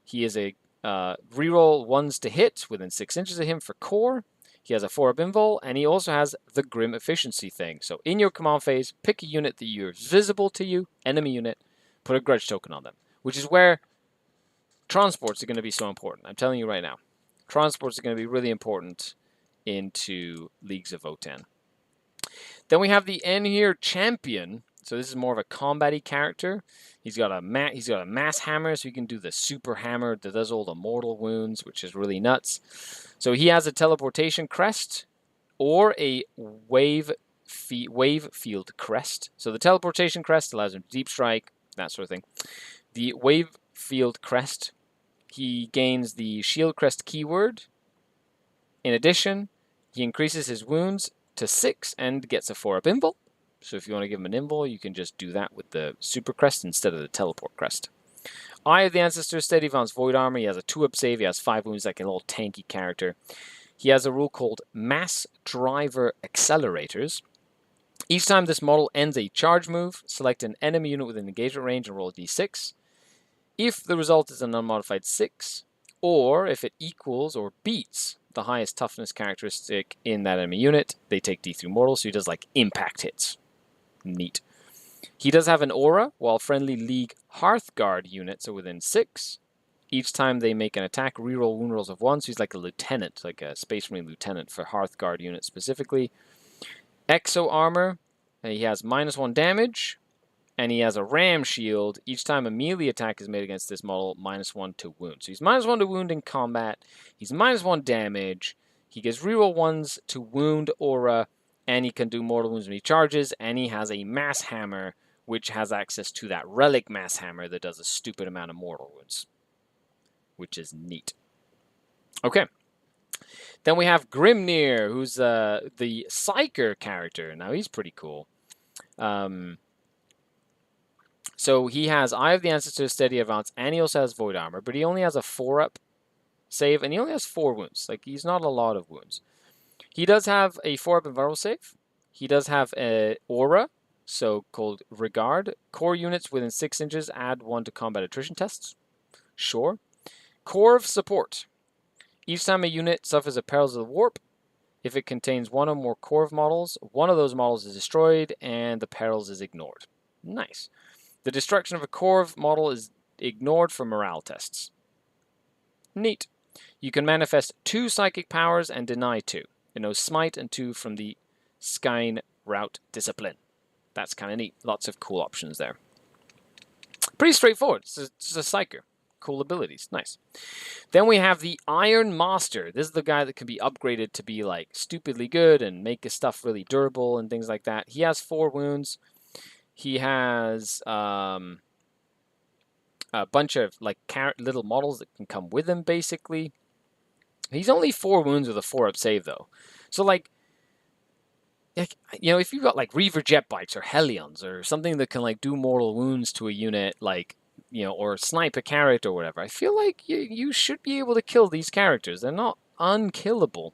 He is a reroll 1s to hit within 6 inches of him for core. He has a 4-up invul, and he also has the Grim Efficiency thing. So in your command phase, pick a unit that you're visible to you, enemy unit, put a grudge token on them, which is where transports are going to be so important. I'm telling you right now. Transports are going to be really important into Leagues of Votann. Then we have the Ymir Champion. So this is more of a combat-y character. He's got a mass hammer, so he can do the super hammer that does all the mortal wounds, which is really nuts. So he has a teleportation crest or a wave field crest. So the teleportation crest allows him to deep strike, that sort of thing. The wave field crest, he gains the shield crest keyword. In addition, he increases his wounds to 6 and gets a 4-up invul. So if you want to give him an invul, you can just do that with the super crest instead of the teleport crest. Eye of the Ancestors, Steady Advance, Void Armor. He has a 2-up save. He has 5 wounds, like a little tanky character. He has a rule called Mass Driver Accelerators. Each time this model ends a charge move, select an enemy unit within engagement range and roll a d6. If the result is an unmodified 6, or if it equals or beats the highest toughness characteristic in that enemy unit, they take d3 mortal, so he does like impact hits. Neat. He does have an aura, while friendly League Hearthguard units are within 6. Each time they make an attack, reroll wound rolls of 1, so he's like a lieutenant, like a Space Marine lieutenant for Hearthguard units specifically. Exo armor, and he has -1 damage, and he has a ram shield. Each time a melee attack is made against this model, -1 to wound. So he's -1 to wound in combat, he's -1 damage, he gets reroll 1s to wound aura, and he can do mortal wounds when he charges, and he has a mass hammer, which has access to that relic mass hammer that does a stupid amount of mortal wounds, which is neat. Okay. Then we have Grimnir, who's the Psyker character. Now, he's pretty cool. So he has Eye of the Ancestor, Steady Advance, and he also has Void Armor, but he only has a 4-up save, and he only has 4 wounds. Like, he's not a lot of wounds. He does have a 4-up invulnerable save. He does have an aura, so called Regard. Core units within 6 inches add 1 to combat attrition tests. Sure. Corv support. Each time a unit suffers a Perils of the Warp, if it contains 1 or more Corv models, one of those models is destroyed and the Perils is ignored. Nice. The destruction of a Corv model is ignored for morale tests. Neat. You can manifest 2 psychic powers and deny 2. You know, Smite and 2 from the Skein Route Discipline. That's kind of neat. Lots of cool options there. Pretty straightforward. It's a Psyker. Cool abilities. Nice. Then we have the Iron Master. This is the guy that can be upgraded to be like stupidly good and make his stuff really durable and things like that. He has 4 wounds. He has a bunch of like little models that can come with him basically. He's only 4 wounds with a 4-up save though. So like, you know, if you've got like Reaver Jet Bikes or Hellions or something that can like do mortal wounds to a unit, like, you know, or snipe a character or whatever, I feel like you should be able to kill these characters. They're not unkillable.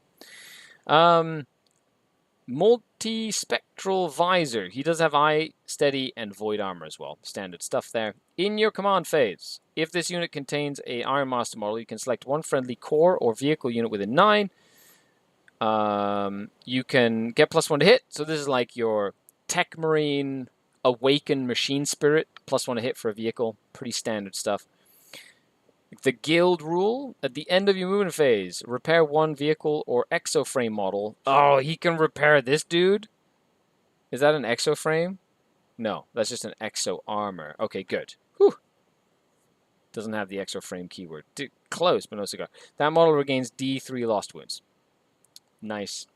Multi-spectral visor. He does have Eye, Steady, and Void Armor as well. Standard stuff there. In your command phase, if this unit contains a Iron Master model, you can select 1 friendly core or vehicle unit within 9. You can get +1 to hit. So this is like your Tech Marine Awakened Machine Spirit, +1 to hit for a vehicle. Pretty standard stuff. The guild rule, at the end of your movement phase, repair 1 vehicle or exoframe model. Oh, he can repair this dude? Is that an exoframe? No, that's just an exo armor. Okay, good. Whew. Doesn't have the exoframe keyword. Close, but no cigar. That model regains D3 lost wounds. Nice.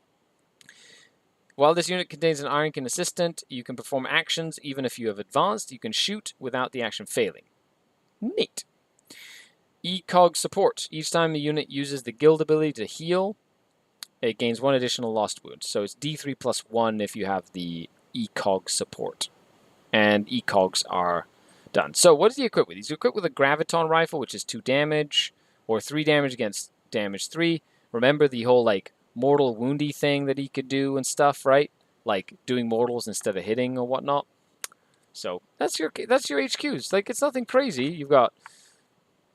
While this unit contains an Ironkin assistant, you can perform actions even if you have advanced. You can shoot without the action failing. Neat. ECOG support. Each time the unit uses the guild ability to heal, it gains 1 additional lost wound. So it's D3 + 1 if you have the ECOG support. And ECOGs are done. So what is he equipped with? He's equipped with a Graviton rifle, which is 2 damage, or 3 damage against damage 3. Remember the whole like mortal woundy thing that he could do and stuff, right? Like doing mortals instead of hitting or whatnot. So that's your HQs. Like, it's nothing crazy. You've got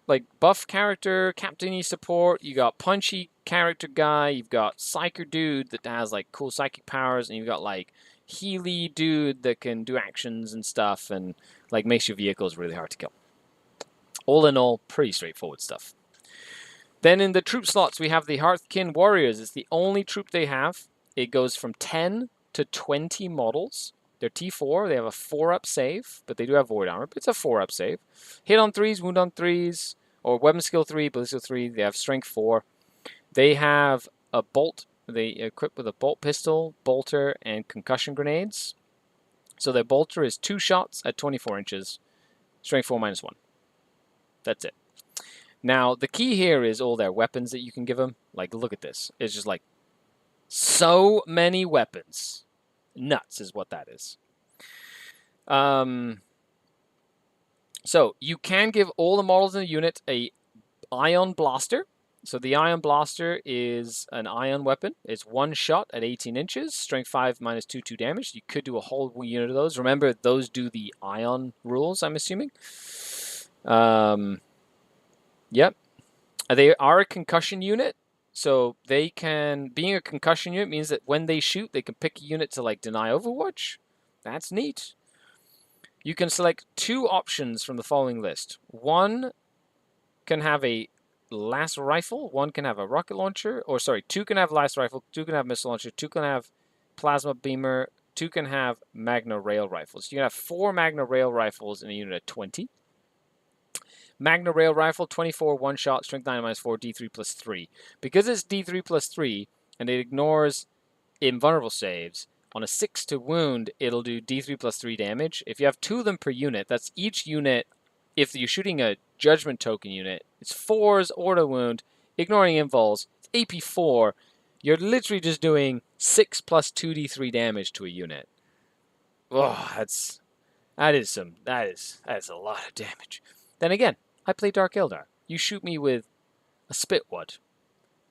like buff character, captainy support, you got punchy character guy, you've got psyker dude that has like cool psychic powers, and you've got like Healy dude that can do actions and stuff and like makes your vehicles really hard to kill. All in all, pretty straightforward stuff. Then in the troop slots, we have the Hearthkin Warriors. It's the only troop they have. It goes from 10 to 20 models. They're T4. They have a 4-up save, but they do have Void Armor. But it's a 4-up save. Hit on 3s, wound on 3s, or Weapon Skill 3, Ballistic 3. They have Strength 4. They have a bolt. They equip with a bolt pistol, bolter, and concussion grenades. So their bolter is 2 shots at 24 inches. Strength 4 -1. That's it. Now, the key here is all their weapons that you can give them. Like, look at this. It's just like so many weapons. Nuts is what that is. So you can give all the models in the unit a ion blaster. So the Ion Blaster is an ion weapon. It's one shot at 18 inches, strength 5 minus 2 damage. You could do a whole unit of those. Remember, those do the ion rules, I'm assuming. Yep. They are a concussion unit. So they can, being a concussion unit means that when they shoot, they can pick a unit to like deny Overwatch. That's neat. You can select 2 options from the following list. One can have a last rifle, one can have a rocket launcher, or sorry, 2 can have last rifle, 2 can have missile launcher, 2 can have plasma beamer, 2 can have Magna rail rifles. You can have 4 Magna rail rifles in a unit of 20. Magna rail rifle, 24, one shot, strength 9 minus 4, D3 plus 3. Because it's D3 plus 3 and it ignores invulnerable saves, on a 6 to wound, it'll do D3 plus 3 damage. If you have 2 of them per unit, that's each unit. If you're shooting a judgment token unit, it's 4's auto wound, ignoring invuls, it's AP 4. You're literally just doing 6 plus 2d3 damage to a unit. Oh, that is a lot of damage. Then again, I play Dark Eldar. You shoot me with a Spitwad,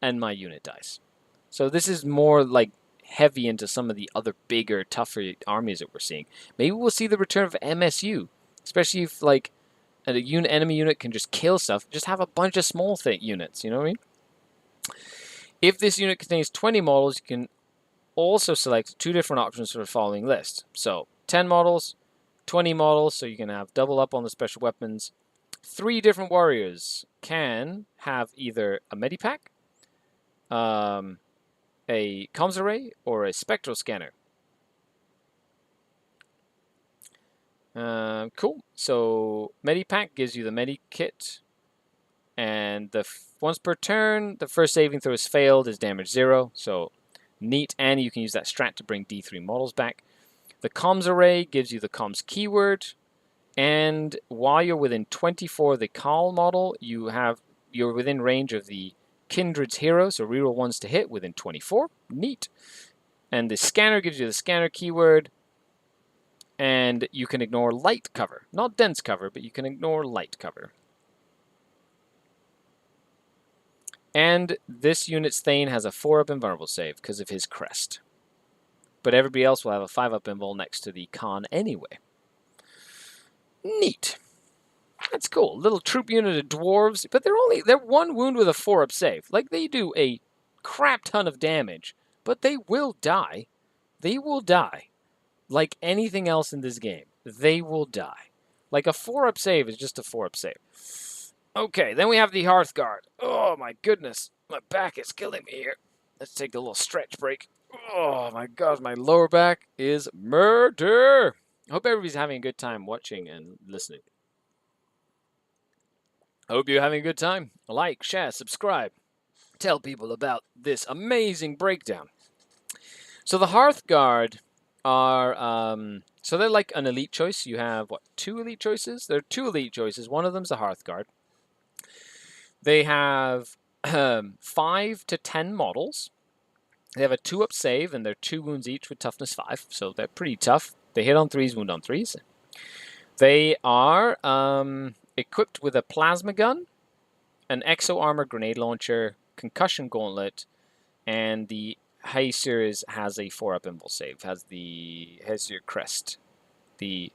and my unit dies. So this is more like heavy into some of the other bigger, tougher armies that we're seeing. Maybe we'll see the return of MSU, especially if like an enemy unit can just kill stuff. Just have a bunch of small units. You know what I mean? If this unit contains 20 models, you can also select 2 different options for the following list. So 10 models, 20 models, so you can have double up on the special weapons. 3 different warriors can have either a medipack, a comms array, or a spectral scanner. Cool. So medipack gives you the medikit, and once per turn, the first saving throw is failed is damage 0. So neat, and you can use that strat to bring D3 models back. The comms array gives you the comms keyword, and while you're within 24 of the Khal model, you're within range of the Kindred's hero, so reroll 1s to hit within 24. Neat. And the scanner gives you the scanner keyword, and you can ignore light cover. Not dense cover, but you can ignore light cover. And this unit's Thane has a 4-up invulnerable save because of his crest. But everybody else will have a 5-up invul next to the Khan anyway. Neat. That's cool. Little troop unit of dwarves, but they're 1 wound with a 4-up save. Like, they do a crap ton of damage, but they will die. They will die. Like anything else in this game. They will die. Like, a 4-up save is just a 4-up save. Okay, then we have the Hearthguard. Oh my goodness. My back is killing me here. Let's take a little stretch break. Oh my god, my lower back is murder. I hope everybody's having a good time watching and listening. I hope you're having a good time. Like, share, subscribe. Tell people about this amazing breakdown. So the Hearthguard are, so they're like an elite choice. You have, what, 2 elite choices? There are 2 elite choices. One of them's a Hearthguard. They have 5 to 10 models. They have a 2-up save, and they're 2 wounds each with toughness 5, so they're pretty tough. They hit on 3s, wound on 3s. They are equipped with a plasma gun, an exo armor grenade launcher, concussion gauntlet, and the Haesir has a 4-up invul save. Has the Haesir crest, the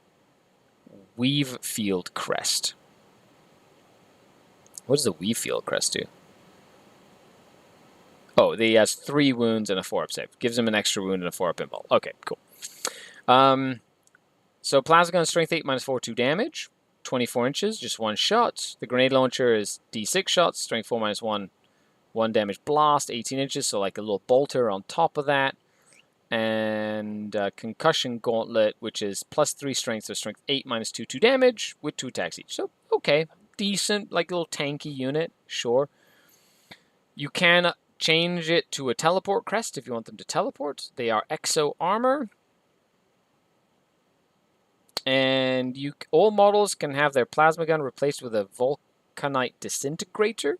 Weave Field crest. What does the Weave Field crest do? Oh, he has 3 wounds and a 4-up save. Gives him an extra wound and a 4-up invul. Okay, cool. So plasma gun, strength 8 minus 4, 2 damage. 24 inches, just 1 shot. The grenade launcher is D6 shots, strength 4 minus 1, 1 damage blast, 18 inches, so like a little bolter on top of that. And concussion gauntlet, which is plus 3 strength, so strength 8 minus 2, 2 damage, with 2 attacks each. So, okay, decent, like a little tanky unit, sure. You can change it to a teleport crest if you want them to teleport. They are exo armor. And all models can have their plasma gun replaced with a vulcanite disintegrator.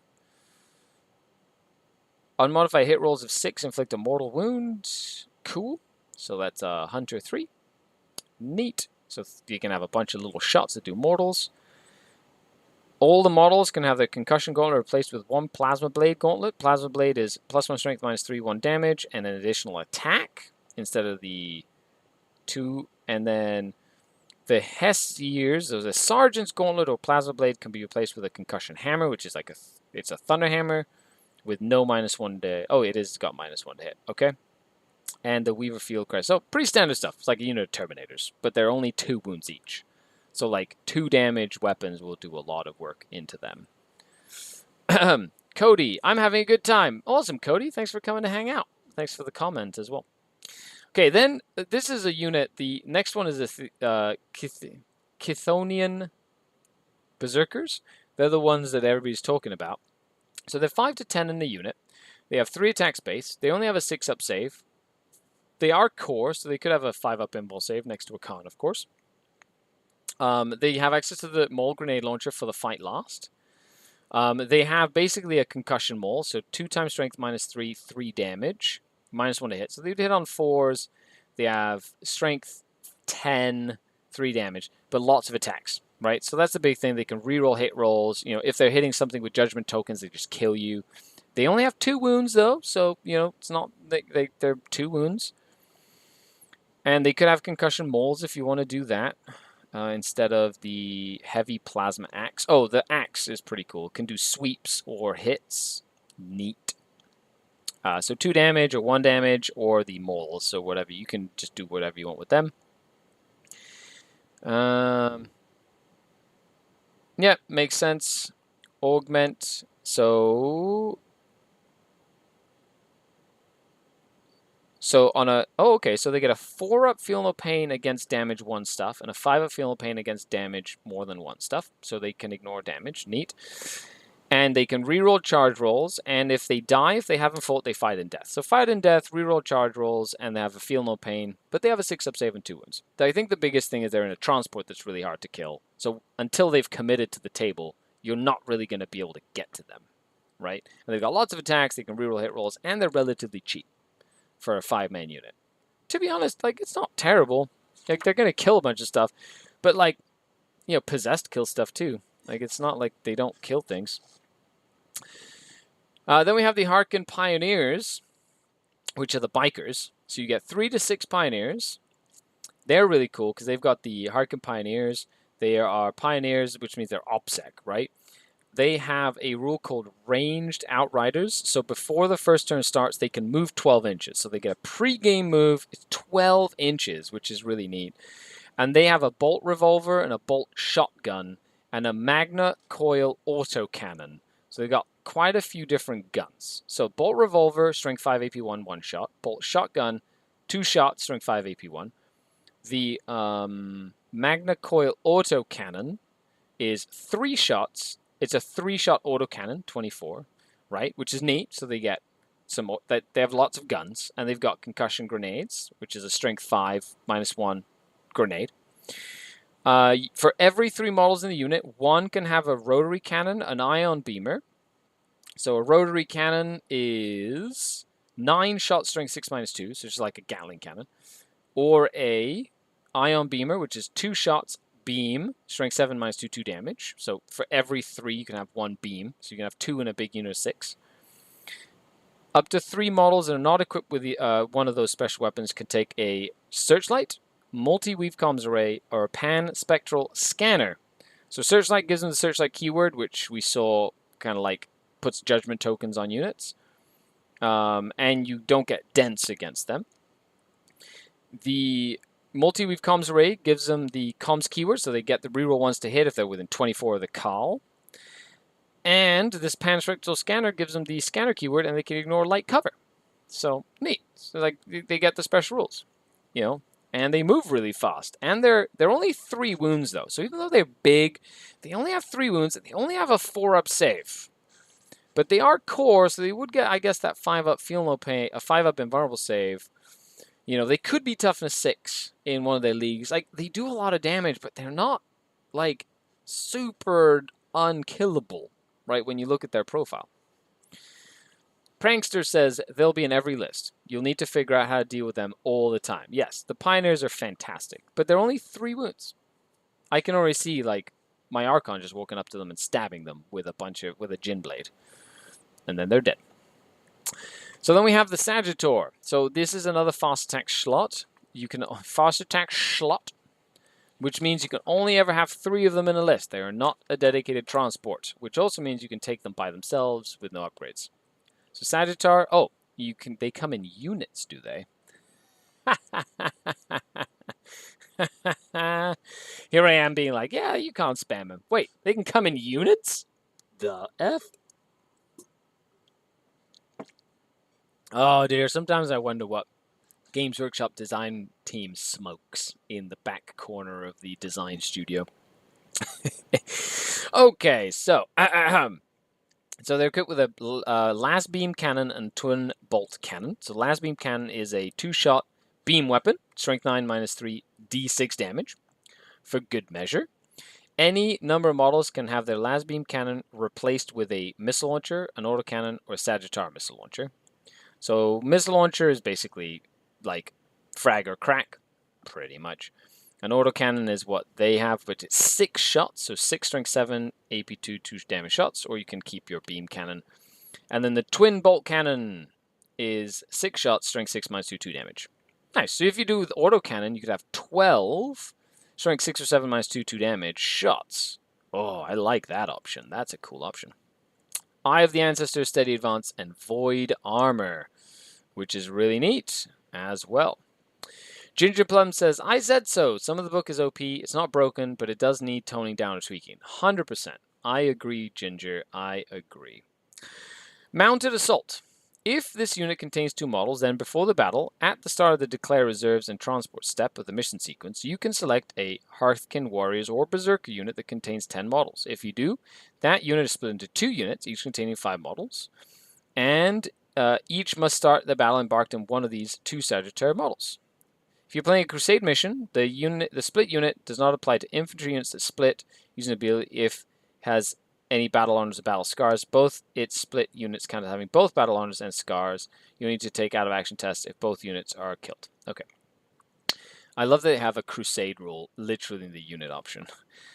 Unmodified hit rolls of 6 inflict a mortal wound. Cool. So that's Hunter 3. Neat. So you can have a bunch of little shots that do mortals. All the models can have their concussion gauntlet replaced with one plasma blade gauntlet. Plasma blade is +1 strength, -3, 1 damage, and an additional attack instead of the 2. And then the Hessiers, so the Sergeant's Gauntlet or Plasma Blade can be replaced with a Concussion Hammer, which is like it's a Thunder Hammer with no -1 to... Oh, it is got -1 to hit. Okay. And the Weaver Field Crest. So pretty standard stuff. It's like a unit of Terminators, but they're only 2 wounds each. So like 2 damage weapons will do a lot of work into them. Cody, I'm having a good time. Awesome, Cody. Thanks for coming to hang out. Thanks for the comment as well. Okay, then this is a unit. The next one is the Chthonian Berserkers. They're the ones that everybody's talking about. So they're 5 to 10 in the unit. They have 3 attack space. They only have a 6-up save. They are core, so they could have a 5-up impulse save next to a con, of course. They have access to the Maul Grenade Launcher for the fight last. They have basically a concussion maul, so 2 times strength -3, 3 damage. -1 to hit. So they'd hit on 4s. They have strength 10, 3 damage, but lots of attacks, right? So that's the big thing. They can reroll hit rolls. You know, if they're hitting something with judgment tokens, they just kill you. They only have 2 wounds though, so you know it's not they're 2 wounds. And they could have concussion moles if you want to do that instead of the heavy plasma axe. Oh, the axe is pretty cool. It can do sweeps or hits. Neat. So 2 damage or 1 damage or the moles. So whatever. You can just do whatever you want with them. Yeah, makes sense. Augment. So on a... Oh, okay. So they get a 4-up Feel No Pain against damage 1 stuff and a 5-up Feel No Pain against damage more than 1 stuff. So they can ignore damage. Neat. And they can reroll charge rolls, and if they die, if they haven't fought, they fight in death. So fight in death, reroll charge rolls, and they have a Feel No Pain, but they have a 6-up save and 2 wounds. I think the biggest thing is they're in a transport that's really hard to kill. So until they've committed to the table, you're not really going to be able to get to them, right? And they've got lots of attacks, they can reroll hit rolls, and they're relatively cheap for a 5-man unit. To be honest, like, it's not terrible. Like, they're going to kill a bunch of stuff, but, like, you know, possessed kills stuff too. Like, it's not like they don't kill things. Then we have the Harkin Pioneers, which are the bikers. So you get 3 to 6 Pioneers. They're really cool because they've got the Harkin Pioneers. They are Pioneers, which means they're OPSEC, right? They have a rule called Ranged Outriders. So before the first turn starts, they can move 12 inches. So they get a pre-game move. It's 12 inches, which is really neat. And they have a bolt revolver and a bolt shotgun and a Magna Coil autocannon. So they've got quite a few different guns. So bolt revolver, strength 5 AP1, 1 shot. Bolt shotgun, 2 shots, strength 5 AP1. The Magna Coil autocannon is 3 shots. It's a 3-shot autocannon, 24, right? Which is neat. So they get some more. They have lots of guns, and they've got concussion grenades, which is a strength 5 -1 grenade. For every 3 models in the unit, 1 can have a rotary cannon, an ion beamer. So a rotary cannon is 9 shot strength 6 -2, so it's like a Gatling cannon. Or a ion beamer, which is 2 shots beam, strength 7 -2, 2 damage. So for every 3, you can have 1 beam. So you can have 2 in a big unit of 6. Up to 3 models that are not equipped with one of those special weapons can take a searchlight, multi-weave comms array, or a pan-spectral scanner. So searchlight gives them the searchlight keyword, which we saw kind of like puts judgment tokens on units. And you don't get dense against them. The multi-weave comms array gives them the comms keyword, so they get the reroll ones to hit if they're within 24 of the call. And this pan-spectral scanner gives them the scanner keyword, and they can ignore light cover. So neat. So like they get the special rules, you know. And they move really fast. And they're only 3 wounds, though. So even though they're big, they only have 3 wounds. And they only have a 4-up save. But they are core, so they would get, I guess, that 5-up Feel No Pain, a 5-up invulnerable save. You know, they could be toughness 6 in one of their leagues. Like, they do a lot of damage, but they're not, like, super unkillable, right, when you look at their profile. Prankster says they'll be in every list. You'll need to figure out how to deal with them all the time. Yes, the Pioneers are fantastic, but they're only 3 wounds. I can already see, like, my Archon just walking up to them and stabbing them with a Jin blade. And then they're dead. So then we have the Sagittor. So this is another fast attack slot. You can fast attack slot, which means you can only ever have 3 of them in a list. They are not a dedicated transport, which also means you can take them by themselves with no upgrades. So Sagittor, oh, they come in units, do they? Here I am being like, yeah, you can't spam them. Wait, they can come in units? The F? Oh dear, sometimes I wonder what Games Workshop design team smokes in the back corner of the design studio. Okay, so so they're equipped with a last beam cannon and twin bolt cannon. So last beam cannon is a 2-shot beam weapon, strength 9 minus 3 d6 damage. For good measure, any number of models can have their last beam cannon replaced with a missile launcher, an autocannon, or a Sagittor missile launcher. So missile launcher is basically like frag or crack, pretty much. An autocannon is what they have, but it's 6 shots, so 6 strength 7, AP2, 2 damage shots, or you can keep your beam cannon. And then the twin bolt cannon is 6 shots, strength 6 minus 2, 2 damage. Nice. So if you do with autocannon, you could have 12 strength 6 or 7 minus 2, 2 damage shots. Oh, I like that option. That's a cool option. Eye of the Ancestor, Steady Advance, and Void Armor, which is really neat as well. Ginger Plum says, I said so. Some of the book is OP. It's not broken, but it does need toning down or tweaking. 100%. I agree, Ginger. I agree. Mounted Assault. If this unit contains 2 models, then before the battle, at the start of the Declare Reserves and Transport step of the mission sequence, you can select a Hearthkin Warriors or Berserker unit that contains 10 models. If you do, that unit is split into 2 units, each containing 5 models, and each must start the battle embarked in one of these 2 Sagittor models. If you're playing a Crusade mission, the split unit does not apply to infantry units that split using ability if has any battle honors or battle scars. Both its split units count as having both battle honors and scars. You need to take out of action tests if both units are killed. Okay. I love that they have a Crusade rule literally in the unit option.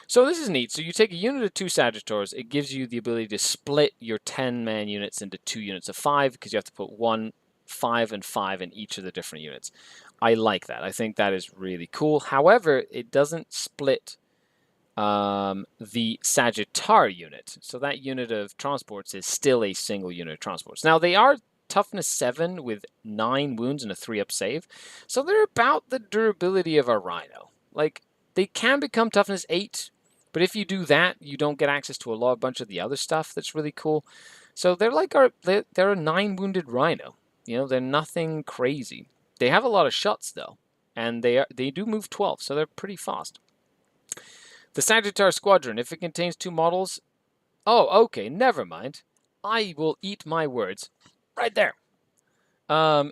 So this is neat. So you take a unit of 2 Sagittors. It gives you the ability to split your 10-man units into 2 units of 5 because you have to put 1, 5, and 5 in each of the different units. I like that. I think that is really cool. However, it doesn't split the Sagittor unit. So that unit of transports is still a single unit of transports. Now, they are toughness 7 with 9 wounds and a 3-up save. So they're about the durability of a Rhino. Like, they can become toughness 8, but if you do that, you don't get access to a bunch of the other stuff that's really cool. So they're like they're a 9-wounded Rhino. You know, they're nothing crazy. They have a lot of shots, though, and they do move 12, so they're pretty fast. The Sagittor Squadron, if it contains 2 models... Oh, okay, never mind. I will eat my words. Right there.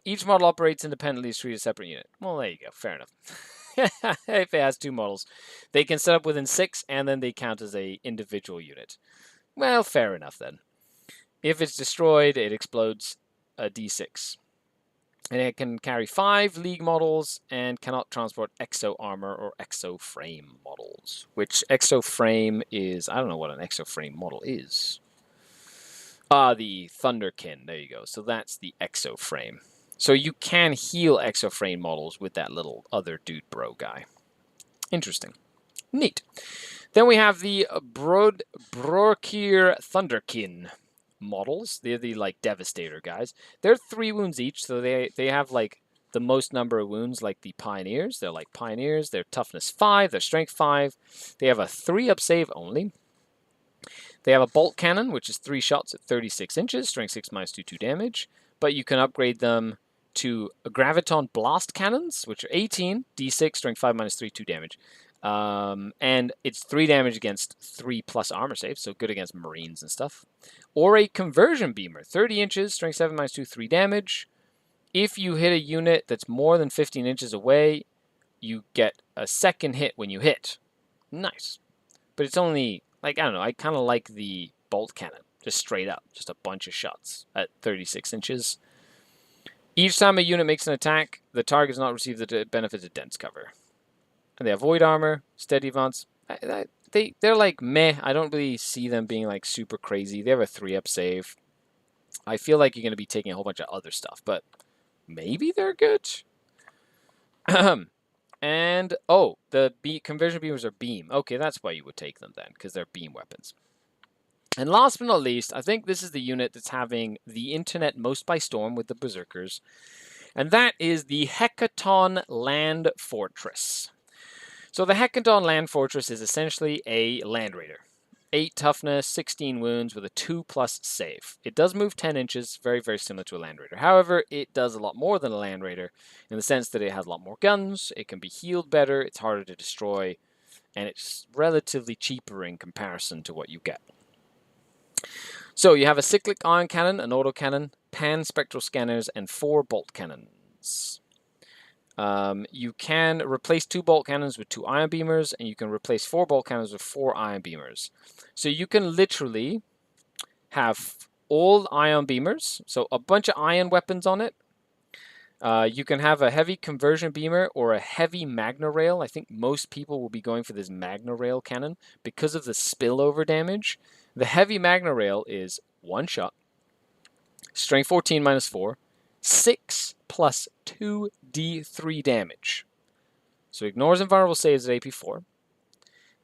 Each model operates independently as treated a separate unit. Well, there you go. Fair enough. If it has 2 models. They can set up within 6, and then they count as a individual unit. Well, fair enough, then. If it's destroyed, it explodes a D6. And it can carry 5 League models and cannot transport exo armor or exo frame models. Which exo frame is... I don't know what an exo frame model is. The Thunderkin. There you go. So that's the exo frame. So you can heal exo frame models with that little other dude bro guy. Interesting. Neat. Then we have the Brorkir Thunderkin models. They're the like Devastator guys. They're 3 wounds each, so they have like the most number of wounds like the Pioneers. They're like Pioneers. They're toughness 5, they're strength 5. They have a 3-up save only. They have a bolt cannon, which is 3 shots at 36 inches, strength 6 minus 2, 2 damage. But you can upgrade them to Graviton Blast Cannons, which are 18, d6, strength 5 minus 3, 2 damage. And it's 3 damage against 3+ armor saves, so good against Marines and stuff. Or a Conversion Beamer, 30 inches, strength 7 minus 2, 3 damage. If you hit a unit that's more than 15 inches away, you get a second hit when you hit. Nice. But it's only, like, I don't know, I kind of like the bolt cannon, just straight up, just a bunch of shots at 36 inches. Each time a unit makes an attack, the target does not receive the benefits of dense cover. And they have Void Armor, Steady Advance. they're like meh. I don't really see them being like super crazy. They have a 3-up save. I feel like you're going to be taking a whole bunch of other stuff, but maybe they're good. And, oh, the conversion beamers are beam. Okay, that's why you would take them then, because they're beam weapons. And last but not least, I think this is the unit that's having the internet most by storm with the Berserkers. And that is the Hecaton Land Fortress. So the Hecaton Land Fortress is essentially a Land Raider. 8 toughness, 16 wounds with a 2+ save. It does move 10 inches, very, very similar to a Land Raider. However, it does a lot more than a Land Raider in the sense that it has a lot more guns, it can be healed better, it's harder to destroy, and it's relatively cheaper in comparison to what you get. So you have a cyclic ion cannon, an autocannon, pan-spectral scanners, and 4 bolt cannons. You can replace 2 bolt cannons with 2 ion beamers, and you can replace 4 bolt cannons with 4 ion beamers. So you can literally have all ion beamers, so a bunch of ion weapons on it. You can have a heavy conversion beamer or a heavy magna rail. I think most people will be going for this magna rail cannon because of the spillover damage. The heavy magna rail is 1 shot, strength 14 minus 4, 6 plus 2d3 damage. So ignores invulnerable saves at AP 4.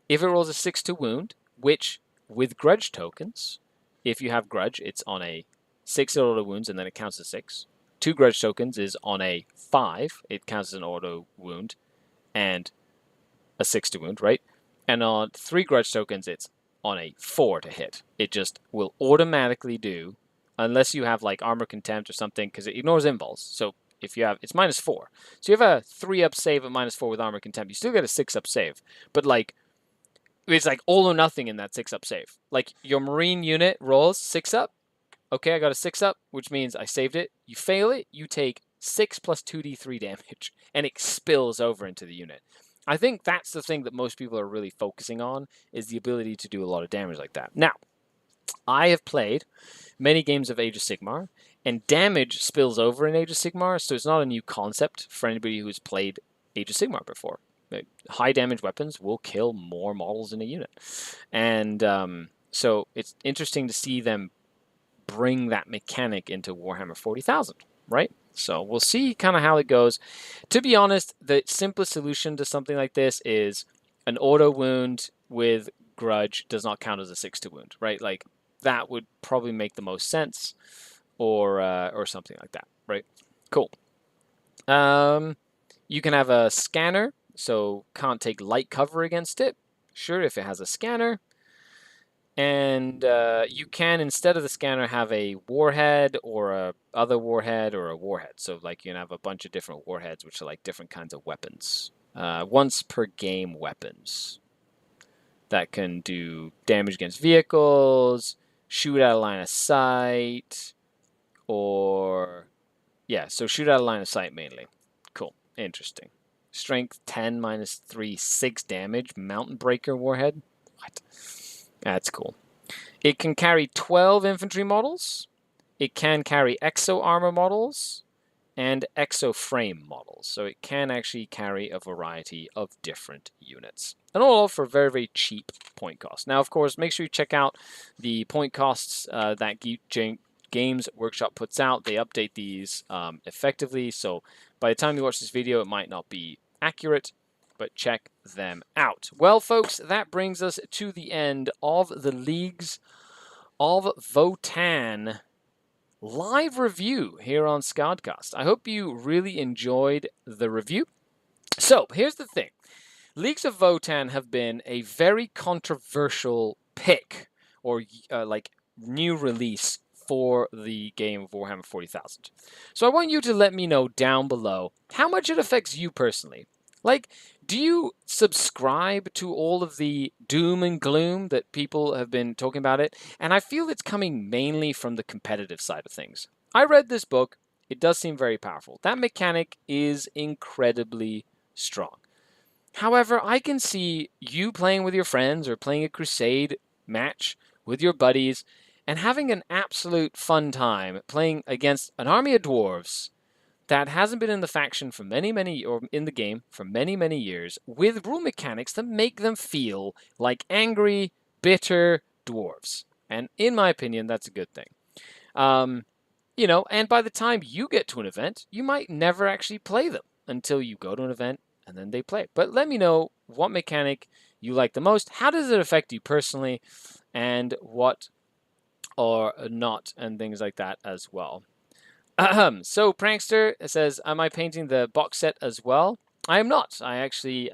If it rolls a 6 to wound, which with grudge tokens, if you have grudge, it's on a 6 auto wounds and then it counts as 6. 2 grudge tokens is on a 5, it counts as an auto wound and a 6 to wound, right? And on 3 grudge tokens, it's on a 4 to hit. It just will automatically do, unless you have like armor contempt or something, because it ignores invuls. So if you have, it's minus 4. So you have a 3-up save at minus 4 with armor contempt. You still get a 6-up save, but like it's like all or nothing in that 6-up save. Like your marine unit rolls 6-up. Okay, I got a 6-up, which means I saved it. You fail it, you take 6 plus 2d3 damage, and it spills over into the unit. I think that's the thing that most people are really focusing on, is the ability to do a lot of damage like that. Now, I have played many games of Age of Sigmar, and damage spills over in Age of Sigmar, so it's not a new concept for anybody who's played Age of Sigmar before. High damage weapons will kill more models in a unit. And so it's interesting to see them bring that mechanic into Warhammer 40,000, right? So we'll see kind of how it goes. To be honest, the simplest solution to something like this is an auto wound with grudge does not count as a 6 to wound, right? Like that would probably make the most sense, or something like that, right? Cool. You can have a scanner, so can't take light cover against it. Sure, if it has a scanner. And you can, instead of the scanner, have a warhead or a other warhead or a warhead. So like you can have a bunch of different warheads, which are like different kinds of weapons. Once per game weapons that can do damage against vehicles, shoot out of line of sight, or yeah, so shoot out of line of sight mainly. Cool, interesting. Strength 10 minus 3, 6 damage, mountain breaker warhead. What? That's cool. It can carry 12 infantry models. It can carry exo armor models and exo frame models. So it can actually carry a variety of different units. And all for very, very cheap point cost. Now, of course, make sure you check out the point costs that Games Workshop puts out. They update these effectively. So by the time you watch this video, it might not be accurate, but check them out. Well, folks, that brings us to the end of the Leagues of Votann live review here on SkaredCast. I hope you really enjoyed the review. So, here's the thing. Leagues of Votann have been a very controversial pick, or like new release for the game of Warhammer 40,000. So I want you to let me know down below how much it affects you personally. Like, do you subscribe to all of the doom and gloom that people have been talking about it? And I feel it's coming mainly from the competitive side of things. I read this book. It does seem very powerful. That mechanic is incredibly strong. However, I can see you playing with your friends or playing a crusade match with your buddies and having an absolute fun time playing against an army of dwarves that hasn't been in the faction for or in the game for many years, with rule mechanics that make them feel like angry, bitter dwarves. And in my opinion, that's a good thing. You know, and by the time you get to an event, you might never actually play them until you go to an event and then they play. But let me know what mechanic you like the most. How does it affect you personally, and what or not, and things like that as well. So Prankster says, am I painting the box set as well? I am not. I actually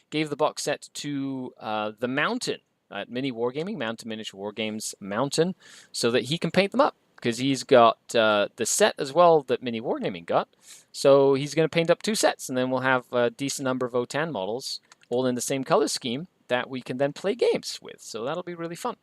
gave the box set to the Mountain at Mini Wargaming, Mountain Miniature Wargames Mountain, so that he can paint them up, because he's got the set as well that Mini Wargaming got. So he's going to paint up 2 sets, and then we'll have a decent number of Votann models, all in the same color scheme, that we can then play games with. So that'll be really fun.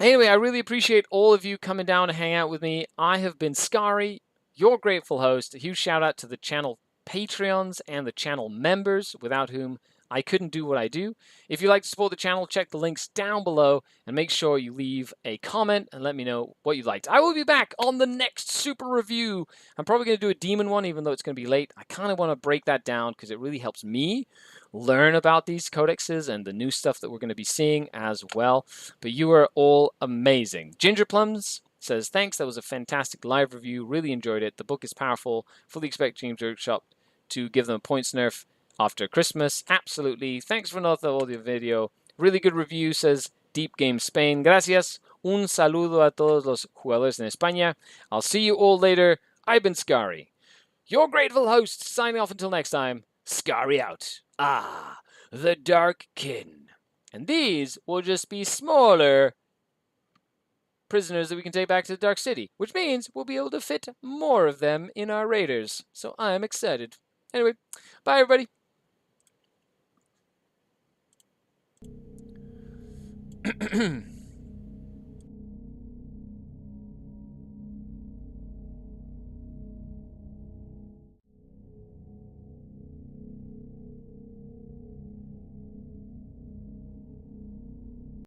Anyway, I really appreciate all of you coming down to hang out with me. I have been Skari, your grateful host. A huge shout out to the channel Patreons and the channel members, without whom I couldn't do what I do. If you'd like to support the channel, check the links down below, and make sure you leave a comment and let me know what you liked. I will be back on the next super review. I'm probably going to do a demon one, even though it's going to be late. I kind of want to break that down because it really helps me learn about these codexes and the new stuff that we're going to be seeing as well. But you are all amazing. Ginger Plums says, thanks, that was a fantastic live review. Really enjoyed it. The book is powerful. Fully expect Games Workshop to give them a points nerf after Christmas. Absolutely. Thanks for another audio video. Really good review, says Deep Game Spain. Gracias. Un saludo a todos los jugadores en España. I'll see you all later. I've been Skari, your grateful host, signing off until next time. Skari out. Ah, the Dark Kin. And these will just be smaller prisoners that we can take back to the Dark City, which means we'll be able to fit more of them in our raiders. So I'm excited. Anyway, bye everybody.